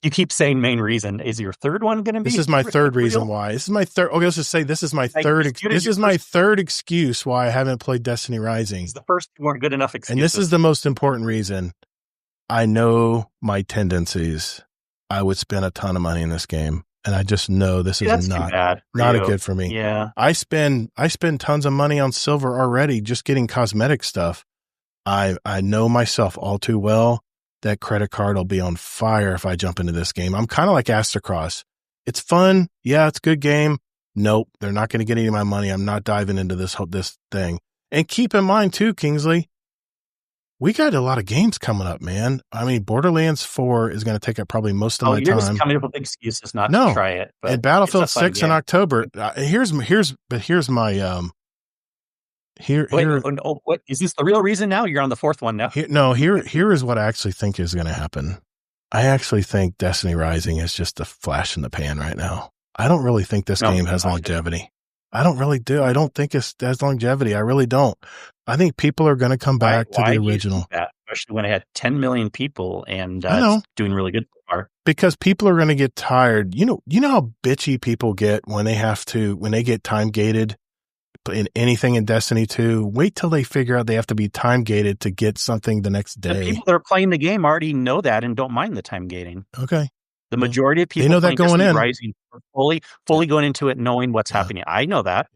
C: You keep saying main reason. Is your third one going to be?
A: This is my third reason why. This is my third... Okay, let's just say this is my third... This is my third excuse why I haven't played Destiny Rising.
C: The first two weren't good enough excuses.
A: And this is the most important reason. I know my tendencies. I would spend a ton of money in this game. And I just know this is not good for me.
C: Yeah.
A: I spend tons of money on silver already just getting cosmetic stuff. I know myself all too well. That credit card will be on fire if I jump into this game. I'm kind of like Astrocross. It's fun. Yeah, it's a good game. Nope, they're not going to get any of my money. I'm not diving into this thing. And keep in mind too, Kingsley, we got a lot of games coming up, man. I mean, Borderlands 4 is going to take up probably most of my time.
C: You're just coming up with excuses not to try it. But
A: and Battlefield 6 in October. Here's my
C: what is this the real reason now? You're on the fourth one now.
A: Here is what I actually think is going to happen. I actually think Destiny Rising is just a flash in the pan right now. I don't really think this game has longevity. I don't really do. I don't think it has longevity. I really don't. I think people are going to come back to the original.
C: Especially when it had 10 million people and it's doing really good so far.
A: Because people are going to get tired. You know how bitchy people get when they get time gated in anything in Destiny 2. Wait till they figure out they have to be time gated to get something the next day.
C: The people that are playing the game already know that and don't mind the time gating.
A: Okay.
C: The majority of people
A: they know that going in.
C: Rising are fully going into it knowing what's happening. I know that.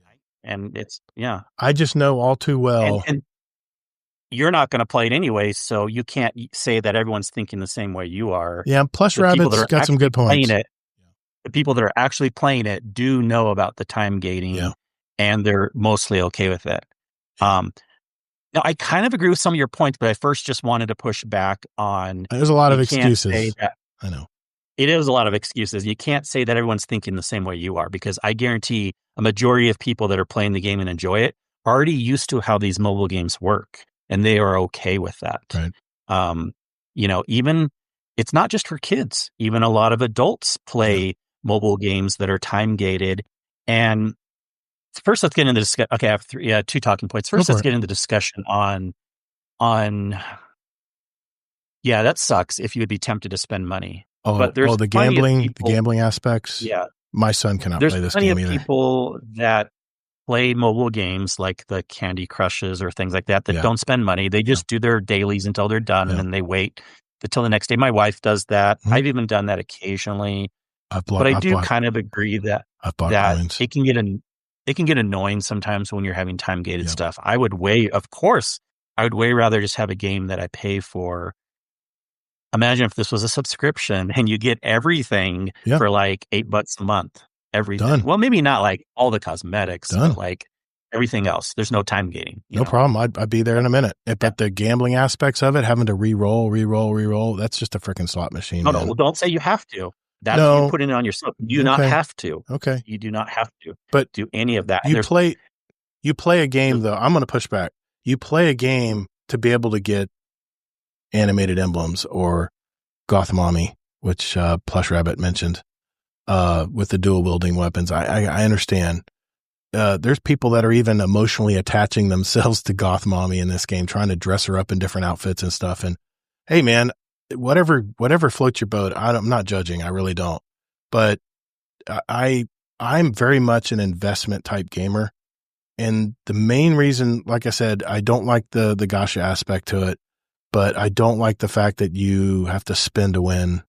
C: And it's,
A: I just know all too well.
C: And you're not going to play it anyway, so you can't say that everyone's thinking the same way you are.
A: Yeah, Plush Rabbit's got some good points.
C: The people that are actually playing it do know about the time gating, and they're mostly okay with it. Now, I kind of agree with some of your points, but I first just wanted to push back on...
A: There's a lot of excuses. I know.
C: It is a lot of excuses. You can't say that everyone's thinking the same way you are, because I guarantee a majority of people that are playing the game and enjoy it are already used to how these mobile games work, and they are okay with that.
A: Right.
C: Even it's not just for kids. Even a lot of adults play mobile games that are time gated. And first, let's get into discussion. Okay, I have two talking points. First, let's get into discussion on. Yeah, that sucks. If you would be tempted to spend money. But there's
A: the gambling aspects.
C: Yeah,
A: my son cannot play this game either.
C: There's plenty of people that play mobile games like the Candy Crushes or things like that
A: Yeah.
C: don't spend money. They just do their dailies until they're done, and then they wait until the next day. My wife does that. I've even done that occasionally. But I do kind of agree that it can get annoying sometimes when you're having time gated stuff. I would way rather just have a game that I pay for. Imagine if this was a subscription and you get everything for like $8 a month. Everything.
A: Done.
C: Well, maybe not like all the cosmetics,
A: Done.
C: but like everything else. There's no time gating.
A: No problem. I'd be there in a minute. But the gambling aspects of it, having to re-roll, that's just a freaking slot machine.
C: No, well, don't say you have to. That's you putting it on yourself. You do not have to.
A: Okay.
C: You do not have to.
A: But
C: do any of that.
A: You play a game though. I'm going to push back. You play a game to be able to get animated emblems or Gothmami, which Plush Rabbit mentioned, with the dual wielding weapons. I understand. There's people that are even emotionally attaching themselves to Gothmami in this game, trying to dress her up in different outfits and stuff. And hey, man, whatever floats your boat. I'm not judging. I really don't. But I'm very much an investment type gamer. And the main reason, like I said, I don't like the gacha aspect to it, but I don't like the fact that you have to spend to win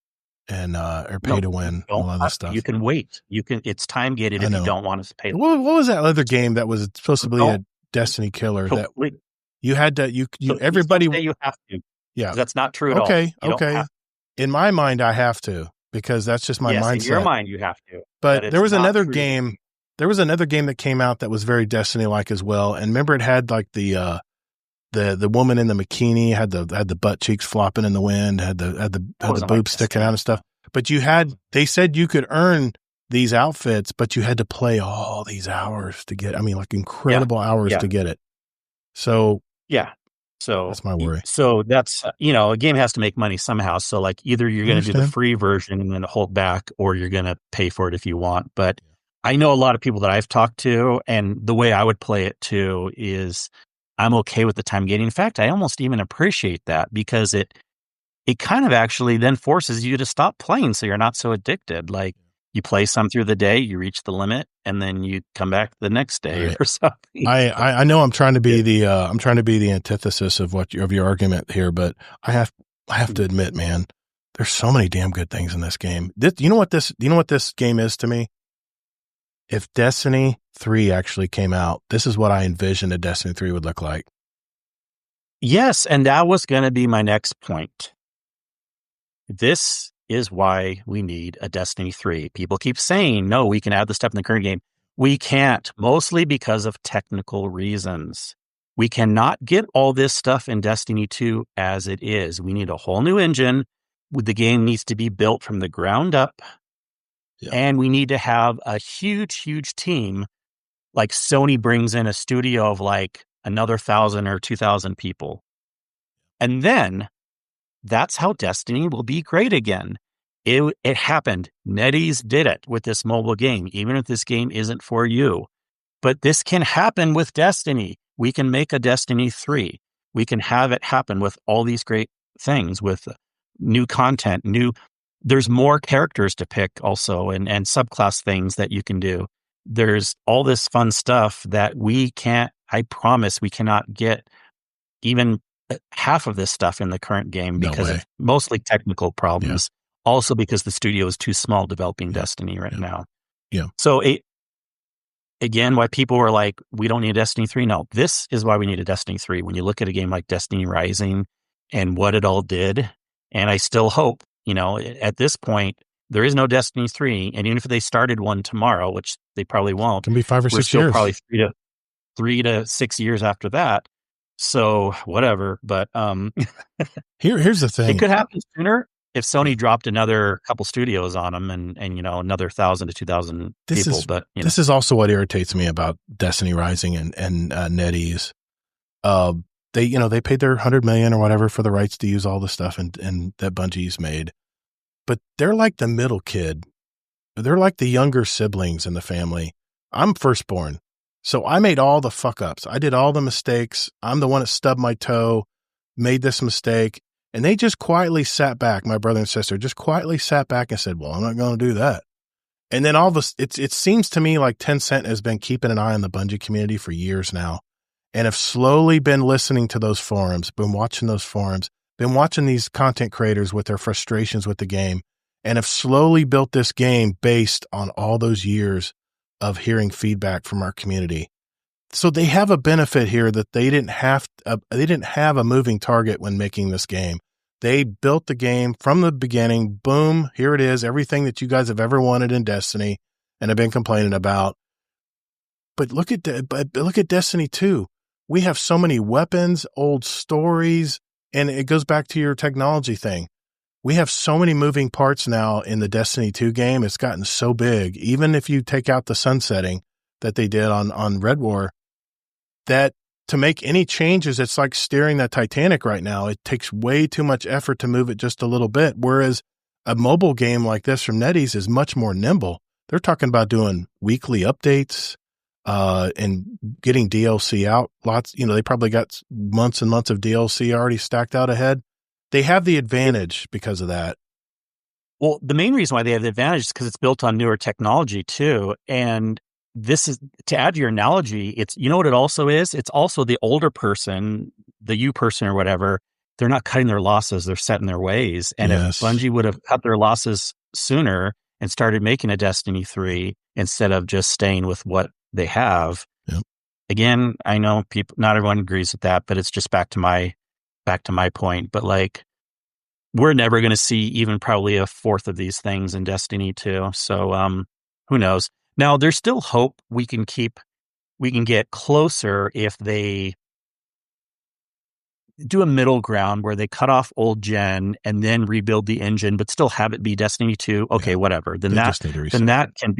A: and or pay to win. A lot of this stuff.
C: You can wait. It's time gated if you don't want to pay.
A: What was that other game that was supposed to be a Destiny killer that you had to everybody
C: say you have to?
A: Yeah,
C: that's not true at all.
A: Okay. In my mind, I have to because that's just my mindset.
C: In your mind, you have to.
A: But there was another game. There was another game that came out that was very Destiny-like as well. And remember, it had like the woman in the bikini had the butt cheeks flopping in the wind, had the boobs sticking out and stuff. But they said you could earn these outfits, but you had to play all these hours to get. I mean, like incredible hours to get it. So
C: so
A: that's my worry.
C: So that's a game has to make money somehow. So like either you're going to do the free version and then hold back, or you're going to pay for it if you want. But I know a lot of people that I've talked to, and the way I would play it too is I'm okay with the time gating. In fact, I almost even appreciate that because it kind of actually then forces you to stop playing so you're not so addicted. Like you play some through the day, you reach the limit, and then you come back the next day or something.
A: I know I'm trying to be the antithesis of your argument here, but I have to admit, man, there's so many damn good things in this game. You know what this game is to me? If Destiny 3 actually came out, this is what I envisioned a Destiny 3 would look like.
C: Yes, and that was going to be my next point. This is why we need a Destiny 3. People keep saying, no, we can add the stuff in the current game. We can't, mostly because of technical reasons. We cannot get all this stuff in Destiny 2 as it is. We need a whole new engine. The game needs to be built from the ground up. Yeah. And we need to have a huge, huge team. Like Sony brings in a studio of like another 1,000 or 2,000 people. And then that's how Destiny will be great again. It happened. NetEase did it with this mobile game, even if this game isn't for you. But this can happen with Destiny. We can make a Destiny 3. We can have it happen with all these great things, with new content, there's more characters to pick also and subclass things that you can do. There's all this fun stuff that I promise we cannot get even half of this stuff in the current game because of mostly technical problems. Yeah. Also because the studio is too small developing Destiny right now.
A: Yeah.
C: So again, why people were like, we don't need a Destiny 3. No, this is why we need a Destiny 3. When you look at a game like Destiny Rising and what it all did, and I still hope, at this point, there is no Destiny 3. And even if they started one tomorrow, which they probably won't,
A: it can be 5 or 6 years.
C: Probably 3 to 6 years after that. So whatever. But
A: here's the thing.
C: It could happen sooner if Sony dropped another couple studios on them and another 1,000 to 2,000 people. But
A: this is also what irritates me about Destiny Rising and NetEase. They paid their $100 million or whatever for the rights to use all the stuff and that Bungie's made, but they're like the middle kid. They're like the younger siblings in the family. I'm firstborn, so I made all the fuck ups. I did all the mistakes. I'm the one that stubbed my toe, made this mistake, and they just quietly sat back. My brother and sister just quietly sat back and said, "Well, I'm not going to do that." And then all this, it seems to me like Tencent has been keeping an eye on the Bungie community for years now, and have slowly been listening to those forums, been watching those forums, been watching these content creators with their frustrations with the game, and have slowly built this game based on all those years of hearing feedback from our community. So they have a benefit here that they didn't have a moving target when making this game. They built the game from the beginning. Boom, here it is. Everything that you guys have ever wanted in Destiny and have been complaining about. But look at Destiny 2. We have so many weapons, old stories, and it goes back to your technology thing. We have so many moving parts now in the Destiny 2 game. It's gotten so big. Even if you take out the sunsetting that they did on Red War, that to make any changes, it's like steering that Titanic right now. It takes way too much effort to move it just a little bit. Whereas a mobile game like this from NetEase is much more nimble. They're talking about doing weekly updates and getting DLC out. Lots, they probably got months and months of DLC already stacked out ahead. They have the advantage because of that.
C: Well, the main reason why they have the advantage is because it's built on newer technology too. And this is, to add to your analogy, it's, you know what it also is? It's also the older person, the you person or whatever, they're not cutting their losses, they're set in their ways. And if Bungie would have cut their losses sooner and started making a Destiny 3 instead of just staying with what they have.
A: Yep.
C: Again, I know not everyone agrees with that, but it's just back to my point. But like, we're never going to see even probably a fourth of these things in Destiny 2. So who knows? Now, there's still hope we can get closer if they do a middle ground where they cut off old gen and then rebuild the engine, but still have it be Destiny 2. Okay, whatever. Then that can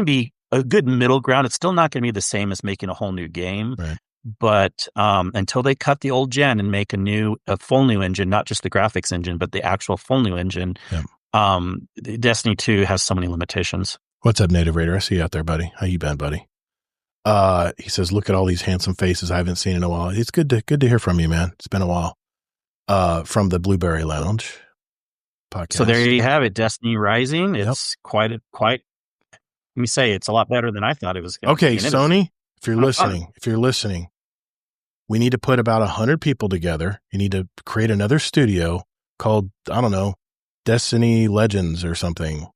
C: be a good middle ground. It's still not going to be the same as making a whole new game.
A: Right.
C: But until they cut the old gen and make a full new engine, not just the graphics engine, but the actual full new engine, Destiny 2 has so many limitations.
A: What's up, Native Raider? I see you out there, buddy. How you been, buddy? He says, look at all these handsome faces I haven't seen in a while. It's good to hear from you, man. It's been a while. From the Blueberry Lounge podcast.
C: So there you have it, Destiny Rising. It's quite, let me say, it's a lot better than I thought it was going to be.
A: Okay, Sony, if you're listening, we need to put about 100 people together. You need to create another studio called, I don't know, Destiny Legends or something,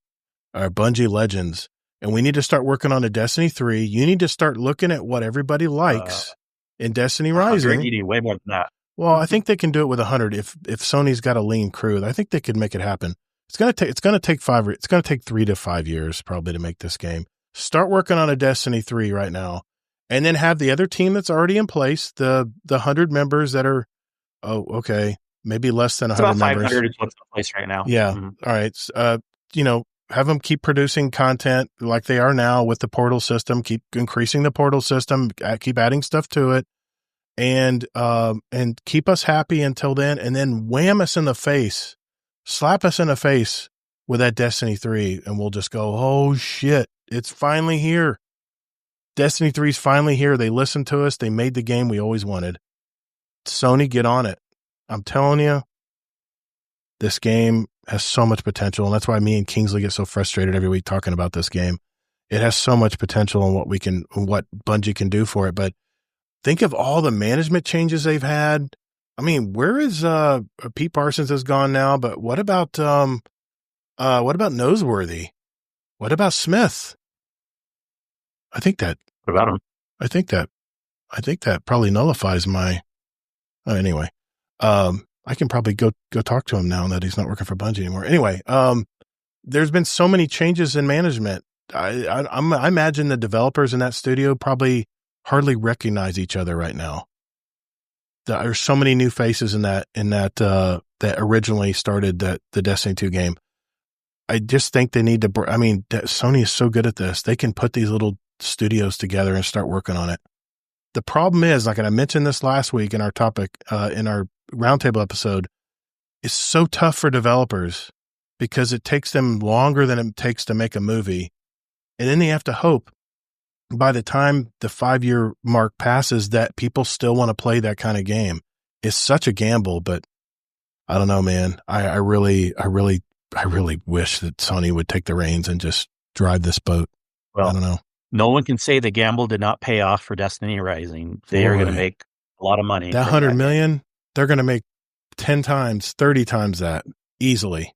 A: or Bungie Legends. And we need to start working on a Destiny 3. You need to start looking at what everybody likes in Destiny Rising.
C: You need way more than that.
A: Well, I think they can do it with 100 if Sony's got a lean crew. I think they could make it happen. It's going to take 3 to 5 years probably to make this game. Start working on a Destiny 3 right now, and then have the other team that's already in place, the 100 members that are maybe less than 100
C: about
A: members.
C: 500 is what's in place right now.
A: Yeah. Mm-hmm. All right. Have them keep producing content like they are now with the portal system, keep increasing the portal system, keep adding stuff to it, and keep us happy until then, and then wham us in the face, slap us in the face with that Destiny 3, and we'll just go, oh shit, it's finally here. Destiny 3's finally here. They listened to us. They made the game we always wanted. Sony, get on it. I'm telling you, this game has so much potential, and that's why me and Kingsley get so frustrated every week talking about this game. It has so much potential and what Bungie can do for it. But think of all the management changes they've had. I mean, where is Pete Parsons is gone now, but what about Noseworthy? What about Smith? What
C: about him?
A: I think that probably nullifies my. Anyway, I can probably go talk to him now that he's not working for Bungie anymore. Anyway, there's been so many changes in management. I imagine the developers in that studio probably hardly recognize each other right now. There's so many new faces in that that originally started the Destiny 2 game. I just think they need to. Sony is so good at this; they can put these little studios together and start working on it. The problem is, like I mentioned this last week in our topic, in our roundtable episode, it's so tough for developers because it takes them longer than it takes to make a movie. And then they have to hope by the time the 5-year mark passes that people still want to play that kind of game. It's such a gamble, but I don't know, man. I really wish that Sony would take the reins and just drive this boat.
C: Well,
A: I don't know.
C: No one can say the gamble did not pay off for Destiny Rising. They are going to make a lot of money.
A: That $100 million, they're going to make 10 times, 30 times that easily.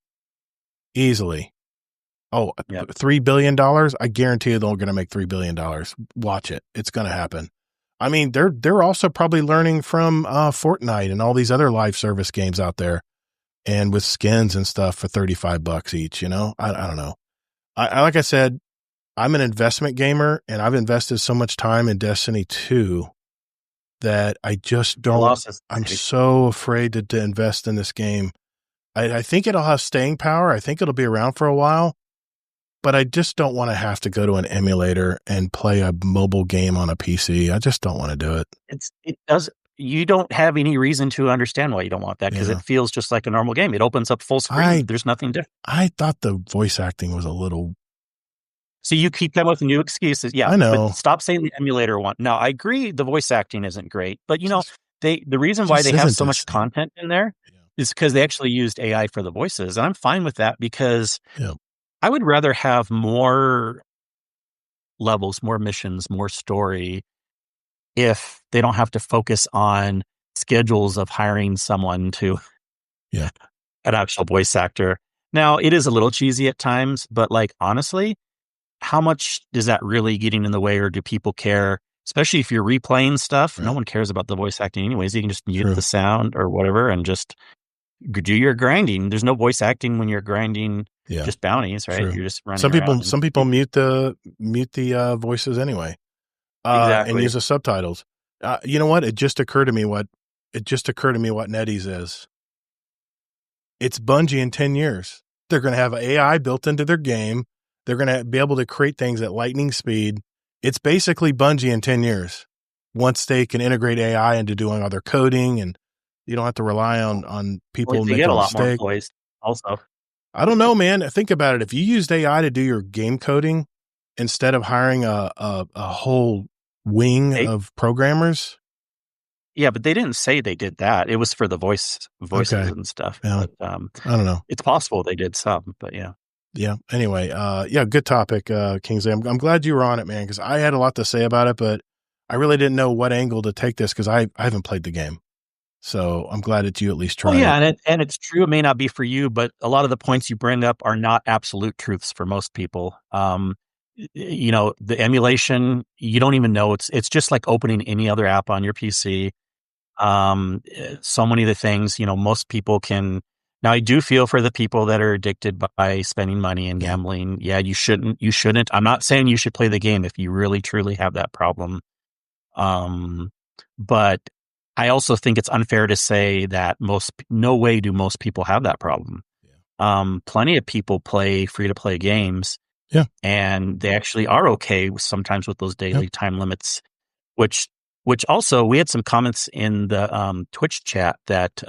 A: Oh, yep. $3 billion. I guarantee you they're going to make $3 billion. Watch it. It's going to happen. I mean, they're also probably learning from Fortnite and all these other live service games out there, and with skins and stuff for $35 each. You know, I don't know. I like I said, I'm an investment gamer, and I've invested so much time in Destiny 2 that I just don't. I'm so afraid to invest in this game. I think it'll have staying power. I think it'll be around for a while, but I just don't want to have to go to an emulator and play a mobile game on a PC. I just don't want to do it.
C: It does. You don't have any reason to understand why you don't want that, because it feels just like a normal game. It opens up full screen. There's nothing different.
A: I thought the voice acting was a little.
C: So you keep coming with new excuses. Yeah,
A: I know.
C: But stop saying the emulator one. Now, I agree the voice acting isn't great, but you know, the reason why they have so much content in there is because they actually used AI for the voices. And I'm fine with that, because I would rather have more levels, more missions, more story if they don't have to focus on schedules of hiring someone to an actual voice actor. Now, it is a little cheesy at times, but like, honestly, how much is that really getting in the way, or do people care? Especially if you're replaying stuff, no one cares about the voice acting anyways. You can just mute the sound or whatever and just do your grinding. There's no voice acting when you're grinding just bounties, right? You're just running
A: Some people mute the voices anyway. And use the subtitles. You know what? It just occurred to me what NetEase is. It's Bungie in 10 years. They're going to have AI built into their game. They're going to be able to create things at lightning speed. It's basically Bungie in 10 years. Once they can integrate AI into doing all their coding, and you don't have to rely on people making a lot more voice
C: also.
A: I don't know, man. Think about it. If you used AI to do your game coding instead of hiring a whole wing of programmers.
C: Yeah, but they didn't say they did that. It was for the voices and stuff.
A: Yeah.
C: But,
A: I don't know.
C: It's possible they did some, but yeah.
A: Yeah. Anyway, good topic, Kingsley. I'm glad you were on it, man, because I had a lot to say about it, but I really didn't know what angle to take this because I haven't played the game. So I'm glad that you at least tried.
C: And it's true. It may not be for you, but a lot of the points you bring up are not absolute truths for most people. You know, the emulation, you don't even know. It's just like opening any other app on your PC. So many of the things, you know, most people can. Now, I do feel for the people that are addicted by spending money and gambling. Yeah, you shouldn't. I'm not saying you should play the game if you really, truly have that problem. But I also think it's unfair to say that no way do most people have that problem. Plenty of people play free-to-play games.
A: Yeah. And
C: they actually are okay sometimes with those daily time limits, which also we had some comments in the Twitch chat that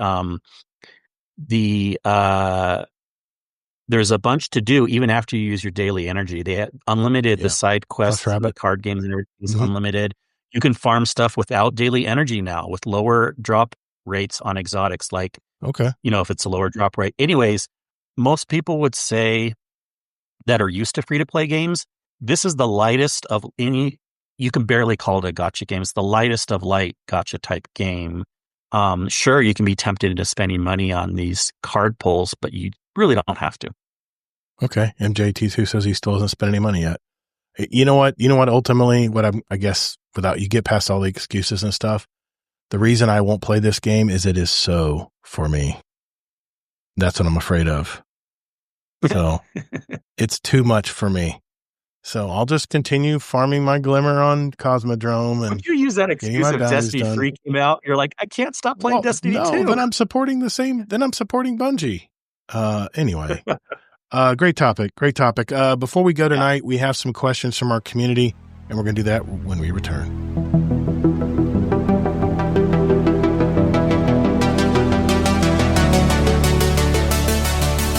C: there's a bunch to do even after you use your daily energy. They had unlimited, the side quests, the card games and everything is unlimited. You can farm stuff without daily energy now with lower drop rates on exotics. Like, you know, if it's a lower drop rate. Anyways, most people would say that are used to free-to-play games, this is the lightest of any, you can barely call it a gacha game. It's the lightest of light gacha type game. Sure, you can be tempted into spending money on these card pulls, but you really don't have to.
A: Okay. MJT2 says he still hasn't spent any money yet. You know what? Ultimately, I guess without you get past all the excuses and stuff, the reason I won't play this game is it is so for me. That's what I'm afraid of. So it's too much for me. So I'll just continue farming my glimmer on Cosmodrome. And
C: you use that excuse if Destiny 3 came out? You're like, I can't stop playing Destiny 2.
A: Then I'm supporting Bungie. Anyway, great topic. Before we go tonight, we have some questions from our community, and we're going to do that when we return.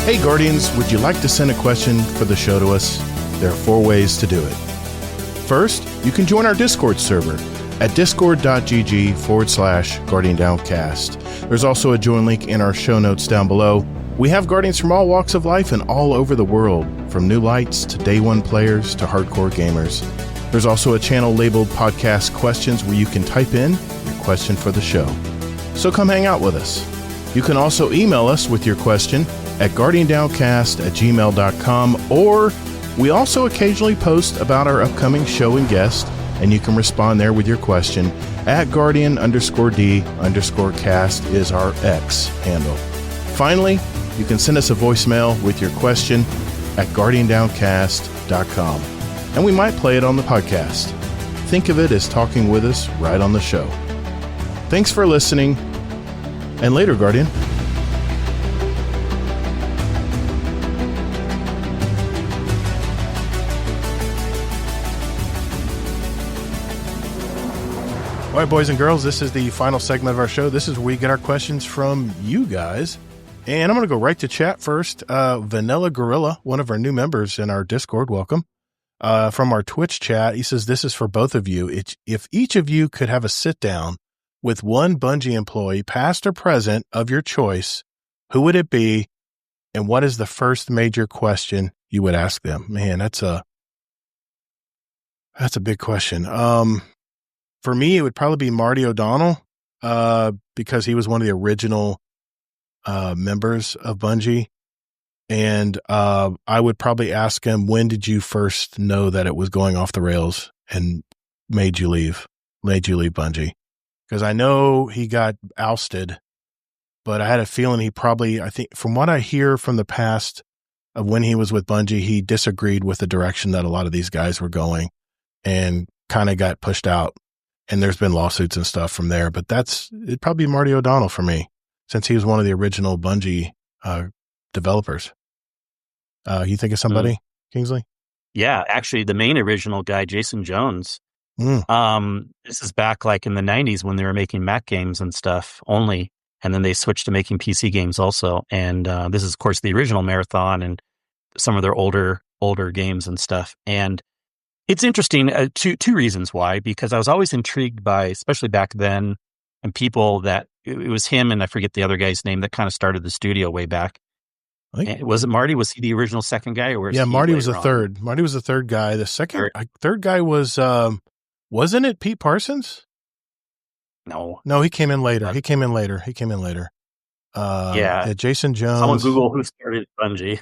A: Hey Guardians, would you like to send a question for the show to us? There are 4 ways to do it. First, you can join our Discord server at discord.gg/GuardianDowncast. There's also a join link in our show notes down below. We have Guardians from all walks of life and all over the world, from new lights to day one players to hardcore gamers. There's also a channel labeled Podcast Questions where you can type in your question for the show. So come hang out with us. You can also email us with your question at guardiandowncast@gmail.com, or we also occasionally post about our upcoming show and guest, and you can respond there with your question at Guardian_D_cast is our X handle. Finally, you can send us a voicemail with your question at guardiandowncast.com, and we might play it on the podcast. Think of it as talking with us right on the show. Thanks for listening, and later, Guardian. All right, boys and girls, this is the final segment of our show. This is where we get our questions from you guys. And I'm going to go right to chat first. Vanilla Gorilla, one of our new members in our Discord, welcome. From our Twitch chat, he says, this is for both of you. If each of you could have a sit down with one Bungie employee, past or present, of your choice, who would it be? And what is the first major question you would ask them? Man, that's a big question. For me, it would probably be Marty O'Donnell, because he was one of the original members of Bungie. And I would probably ask him, when did you first know that it was going off the rails and made you leave Bungie? Because I know he got ousted, but I had a feeling I think from what I hear from the past of when he was with Bungie, he disagreed with the direction that a lot of these guys were going and kind of got pushed out. And there's been lawsuits and stuff from there, but it'd probably be Marty O'Donnell for me, since he was one of the original Bungie developers. You think of somebody, Kingsley?
C: Yeah, actually, the main original guy, Jason Jones. This is back like in the 90s when they were making Mac games and stuff only, and then they switched to making PC games also. And this is, of course, the original Marathon and some of their older games and stuff. And it's interesting, two reasons why, because I was always intrigued by, especially back then, and people that it was him and I forget the other guy's name that kind of started the studio way back. Was it Marty? Was he the original second guy? Or
A: yeah, Marty was the third. Marty was the third guy. The third guy was, wasn't it Pete Parsons?
C: No,
A: he came in later. He came in later. Yeah, Jason Jones.
C: Someone Google who started Bungie.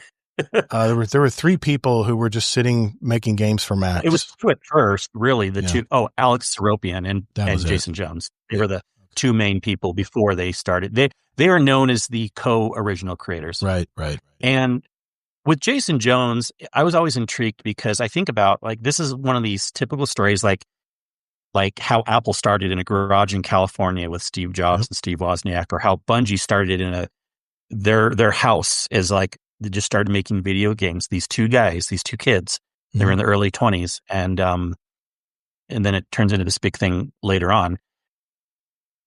A: There were three people who were just sitting making games for Mac.
C: It was two at first, really. Two. Oh, Alex Seropian and Jason Jones. They were the two main people before they started. They are known as the co-original creators.
A: Right.
C: And with Jason Jones, I was always intrigued because I think about, like, this is one of these typical stories, like how Apple started in a garage in California with Steve Jobs and Steve Wozniak, or how Bungie started in their house as like, they just started making video games. These two kids, they were in their early 20s, and then it turns into this big thing later on.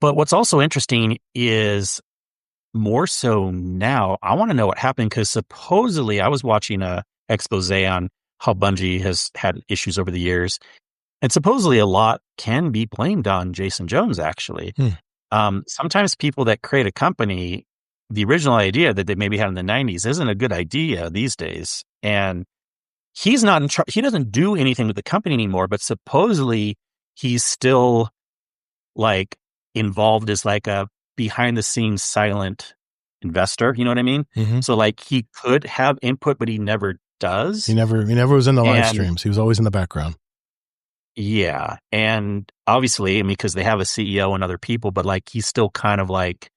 C: But what's also interesting is, more so now, I want to know what happened, because supposedly I was watching a expose on how Bungie has had issues over the years, and supposedly a lot can be blamed on Jason Jones, actually. Sometimes people that create a company, the original idea that they maybe had in the 90s isn't a good idea these days. And he's not in charge. He doesn't do anything with the company anymore, but supposedly he's still like involved as like a behind the scenes silent investor. You know what I mean? Mm-hmm. So like he could have input, but he never does. He never
A: was in the live streams. He was always in the background.
C: Yeah. And obviously, I mean, because they have a CEO and other people, but like he's still kind of like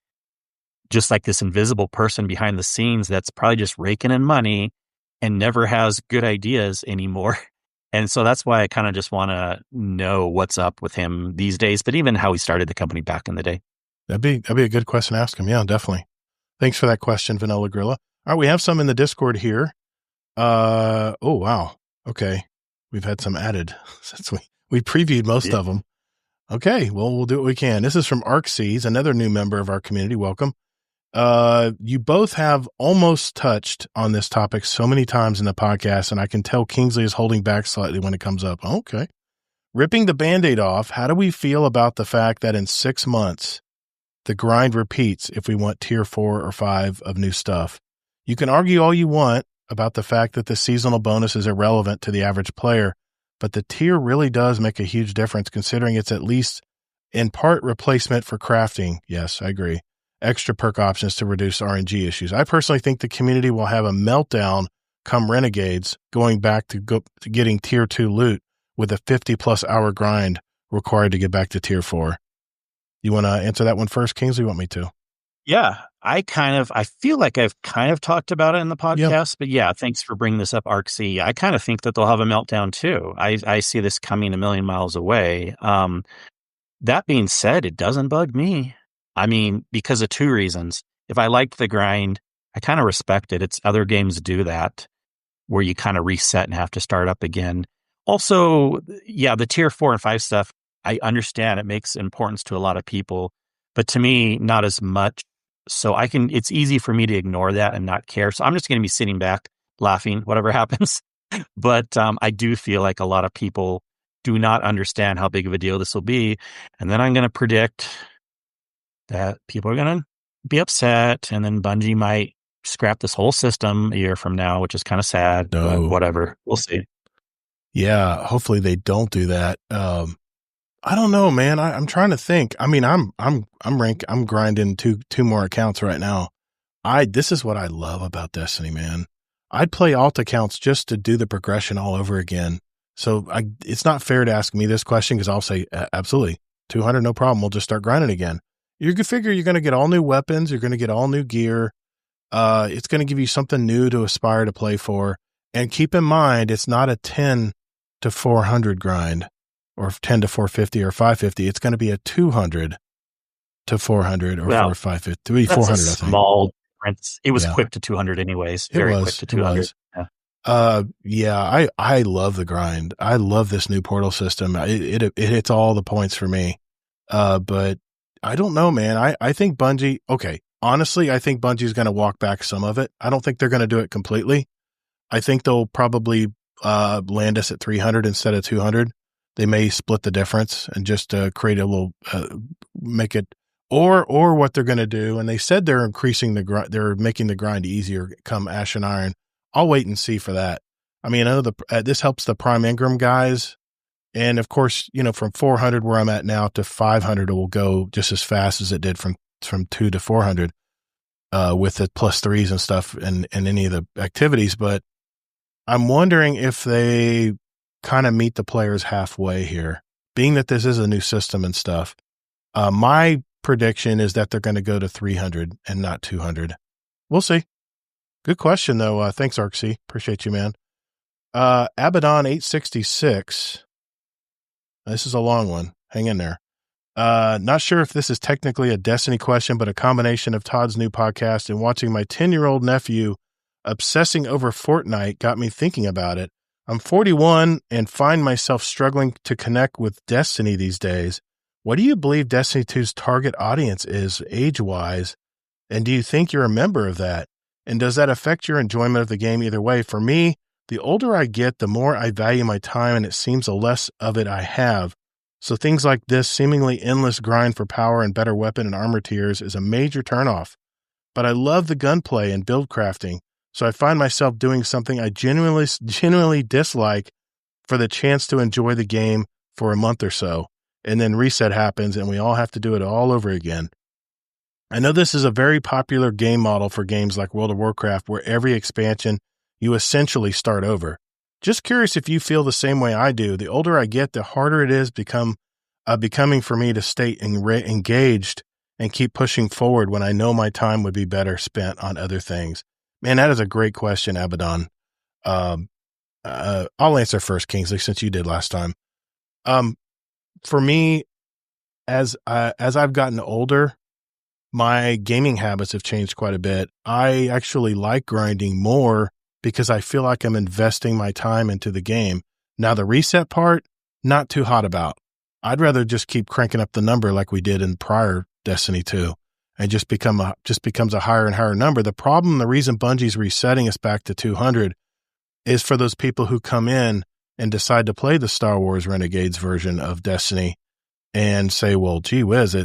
C: just like this invisible person behind the scenes that's probably just raking in money and never has good ideas anymore. And so that's why I kind of just want to know what's up with him these days, but even how he started the company back in the day.
A: That'd be a good question to ask him. Yeah, definitely. Thanks for that question, Vanilla Gorilla. All right, we have some in the Discord here. Oh, wow. Okay. We've had some added since we previewed most of them. Okay, well, we'll do what we can. This is from ArcSeas, another new member of our community. Welcome. You both have almost touched on this topic so many times in the podcast, and I can tell Kingsley is holding back slightly when it comes up. Okay. Ripping the Band-Aid off, how do we feel about the fact that in 6 months, the grind repeats if we want tier 4 or 5 of new stuff? You can argue all you want about the fact that the seasonal bonus is irrelevant to the average player, but the tier really does make a huge difference considering it's at least in part replacement for crafting. Yes, I agree. Extra perk options to reduce RNG issues. I personally think the community will have a meltdown come Renegades going back to getting tier 2 loot with a 50+ hour grind required to get back to tier 4. You want to answer that one first, Kingsley? You want me to?
C: Yeah, I feel like I've kind of talked about it in the podcast, but yeah, thanks for bringing this up, ArcC. I kind of think that they'll have a meltdown too. I see this coming a million miles away. That being said, it doesn't bug me. I mean, because of two reasons. If I like the grind, I kind of respect it. It's other games do that, where you kind of reset and have to start up again. Also, yeah, the tier 4 and 5 stuff, I understand it makes importance to a lot of people, but to me, not as much. So it's easy for me to ignore that and not care. So I'm just going to be sitting back laughing, whatever happens. But I do feel like a lot of people do not understand how big of a deal this will be. And then I'm going to predict that people are going to be upset, and then Bungie might scrap this whole system a year from now, which is kind of sad, but whatever. We'll see.
A: Yeah, hopefully they don't do that. I don't know, man. I'm trying to think. I mean, I'm grinding two more accounts right now. This is what I love about Destiny, man. I'd play alt accounts just to do the progression all over again. So it's not fair to ask me this question because I'll say absolutely 200, no problem. We'll just start grinding again. You can figure you're going to get all new weapons. You're going to get all new gear. It's going to give you something new to aspire to play for. And keep in mind, it's not a 10 to 400 grind or 10 to 450 or 550. It's going to be a 200 to 400 or 450. 400,
C: I think. Small difference. It was quick to 200 anyways. Very quick to 200. I love the grind. I love this new portal system. It hits all the points for me. But I don't know, man. I think Bungie, honestly, I think Bungie's going to walk back some of it. I don't think they're going to do it completely. I think they'll probably land us at 300 instead of 200. They may split the difference and just create a little, make it, or what they're going to do. And they said they're increasing they're making the grind easier come Ash and Iron. I'll wait and see for that. I mean, I know this helps the Prime Ingram guys. And of course, from 400 where I'm at now to 500, it will go just as fast as it did from 2 to 400 with the +3s and stuff and any of the activities. But I'm wondering if they kind of meet the players halfway here, being that this is a new system and stuff. My prediction is that they're going to go to 300 and not 200. We'll see. Good question, though. Thanks, ArcC. Appreciate you, man. Abaddon 866. This is a long one. Hang in there. Not sure if this is technically a Destiny question, but a combination of Todd's new podcast and watching my 10-year-old nephew obsessing over Fortnite got me thinking about it. I'm 41 and find myself struggling to connect with Destiny these days. What do you believe Destiny 2's target audience is age-wise? And do you think you're a member of that? And does that affect your enjoyment of the game either way? For me, the older I get, the more I value my time, and it seems the less of it I have. So things like this seemingly endless grind for power and better weapon and armor tiers is a major turnoff. But I love the gunplay and build crafting, so I find myself doing something I genuinely dislike for the chance to enjoy the game for a month or so, and then reset happens and we all have to do it all over again. I know this is a very popular game model for games like World of Warcraft, where every expansion you essentially start over. Just curious if you feel the same way I do. The older I get, the harder it is becoming for me to stay engaged and keep pushing forward when I know my time would be better spent on other things. Man, that is a great question, Abaddon. I'll answer first, Kingsley, since you did last time. For me, as I've gotten older, my gaming habits have changed quite a bit. I actually like grinding more because I feel like I'm investing my time into the game. Now, the reset part, not too hot about. I'd rather just keep cranking up the number like we did in prior Destiny 2 and just becomes a higher and higher number. The problem, the reason Bungie's resetting us back to 200 is for those people who come in and decide to play the Star Wars Renegades version of Destiny and say, well, gee whiz,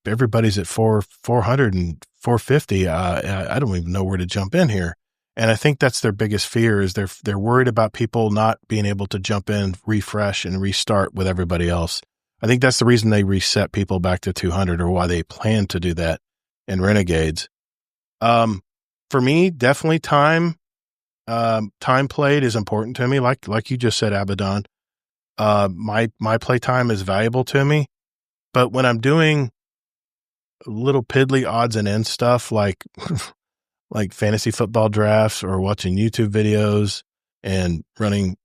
C: everybody's at 400 and 450. I don't even know where to jump in here.
A: And I think that's their biggest fear is they're worried about people not being able to jump in, refresh, and restart with everybody else. I think that's the reason they reset people back to 200 or why they plan to do that in Renegades. For me, definitely time played is important to me. Like you just said, Abaddon, my play time is valuable to me, but when I'm doing little piddly odds and ends stuff like fantasy football drafts or watching YouTube videos and running,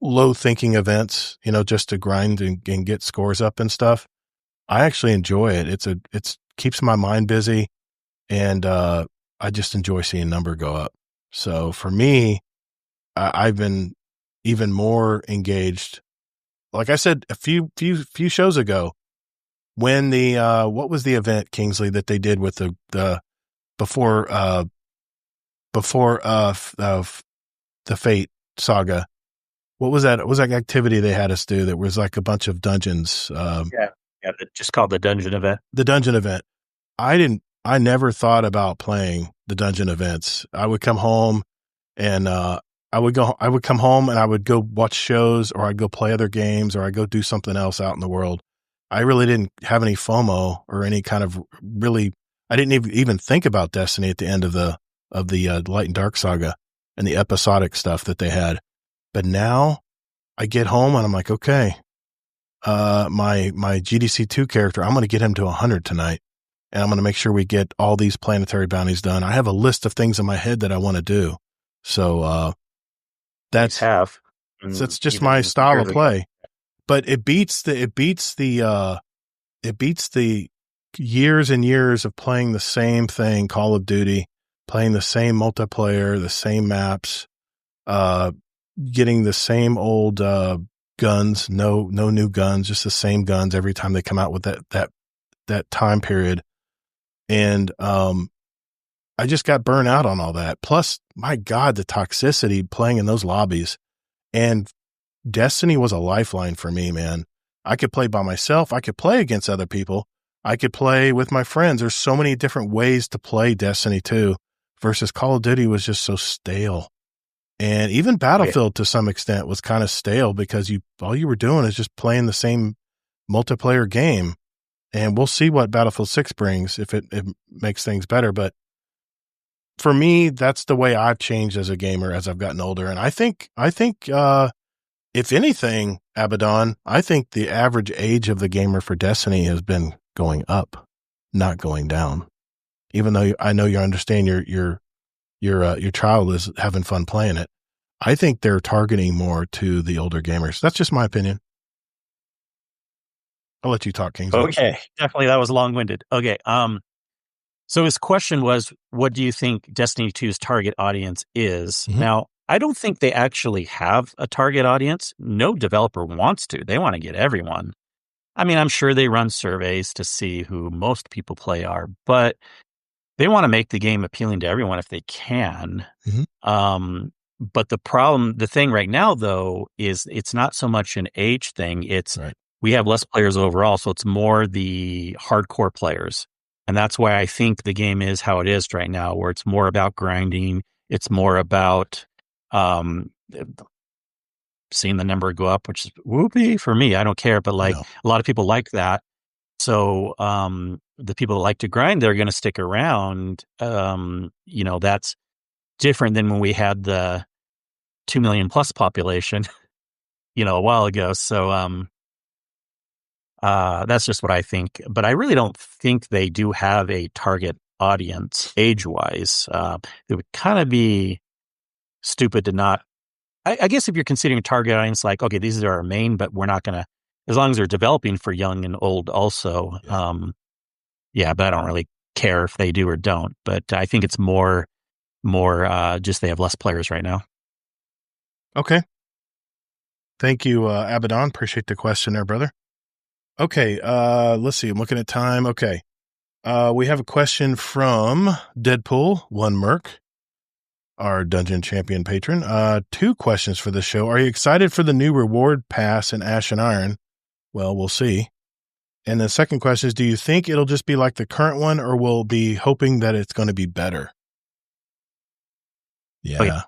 A: low thinking events, just to grind and get scores up and stuff. I actually enjoy it. It's keeps my mind busy, and I just enjoy seeing number go up. So for me, I've been even more engaged. Like I said a few shows ago, when the what was the event, Kingsley, that they did with the before the Fate saga? What was that? What was that activity they had us do that was like a bunch of dungeons?
C: Just called the dungeon event.
A: The dungeon event. I never thought about playing the dungeon events. I would come home and I would come home and I would go watch shows, or I'd go play other games, or I'd go do something else out in the world. I really didn't have any FOMO or any kind of I didn't even think about Destiny at the end of the Light and Dark saga and the episodic stuff that they had. But now I get home and I'm like, okay, my GDC2 character, I'm going to get him to 100 tonight, and I'm going to make sure we get all these planetary bounties done. I have a list of things in my head that I want to do. So that's just my style of play. But it beats the years and years of playing the same thing, Call of Duty, playing the same multiplayer, the same maps, getting the same old guns, no new guns, just the same guns every time they come out with that time period. And I just got burnt out on all that. Plus, my God, the toxicity playing in those lobbies. And Destiny was a lifeline for me, man. I could play by myself. I could play against other people. I could play with my friends. There's so many different ways to play Destiny 2 versus Call of Duty was just so stale. And even Battlefield to some extent was kind of stale because all you were doing is just playing the same multiplayer game. And we'll see what Battlefield 6 brings if it makes things better. But for me, that's the way I've changed as a gamer as I've gotten older. And I think if anything, Abaddon, I think the average age of the gamer for Destiny has been going up, not going down. Even though I know you understand your child is having fun playing it, I think they're targeting more to the older gamers. That's just my opinion. I'll let you talk, Kingsley.
C: Okay, definitely that was long-winded. Okay, so his question was, what do you think Destiny 2's target audience is? Mm-hmm. Now, I don't think they actually have a target audience. No developer wants to. They want to get everyone. I mean, I'm sure they run surveys to see who most people play are, but they want to make the game appealing to everyone if they can. Mm-hmm. But the thing right now, though, is it's not so much an age thing. It's we have less players overall, so it's more the hardcore players. And that's why I think the game is how it is right now, where it's more about grinding. It's more about seeing the number go up, which is whoopee for me. I don't care, but a lot of people like that. So the people that like to grind, they're going to stick around. That's different than when we had the 2 million plus population, a while ago. So that's just what I think. But I really don't think they do have a target audience age-wise. It would kind of be stupid to not. I guess if you're considering a target audience, like, okay, these are our main, but we're not going to, as long as they're developing for young and old also. But I don't really care if they do or don't. But I think it's more just they have less players right now.
A: Okay. Thank you, Abaddon. Appreciate the question there, brother. Okay, let's see. I'm looking at time. Okay. We have a question from Deadpool, one Merc, our Dungeon Champion patron. 2 questions for the show. Are you excited for the new reward pass in Ashen Iron? Well, we'll see. And the second question is, do you think it'll just be like the current one, or will be hoping that it's going to be better? Yeah.
C: Okay.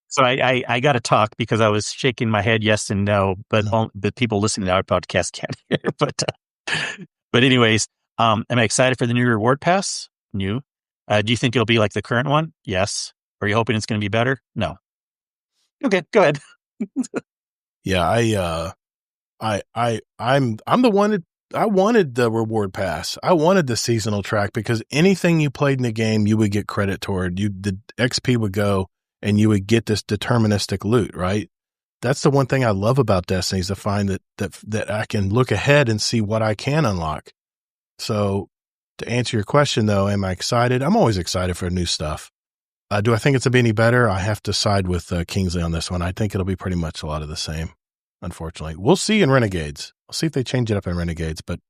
C: So I got to talk because I was shaking my head yes and no, but people listening to our podcast can't hear. But anyways, am I excited for the new reward pass? New. Do you think it'll be like the current one? Yes. Are you hoping it's going to be better? No. Okay, go ahead.
A: Yeah, I'm the one I wanted the reward pass. I wanted the seasonal track because anything you played in the game, you would get credit toward. The XP would go and you would get this deterministic loot, right? That's the one thing I love about Destiny is to find that I can look ahead and see what I can unlock. So to answer your question though, am I excited? I'm always excited for new stuff. Do I think it's going to be any better? I have to side with Kingsley on this one. I think it'll be pretty much a lot of the same, unfortunately. We'll see in Renegades. I'll see if they change it up in Renegades, but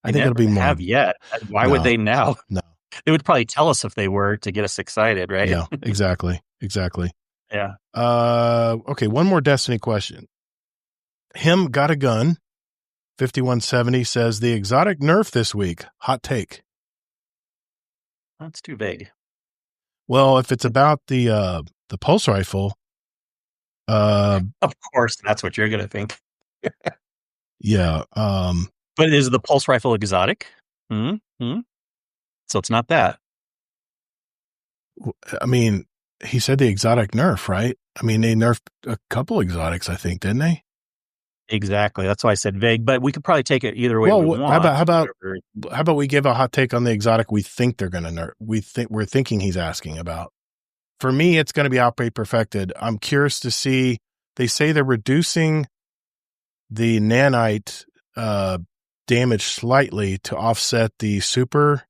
A: I think it'll be more.
C: Have yet. Why would they now?
A: No.
C: They would probably tell us if they were to get us excited, right?
A: Yeah, exactly.
C: Yeah.
A: Okay, one more Destiny question. Him got a gun. 5170 says the exotic nerf this week. Hot take.
C: That's too vague.
A: Well, if it's about the pulse rifle,
C: of course, that's what you're going to think.
A: Yeah.
C: But is the pulse rifle exotic? So it's not that.
A: I mean, he said the exotic nerf, right? I mean, they nerfed a couple exotics, I think, didn't they?
C: Exactly. That's why I said vague, but we could probably take it either way.
A: Well, how about we give a hot take on the exotic we think they're going to nerf? We're thinking he's asking about. For me, it's going to be Outbreak Perfected. I'm curious to see. They say they're reducing the nanite damage slightly to offset the super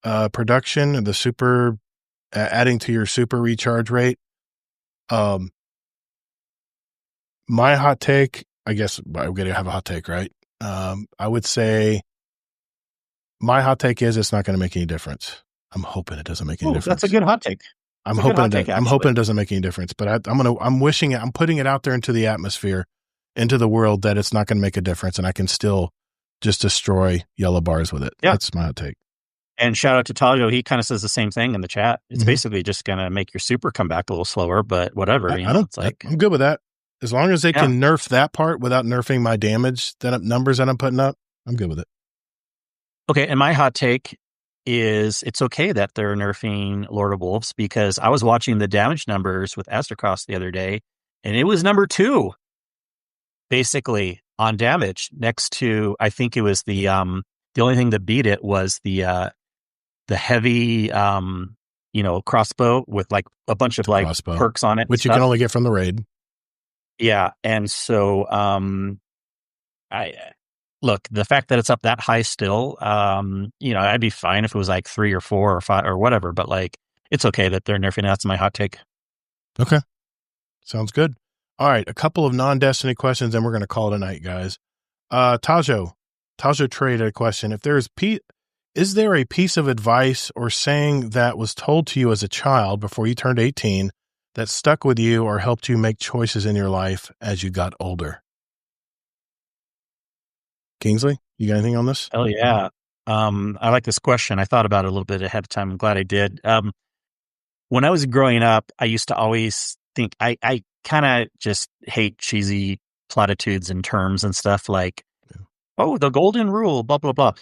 A: production and the super adding to your super recharge rate. My hot take, I guess I'm going to have a hot take, right? I would say my hot take is it's not going to make any difference. I'm hoping it doesn't make any difference.
C: That's a good hot take.
A: I'm hoping it doesn't make any difference, but I'm wishing it. I'm putting it out there into the atmosphere, into the world that it's not going to make a difference, and I can still just destroy yellow bars with it. Yeah. That's my hot take.
C: And shout out to Tajo. He kind of says the same thing in the chat. It's basically just going to make your super come back a little slower, but whatever. I'm
A: good with that. As long as they can nerf that part without nerfing my damage numbers that I'm putting up, I'm good with it.
C: Okay, and my hot take is it's okay that they're nerfing Lord of Wolves because I was watching the damage numbers with Aztecross the other day, and it was number 2, basically, on damage next to, I think it was the only thing that beat it was the heavy, crossbow with like a bunch of like crossbow perks on it.
A: Which you can only get from the raid.
C: Yeah. And so, look, the fact that it's up that high still, I'd be fine if it was like 3 or 4 or 5 or whatever, but like, it's okay that they're nerfing. That's my hot take. Okay.
A: Sounds good. All right. A couple of non-Destiny questions and we're going to call it a night, guys. Tajo traded a question. Is there a piece of advice or saying that was told to you as a child before you turned 18 that stuck with you or helped you make choices in your life as you got older? Kingsley, you got anything on this?
C: Oh, yeah. I like this question. I thought about it a little bit ahead of time. I'm glad I did. When I was growing up, I used to always think I kind of just hate cheesy platitudes and terms and stuff like, oh, the golden rule, blah, blah, blah.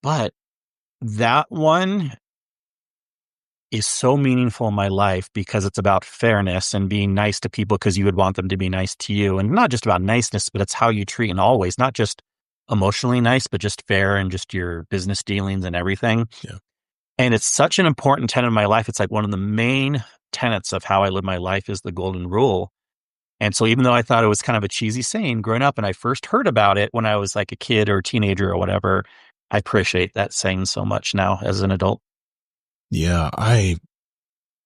C: But that one is so meaningful in my life because it's about fairness and being nice to people because you would want them to be nice to you. And not just about niceness, but it's how you treat in all ways, not just emotionally nice, but just fair and just your business dealings and everything.
A: Yeah.
C: And it's such an important tenet of my life. It's like one of the main tenets of how I live my life is the golden rule. And so even though I thought it was kind of a cheesy saying growing up and I first heard about it when I was like a kid or a teenager or whatever, I appreciate that saying so much now as an adult.
A: Yeah, I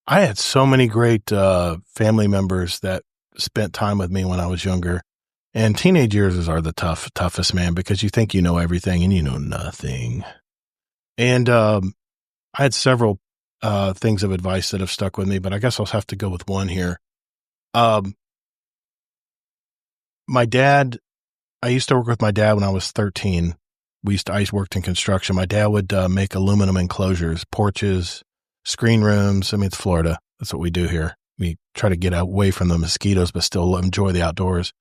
A: had so many great family members that spent time with me when I was younger. And teenage years are the toughest, man, because you think you know everything and you know nothing. And I had several things of advice that have stuck with me, but I guess I'll have to go with one here. My dad, I used to work with my dad when I was 13. I worked in construction. My dad would make aluminum enclosures, porches, screen rooms. I mean, it's Florida. That's what we do here. we try to get away from the mosquitoes, but still enjoy the outdoors.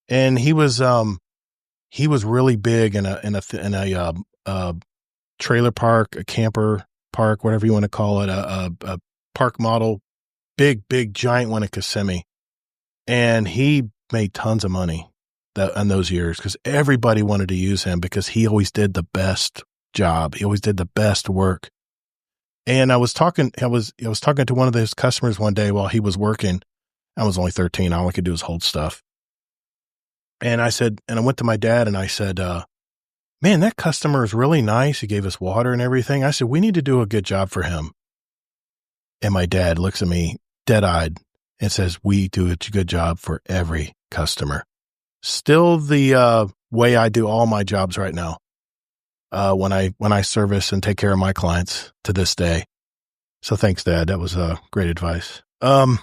A: And he was really big in a trailer park, a camper park, whatever you want to call it, a park model, big, giant one in Kissimmee. And he made tons of money in those years because everybody wanted to use him because he always did the best job. He always did the best work. And I was talking to one of those customers one day while he was working. I was only 13. All I could do was hold stuff. And I went to my dad and I said, man, that customer is really nice. He gave us water and everything. I said, we need to do a good job for him. And my dad looks at me dead-eyed and says, we do a good job for every customer. Still the way I do all my jobs right now. When I service and take care of my clients to this day. So thanks, Dad. That was great advice. Trying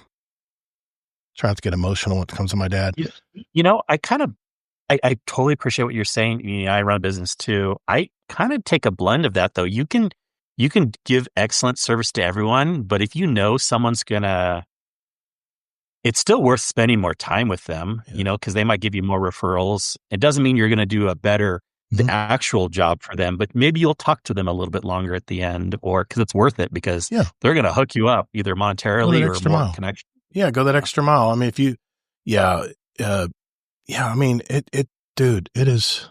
A: to get emotional when it comes to my dad.
C: You know, I totally appreciate what you're saying. You know, I run a business too. I kind of take a blend of that though. You can give excellent service to everyone, but if you know someone's it's still worth spending more time with them, you know, because they might give you more referrals. It doesn't mean you're going to do a better the actual job for them, but maybe you'll talk to them a little bit longer at the end, or because it's worth it because they're going to hook you up either monetarily or more connection.
A: Yeah, go that extra mile. I mean, if you, I mean, dude, it is.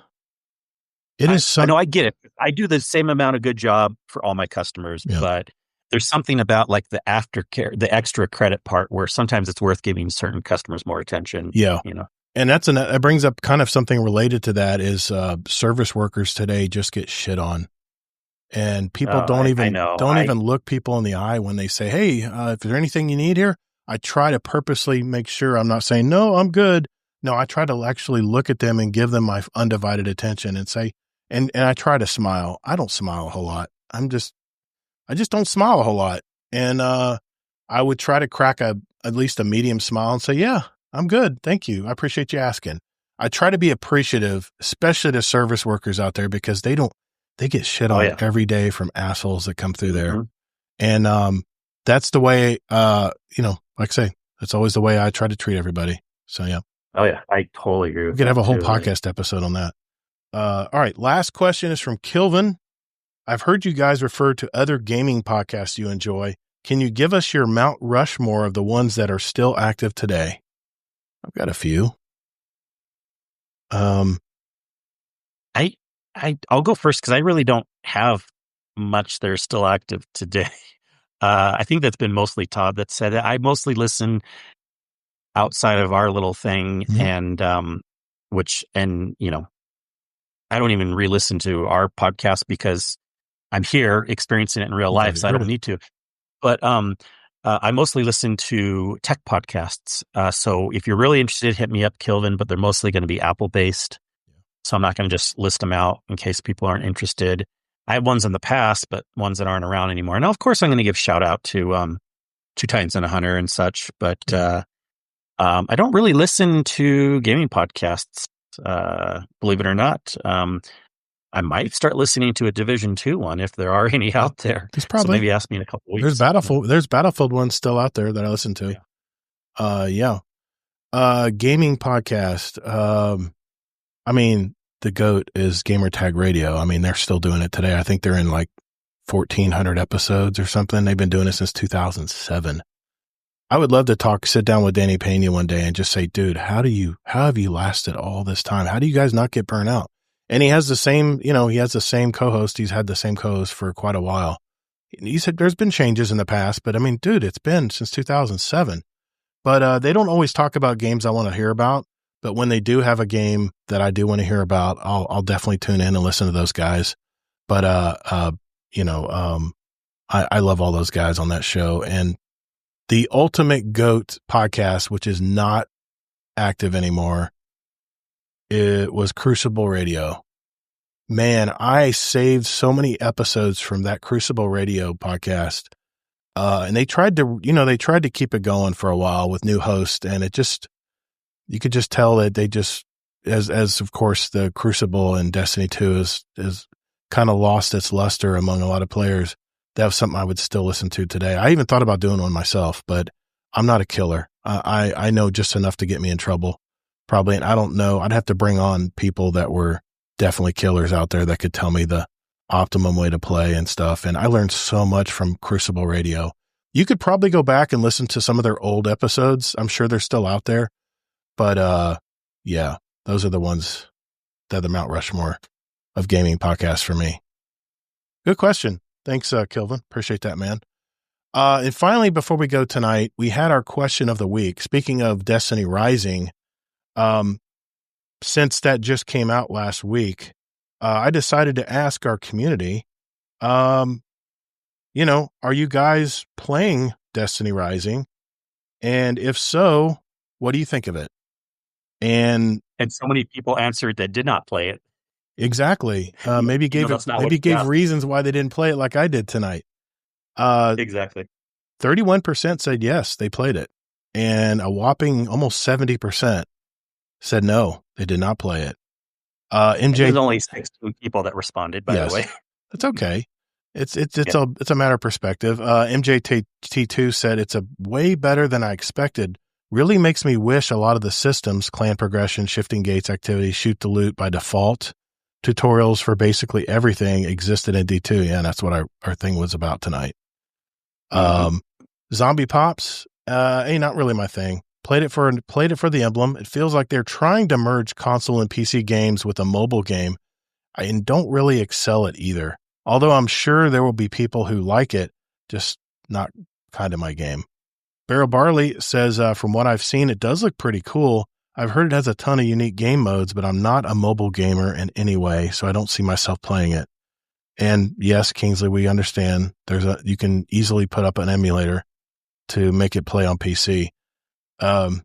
C: I know, I get it. I do the same amount of good job for all my customers, but there's something about like the aftercare, the extra credit part where sometimes it's worth giving certain customers more attention. Yeah. You know,
A: and that brings up kind of something related to that is service workers today just get shit on. And people don't even look people in the eye when they say, hey, if there's anything you need here, I try to purposely make sure I'm not saying, no, I'm good. No, I try to actually look at them and give them my undivided attention and say, and I try to smile. I don't smile a whole lot. I just don't smile a whole lot. And I would try to crack at least a medium smile and say, yeah, I'm good. Thank you. I appreciate you asking. I try to be appreciative, especially to service workers out there because they get shit on every day from assholes that come through there. And that's the way, like I say, that's always the way I try to treat everybody. So, yeah.
C: Oh, yeah. I totally agree with
A: We could have a whole podcast episode on that. All right. Last question is from Kilvin. I've heard you guys refer to other gaming podcasts you enjoy. Can you give us your Mount Rushmore of the ones that are still active today? I've got a few.
C: I'll go first because I really don't have much that are still active today. I think that's been mostly Todd that said it. I mostly listen outside of our little thing and I don't even re-listen to our podcast because I'm here experiencing it in real life, so I don't need to. But I mostly listen to tech podcasts. So if you're really interested, hit me up, Kilvin, but they're mostly going to be Apple-based. So I'm not going to just list them out in case people aren't interested. I have ones in the past, but ones that aren't around anymore. Now, of course, I'm going to give shout out to Two Titans and a Hunter and such, but I don't really listen to gaming podcasts, believe it or not. I might start listening to a Division 2 one if there are any out there.
A: There's probably,
C: so maybe ask me in a couple weeks.
A: There's Battlefield ones still out there that I listen to. Gaming podcast. I mean, the GOAT is Gamertag Radio. I mean, they're still doing it today. I think they're in like 1,400 episodes or something. They've been doing it since 2007. I would love to sit down with Danny Pena one day and just say, dude, how have you lasted all this time? How do you guys not get burnt out? And he has the same co-host. He's had the same co-host for quite a while. He said there's been changes in the past, but I mean, dude, it's been since 2007. But they don't always talk about games I want to hear about. But when they do have a game that I do want to hear about, I'll definitely tune in and listen to those guys. But I love all those guys on that show. And the Ultimate GOAT podcast, which is not active anymore, it was Crucible Radio. Man, I saved so many episodes from that Crucible Radio podcast. And they tried to keep it going for a while with new hosts, and you could just tell that they just, as of course the Crucible and Destiny 2 is kind of lost its luster among a lot of players. That was something I would still listen to today. I even thought about doing one myself, but I'm not a killer. I know just enough to get me in trouble, probably. And I don't know. I'd have to bring on people that were definitely killers out there that could tell me the optimum way to play and stuff. And I learned so much from Crucible Radio. You could probably go back and listen to some of their old episodes. I'm sure they're still out there. But yeah, those are the ones that are the Mount Rushmore of gaming podcasts for me. Good question. Thanks, Kilvin. Appreciate that, man. And finally, before we go tonight, we had our question of the week. Speaking of Destiny Rising, since that just came out last week, I decided to ask our community, are you guys playing Destiny Rising? And if so, what do you think of it? And
C: so many people answered that did not play it.
A: Exactly. Maybe gave reasons why they didn't play it like I did tonight.
C: Exactly.
A: 31% said yes, they played it. And a whopping almost 70% said no, they did not play it. MJ,
C: there's only 6 people that responded, by the way.
A: That's okay. It's a matter of perspective. MJT2 said it's a way better than I expected. Really makes me wish a lot of the systems, clan progression, shifting gates activity, shoot the loot by default, tutorials for basically everything existed in D2. Yeah, that's what our thing was about tonight. Zombie Pops, ain't not really my thing. Played it for the emblem. It feels like they're trying to merge console and PC games with a mobile game. I don't really excel at either. Although I'm sure there will be people who like it, just not kind of my game. Barrel Barley says, from what I've seen, it does look pretty cool. I've heard it has a ton of unique game modes, but I'm not a mobile gamer in any way, so I don't see myself playing it. And yes, Kingsley, we understand you can easily put up an emulator to make it play on PC. And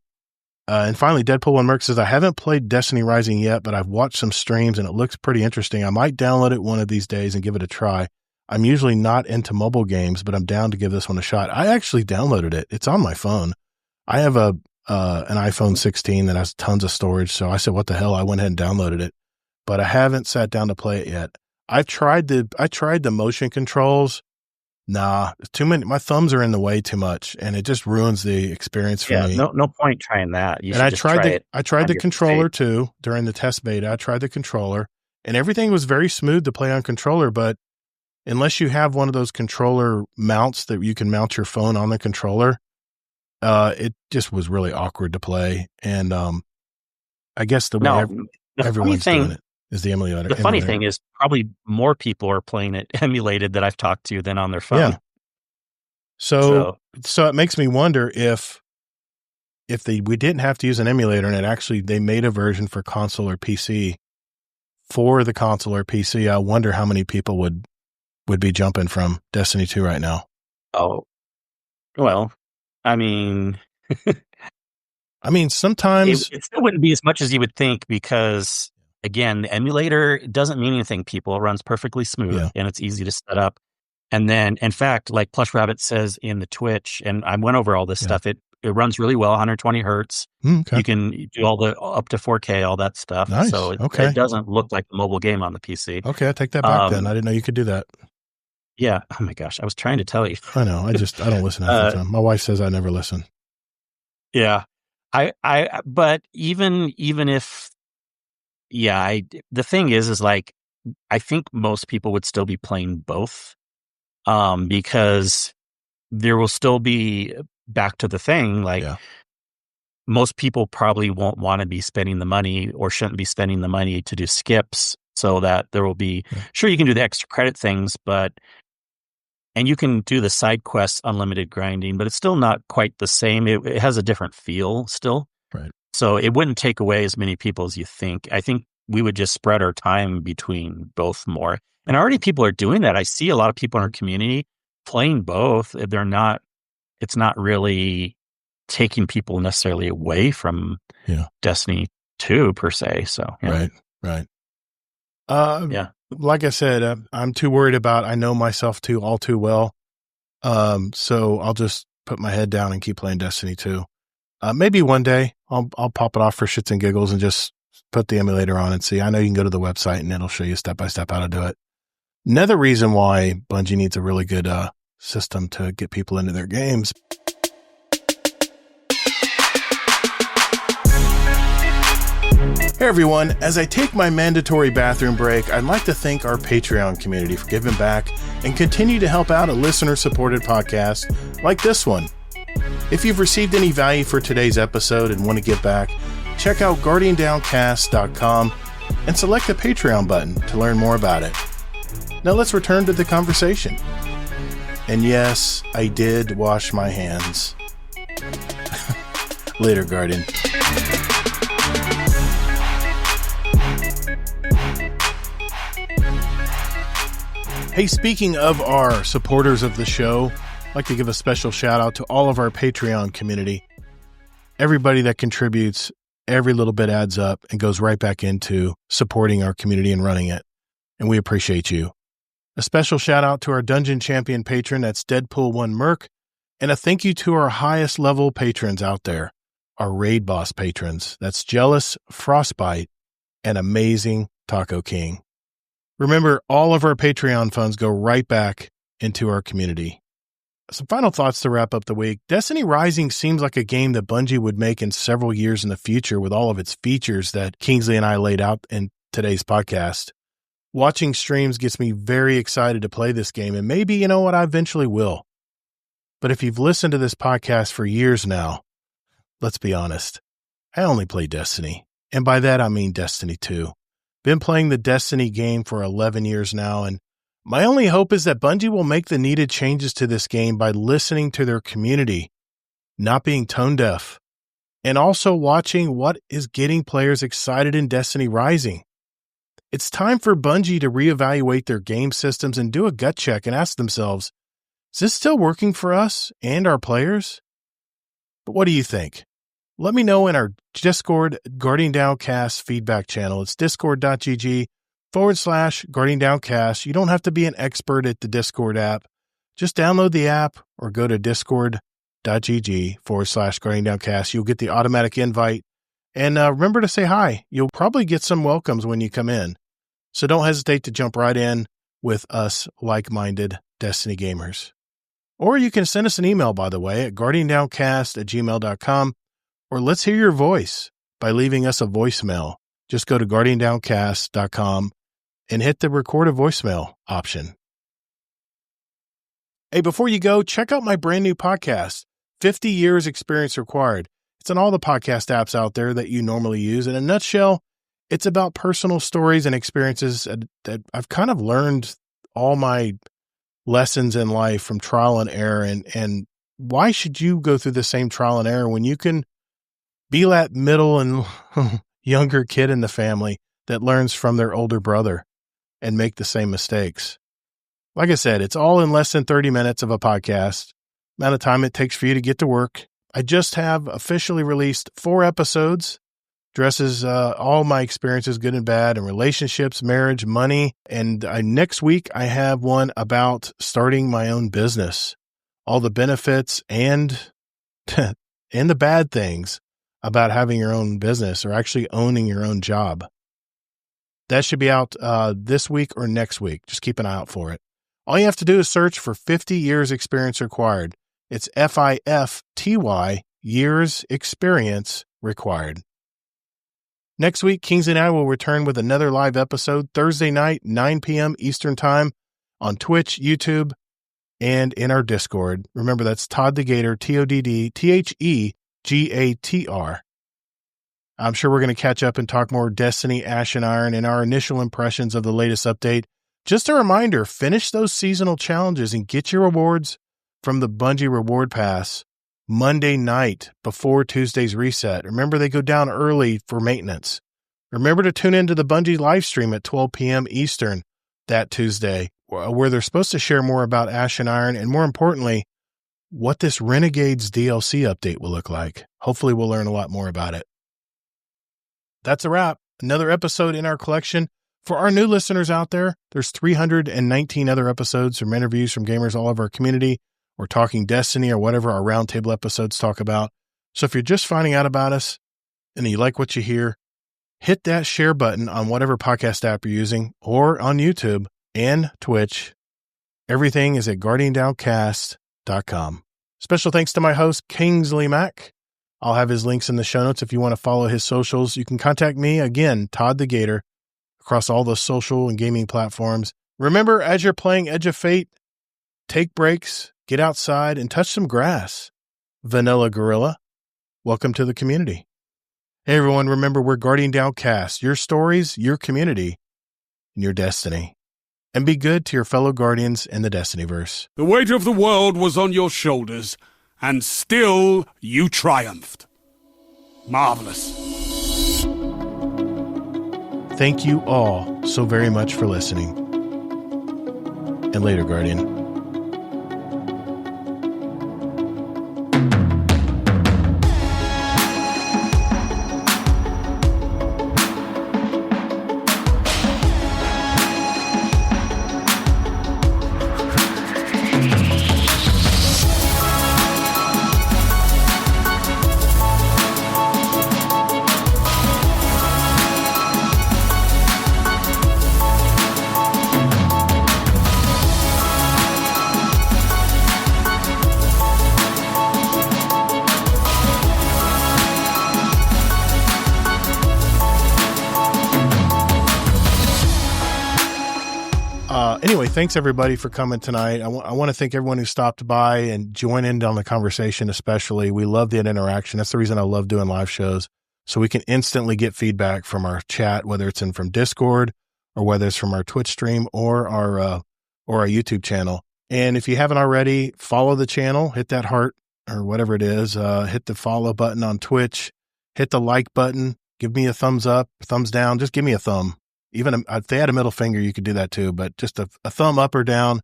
A: finally, Deadpool and Merc says, I haven't played Destiny Rising yet, but I've watched some streams and it looks pretty interesting. I might download it one of these days and give it a try. I'm usually not into mobile games, but I'm down to give this one a shot. I actually downloaded it. It's on my phone. I have an iPhone 16 that has tons of storage. So I said, what the hell? I went ahead and downloaded it, but I haven't sat down to play it yet. I tried the motion controls. Nah, it's too many. My thumbs are in the way too much, and it just ruins the experience for me.
C: No point trying that.
A: I tried the controller too during the test beta. I tried the controller, and everything was very smooth to play on controller. But unless you have one of those controller mounts that you can mount your phone on the controller, it just was really awkward to play. And I guess everyone's doing it is the emulator.
C: The funny thing is probably more people are playing it emulated that I've talked to than on their phone.
A: Yeah. So it makes me wonder if we didn't have to use an emulator and they made a version for console or PC for the console or PC. I wonder how many people would be jumping from Destiny 2 right now.
C: Oh, well, I mean,
A: sometimes
C: it still wouldn't be as much as you would think because, again, the emulator doesn't mean anything, people. It runs perfectly smooth and it's easy to set up. And then, in fact, like Plush Rabbit says in the Twitch, and I went over all this stuff, it runs really well, 120 hertz. Okay. You can do all the up to 4K, all that stuff.
A: Nice.
C: So it doesn't look like a mobile game on the PC.
A: Okay, I take that back then. I didn't know you could do that.
C: Yeah. Oh my gosh, I was trying to tell you.
A: I know. I don't listen half the time. My wife says I never listen.
C: Yeah. But even if, the thing is like, I think most people would still be playing both, because there will still be back to the thing. Like most people probably won't want to be spending the money or shouldn't be spending the money to do skips, so that there will be, sure, you can do the extra credit things, and you can do the side quests, unlimited grinding, but it's still not quite the same. It has a different feel still.
A: Right.
C: So it wouldn't take away as many people as you think. I think we would just spread our time between both more. And already people are doing that. I see a lot of people in our community playing both. It's not really taking people necessarily away from Destiny 2 per se. So,
A: Right. Like I said, I'm too worried about, I know myself all too well. So I'll just put my head down and keep playing Destiny 2. Maybe one day I'll pop it off for shits and giggles and just put the emulator on and see. I know you can go to the website and it'll show you step by step how to do it. Another reason why Bungie needs a really good system to get people into their games. Hey everyone, as I take my mandatory bathroom break, I'd like to thank our Patreon community for giving back and continue to help out a listener-supported podcast like this one. If you've received any value for today's episode and want to give back, check out GuardianDownCast.com and select the Patreon button to learn more about it. Now let's return to the conversation. And yes, I did wash my hands. Later, Guardian. Hey, speaking of our supporters of the show, I'd like to give a special shout out to all of our Patreon community. Everybody that contributes, every little bit adds up and goes right back into supporting our community and running it. And we appreciate you. A special shout out to our Dungeon Champion patron, that's Deadpool1 Merc, and a thank you to our highest level patrons out there, our Raid Boss patrons. That's Jealous, Frostbite, and Amazing Taco King. Remember, all of our Patreon funds go right back into our community. Some final thoughts to wrap up the week. Destiny Rising seems like a game that Bungie would make in several years in the future with all of its features that Kingsley and I laid out in today's podcast. Watching streams gets me very excited to play this game, and maybe, you know what, I eventually will. But if you've listened to this podcast for years now, let's be honest, I only play Destiny. And by that, I mean Destiny 2. Been playing the Destiny game for 11 years now, and my only hope is that Bungie will make the needed changes to this game by listening to their community, not being tone deaf, and also watching what is getting players excited in Destiny Rising. It's time for Bungie to reevaluate their game systems and do a gut check and ask themselves, is this still working for us and our players? But what do you think? Let me know in our Discord Guardian Downcast feedback channel. It's discord.gg/Guardian Downcast. You don't have to be an expert at the Discord app. Just download the app or go to discord.gg/Guardian Downcast. You'll get the automatic invite. And remember to say hi. You'll probably get some welcomes when you come in. So don't hesitate to jump right in with us like-minded Destiny gamers. Or you can send us an email, by the way, at guardiandowncast@gmail.com. Or let's hear your voice by leaving us a voicemail. Just go to guardiandowncast.com and hit the record a voicemail option. Hey, before you go, check out my brand new podcast, 50 Years Experience Required. It's on all the podcast apps out there that you normally use. In a nutshell, it's about personal stories and experiences that I've kind of learned all my lessons in life from trial and error. And why should you go through the same trial and error when you can be that middle and younger kid in the family that learns from their older brother and make the same mistakes? Like I said, it's all in less than 30 minutes of a podcast, amount of time it takes for you to get to work. I just have officially released 4 episodes, addresses all my experiences, good and bad, and relationships, marriage, money. And next week, I have one about starting my own business, all the benefits and the bad things about having your own business or actually owning your own job. That should be out this week or next week. Just keep an eye out for it. All you have to do is search for 50 Years Experience Required. It's FIFTY, Years Experience Required. Next week, Kings and I will return with another live episode Thursday night, 9 p.m. Eastern Time on Twitch, YouTube, and in our Discord. Remember, that's Todd the Gator, TODDTHEGATR. I'm sure we're going to catch up and talk more Destiny, Ashen Iron, and our initial impressions of the latest update. Just a reminder, finish those seasonal challenges and get your rewards from the Bungie Reward Pass Monday night before Tuesday's reset. Remember, they go down early for maintenance. Remember to tune into the Bungie live stream at 12 p.m. Eastern that Tuesday, where they're supposed to share more about Ashen Iron and, more importantly, what this Renegades DLC update will look like. Hopefully we'll learn a lot more about it. That's a wrap. Another episode in our collection. For our new listeners out there, there's 319 other episodes from interviews from gamers all over our community. We're talking Destiny or whatever our roundtable episodes talk about. So if you're just finding out about us and you like what you hear, hit that share button on whatever podcast app you're using or on YouTube and Twitch. Everything is at GuardianDownCast.com. Special thanks to my host, Kingsley Mack. I'll have his links in the show notes if you want to follow his socials. You can contact me, again, Todd the Gator, across all the social and gaming platforms. Remember, as you're playing Edge of Fate, take breaks, get outside, and touch some grass. Vanilla Gorilla, welcome to the community. Hey, everyone, remember, we're Guardian Downcast. Your stories, your community, and your destiny. And be good to your fellow Guardians in the Destinyverse.
E: The weight of the world was on your shoulders, and still you triumphed. Marvelous.
A: Thank you all so very much for listening. And later, Guardian. Anyway, thanks everybody for coming tonight. I want to thank everyone who stopped by and joined in on the conversation, especially. We love that interaction. That's the reason I love doing live shows. So we can instantly get feedback from our chat, whether it's from Discord or whether it's from our Twitch stream or our YouTube channel. And if you haven't already, follow the channel, hit that heart or whatever it is, hit the follow button on Twitch, hit the like button, give me a thumbs up, thumbs down, just give me a thumb. Even if they had a middle finger, you could do that too, but just a thumb up or down.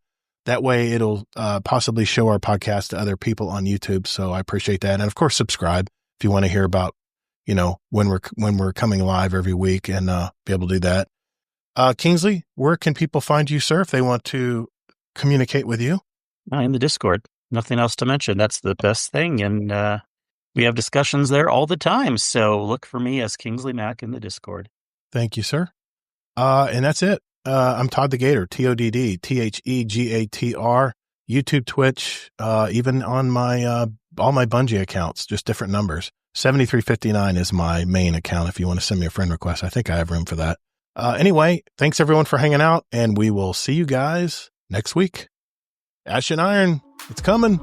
A: That way it'll possibly show our podcast to other people on YouTube. So I appreciate that. And of course, subscribe if you want to hear about, when we're coming live every week and be able to do that. Kingsley, where can people find you, sir, if they want to communicate with you?
C: In the Discord. Nothing else to mention. That's the best thing. And we have discussions there all the time. So look for me as Kingsley Mac in the Discord.
A: Thank you, sir. And that's it. I'm Todd the Gator, TODD, THEGATR, YouTube, Twitch, even on my, all my Bungie accounts, just different numbers. 7359 is my main account. If you want to send me a friend request, I think I have room for that. Anyway, thanks everyone for hanging out, and we will see you guys next week. Ash and Iron, it's coming.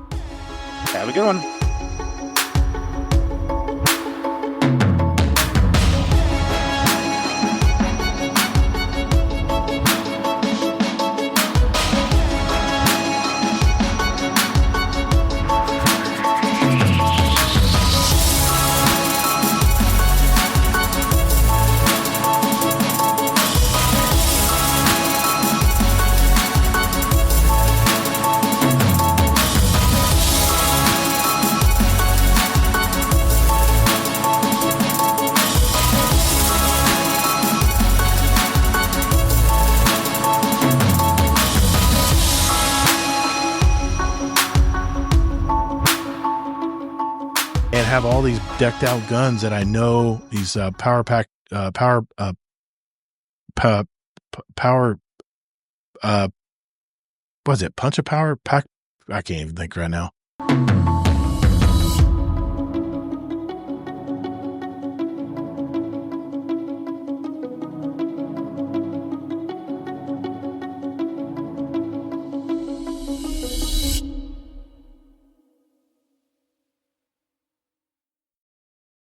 C: Have a good one.
A: Have all these decked out guns that I know, these power, was it punch a power pack? I can't even think right now.